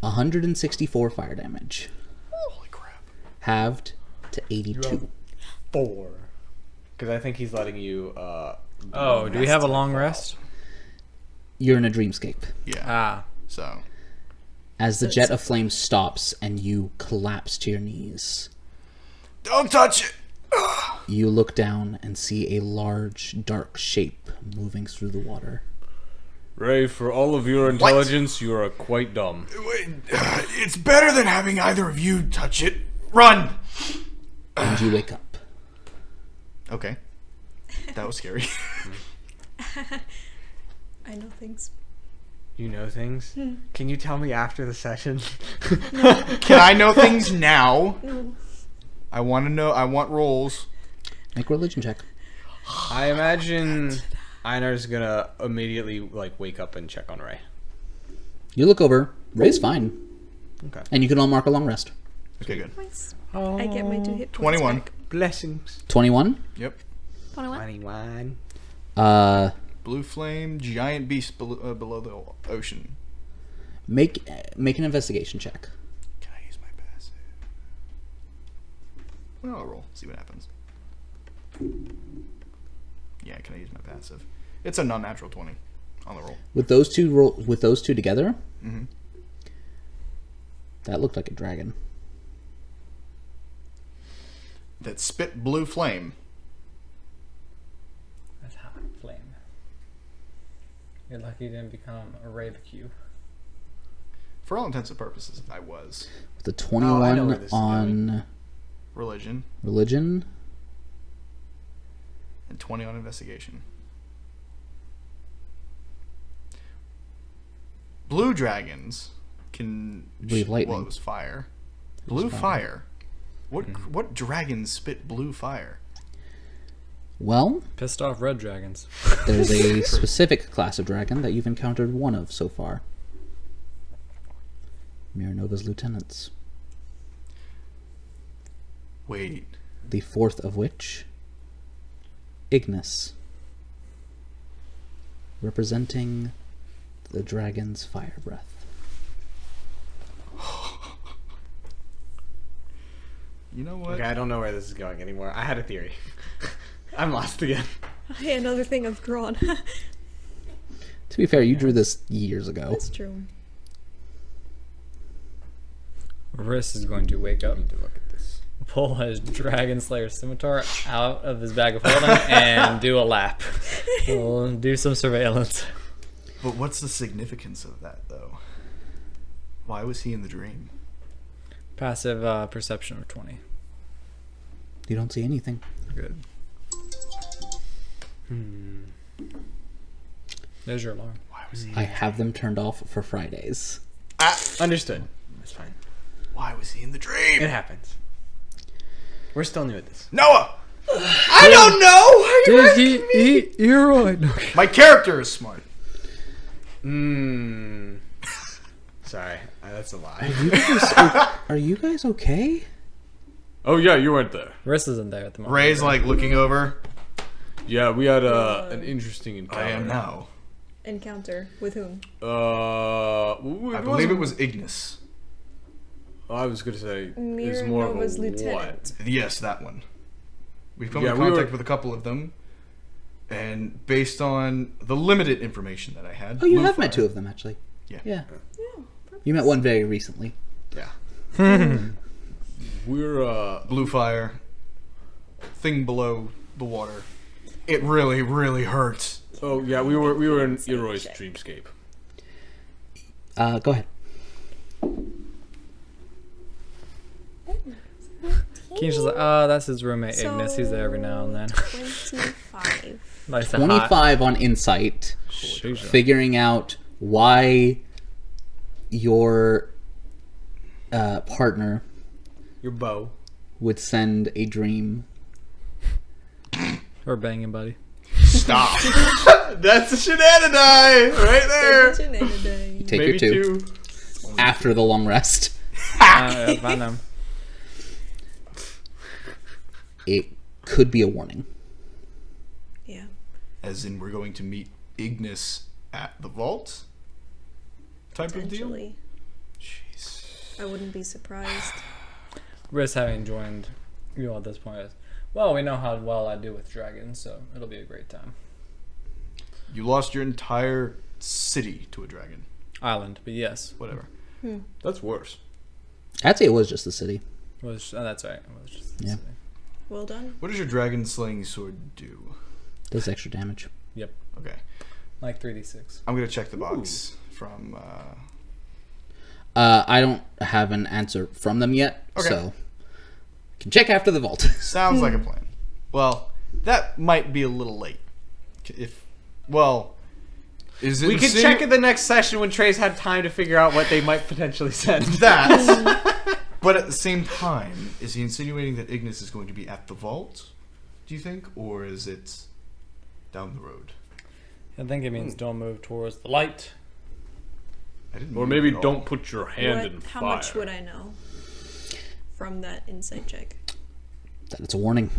164 fire damage. Holy crap. Halved to 82. 4. Because I think he's letting you, Oh, do we have a long rest? You're in a dreamscape. Yeah. Ah. So, As the jet of flame stops and you collapse to your knees, don't touch it! you look down and see a large, dark shape moving through the water. Ray, for all of your intelligence, you are quite dumb. Wait, it's better than having either of you touch it. Run! And you wake up. Okay. That was scary. I know things. You know things? Can you tell me after the session? Can I know things now? No. I want to know. I want rolls. Make a religion check. I imagine Einar's gonna immediately wake up and check on Ray. You look over. Ray's fine. Okay. And you can all mark a long rest. Okay, good. Points. I get my 2 hit points 21. back. Blessings. 21. Yep. 21. 21. Blue flame, giant beast below the ocean. Make an investigation check. Can I use my passive? Well, I'll roll. See what happens. Yeah, can I use my passive? It's a non-natural 20 on the roll. With those two together, Mm-hmm. that looked like a dragon. That spit blue flame. That's hot flame. You're lucky you didn't become a Ravacue. For all intents and purposes, I was. With a I know where 21 this is on Religion religion. and 20 on investigation. Blue dragons can Breathe lightning. Well, it was fire. Blue fire. What dragons spit blue fire? Well, Pissed off red dragons. there's a specific class of dragon that you've encountered one of so far. Miranova's lieutenants. Wait. The fourth of which, Ignis, representing the dragon's fire breath. You know what? Okay, I don't know where this is going anymore. I had a theory. I'm lost again. Hey, another thing I've drawn. To be fair, you drew this years ago. That's true. Riss is going to wake up, To look at this. pull his Dragon Slayer scimitar out of his bag of holding, and do a lap. We'll do some surveillance. But what's the significance of that, though? Why was he in the dream? Passive perception of 20. You don't see anything. Good. There's your alarm. Why was he? I have them turned off for Fridays. Understood. That's fine. Why was he in the dream? It happens. We're still new at this. Noah. I don't know. You're right. Okay. My character is smart. Sorry, that's a lie. Are you guys okay? Oh yeah, you weren't there. Riss isn't there at the moment. Ray's like looking over. Yeah, we had an interesting encounter. I am now. Encounter with whom? I believe it was Ignis. I was gonna say it's more of a Miranova's what? lieutenant. Yes, that one. We've come Yeah, in we contact were- with a couple of them, and based on the limited information that I had, Oh, you Blue have met Fire- 2 of them, actually. Yeah. Yeah. You met one very recently. Yeah. We're Blue Fire. Thing below the water. It really, really hurts. oh yeah, we were in Insight Eroy's check. dreamscape. Go ahead. Keen's just like, oh, that's his roommate Ignis. He's there every now and then. 25. Nice and hot. 25 on insight. Shoot. Figuring out why your partner Your bow. would send a dream. Or banging buddy. Stop. That's a shenanigan right there. You take Maybe your 2 after the long rest. I know. It could be a warning. Yeah. As in, we're going to meet Ignis at the vault? Type of deal? Potentially. Jeez. I wouldn't be surprised. Riss having joined you all at this point is, well, we know how well I do with dragons, so it'll be a great time. You lost your entire city to a dragon. Island, but yes. Whatever. That's worse. I'd say it was just the city. That's right. It was just Yeah. Well done. What does your dragon slaying sword do? Does extra damage. Yep. Okay. Like 3d6. I'm going to check the box from... I don't have an answer from them yet, Okay. so can check after the vault. Sounds like a plan. Well, that might be a little late. If... Well... Is it We can insinu- check in the next session when Trey's had time to figure out what they might potentially send. that. But at the same time, is he insinuating that Ignis is going to be at the vault? Do you think, or is it down the road? I think it means don't move towards the light. I didn't. Or move maybe at all. don't put your hand in How fire. much would I know from that insight check? That it's a warning.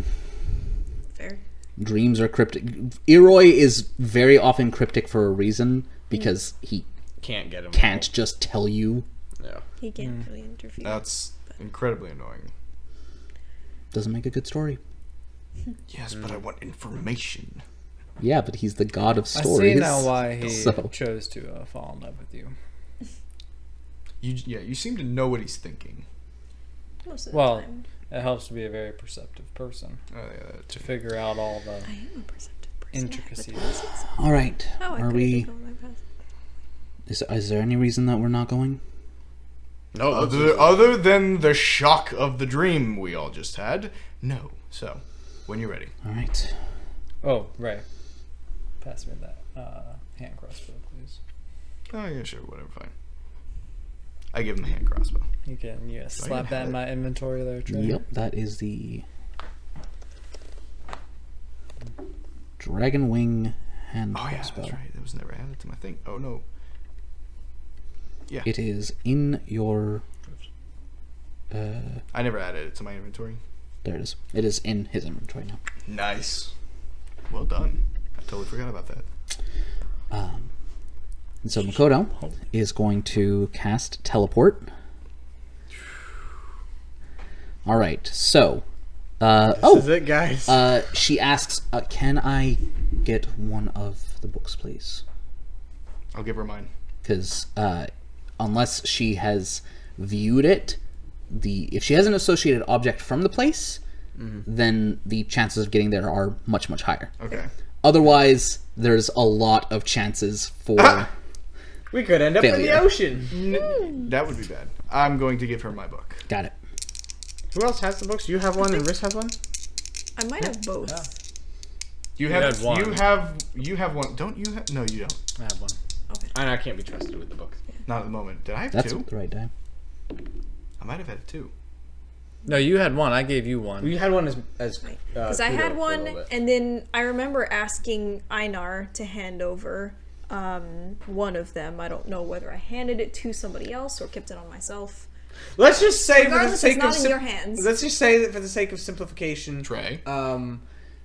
Fair. Dreams are cryptic. Eroy is very often cryptic for a reason because he Can't get him. can't just tell you. Yeah. He can't really interfere. That's incredibly annoying. Doesn't make a good story. Yes, but I want information. Yeah, but he's the god of I stories. see now why he So. chose to fall in love with you. You seem to know what he's thinking. Most of the Well, time. it helps to be a very perceptive person Yeah, to figure out all the I am a perceptive person. intricacies. All right. How I Are could we? have my past. Is there any reason that we're not going? No, other than the shock of the dream we all just had, no. So, when you're ready. All right. Oh, Ray. Pass me that hand crossbow, please. Oh yeah, sure, whatever, fine. I give him the hand crossbow. You can slap even that have in it? my inventory there, Trey. Yep, that is the Dragon Wing hand Oh yeah, crossbow. that's right. That was never added to my thing. Oh no. Yeah, It is in your. I never added it to my inventory. There it is. It is in his inventory now. Nice. Well done. I totally forgot about that. And so Makoto is going to cast Teleport. All right. So, This is it, guys. she asks, "Can I get one of the books, please?" I'll give her mine. Because unless she has viewed it, if she has an associated object from the place, then the chances of getting there are much, much higher. Okay. Otherwise, there's a lot of chances for we could end up in failure. the ocean. That would be bad. I'm going to give her my book. Got it. Who else has the books? You have one and Riss has one? I might have both. Yeah. You had have one. you have one. Don't you have? No, you don't. I have one. Okay. I can't be trusted with the book. Not at the moment. Did I have That's two? the right die. I might have had two. No, you had one. I gave you one. You had one as Because I had one, and then I remember asking Einar to hand over one of them. I don't know whether I handed it to somebody else or kept it on myself. Let's just say Regardless, for the sake it's not of in your hands. Let's just say that for the sake of simplification, Trey.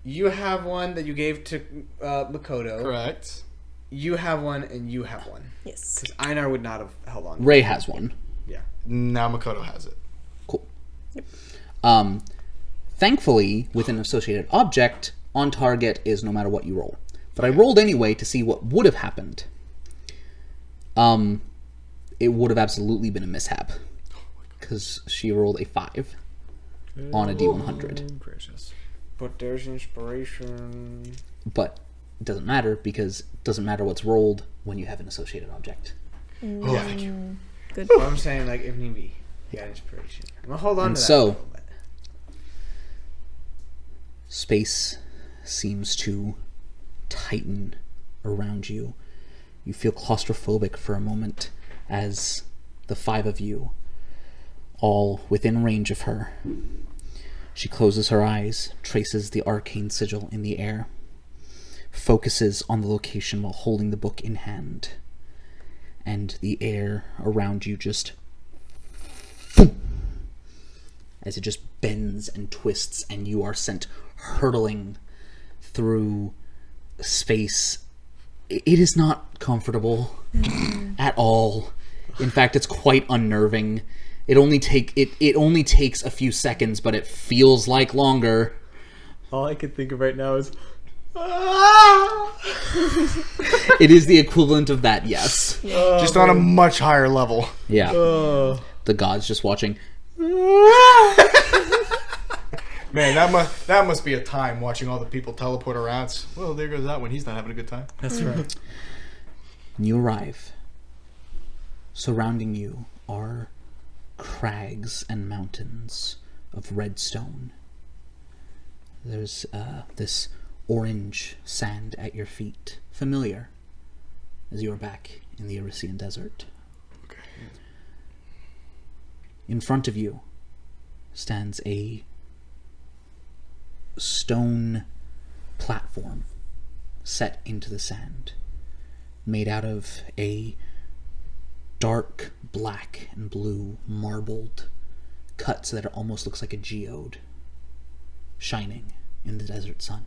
you have one that you gave to Makoto. Correct. You have one, and you have one. Yes. Because Einar would not have held on. Ray has one. Yeah. Now Makoto has it. Cool. Thankfully, with an associated object, on target is no matter what you roll. But I rolled anyway to see what would have happened. It would have absolutely been a mishap. Because she rolled a 5 on a D100. Gracious. But there's inspiration. But it doesn't matter because it doesn't matter what's rolled when you have an associated object. Oh, thank you. Good. But I'm saying, like, if need be, you got inspiration. I'm gonna hold on And to that. so- a little bit. Space seems to tighten around you. You feel claustrophobic for a moment as the 5 of you, all within range of her. She closes her eyes, traces the arcane sigil in the air, focuses on the location while holding the book in hand, and the air around you just as it just bends and twists, and you are sent hurtling through space. It is not comfortable at all. In fact, it's quite unnerving. It only takes a few seconds, but it feels like longer. All I can think of right now is. It is the equivalent of that, yes. Just on a much higher level. Yeah. The gods just watching. Man, that must be a time watching all the people teleport around. Well, there goes that one. He's not having a good time. That's right. You arrive. Surrounding you are crags and mountains of red stone. There's this orange sand at your feet, familiar, as you are back in the Arisian desert. Okay. In front of you stands a stone platform set into the sand, made out of a dark black and blue marbled cut so that it almost looks like a geode, shining in the desert sun.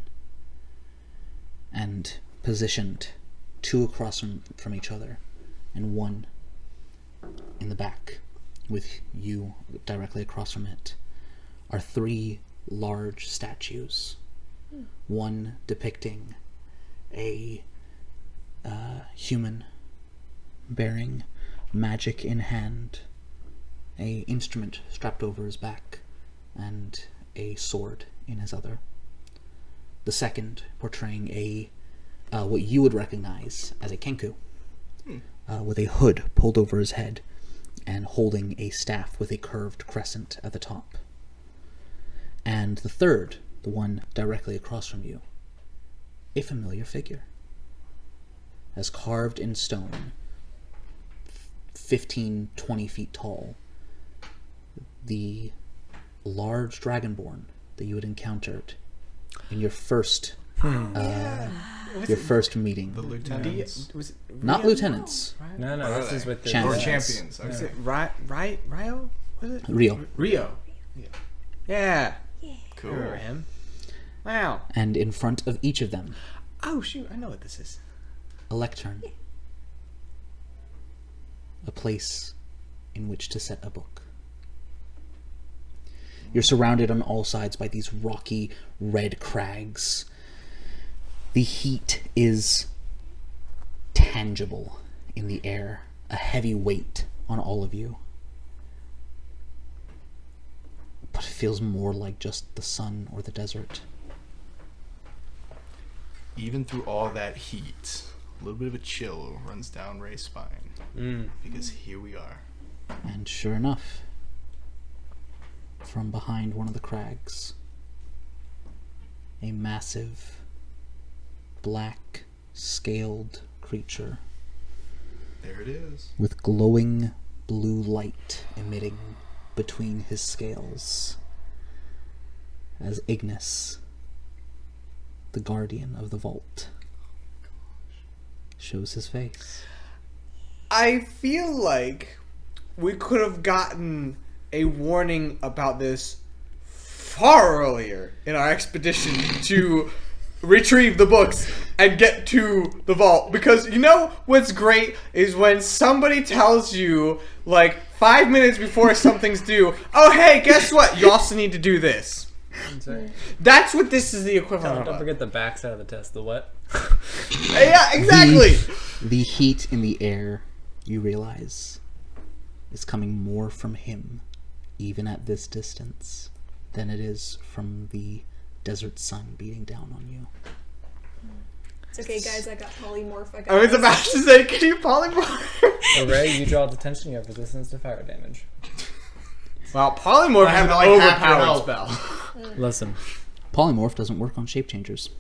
And positioned 2 across from each other and 1 in the back with you directly across from it are 3 large statues. One depicting a human bearing magic in hand, a instrument strapped over his back, and a sword in his other. The second portraying a what you would recognize as a kenku, with a hood pulled over his head and holding a staff with a curved crescent at the top. And the third, the one directly across from you, a familiar figure, as carved in stone, 15-20 feet tall, the large dragonborn that you had encountered in your first your first meeting. The lieutenants. Was it Not Rio? lieutenants. No, this is with the Champions. Or champions. Was Okay. it Rio? Was it Rio. Rio? Yeah. Cool. I remember him. Wow. And in front of each of them, Oh shoot! I know what this is. a lectern. A place in which to set a book. You're surrounded on all sides by these rocky red crags. The heat is tangible in the air, a heavy weight on all of you. But it feels more like just the sun or the desert. Even through all that heat, a little bit of a chill runs down Ray's spine. Because here we are. And sure enough, from behind one of the crags a massive, black, scaled creature There it is. with glowing blue light emitting between his scales, as Ignis, the guardian of the vault, shows his face. I feel like we could have gotten a warning about this far earlier in our expedition to retrieve the books and get to the vault. Because you know what's great is when somebody tells you, like, 5 minutes before something's due, oh, hey, guess what? You also need to do this. That's what this is the equivalent Don't of. forget the backside of the test, the what? Yeah, exactly. The heat in the air, you realize, is coming more from him, even at this distance, than it is from the desert sun beating down on you. It's okay, guys. I got polymorph. I was about to say, can you polymorph? So Ray, you draw detention, you have resistance to fire damage. Well, polymorph I has have an like half your overpowered health. spell. Listen, Polymorph doesn't work on shape changers.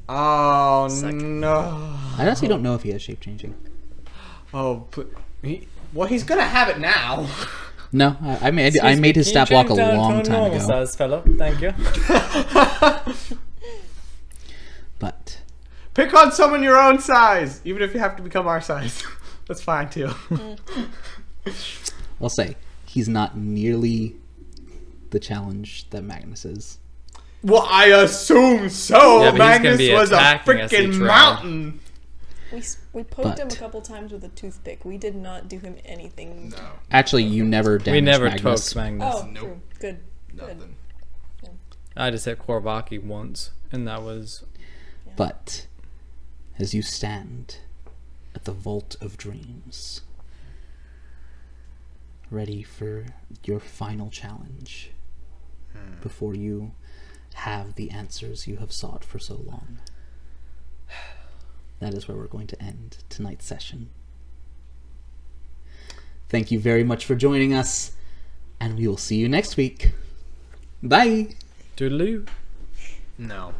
Oh, Suck. no. I actually don't know if he has shape changing. Oh, but he's gonna have it now. No, I made his stat block a long time ago. Size fellow. Thank you. But Pick on someone your own size, even if you have to become our size. That's fine too. I'll say he's not nearly the challenge that Magnus is. Well, I assume so. Yeah, but he's gonna Magnus be was a attacking us each freaking round. mountain. We poked him a But- couple times with a toothpick. We did not do him anything. No. Actually, you never damaged We never Magnus. poked Magnus. Oh, Nope. true. Good. Good. Nothing. I just hit Korvaki once, and that was... But as you stand at the Vault of Dreams, ready for your final challenge, before you have the answers you have sought for so long, that is where we're going to end tonight's session. Thank you very much for joining us, and we will see you next week. Bye! Toodaloo. No.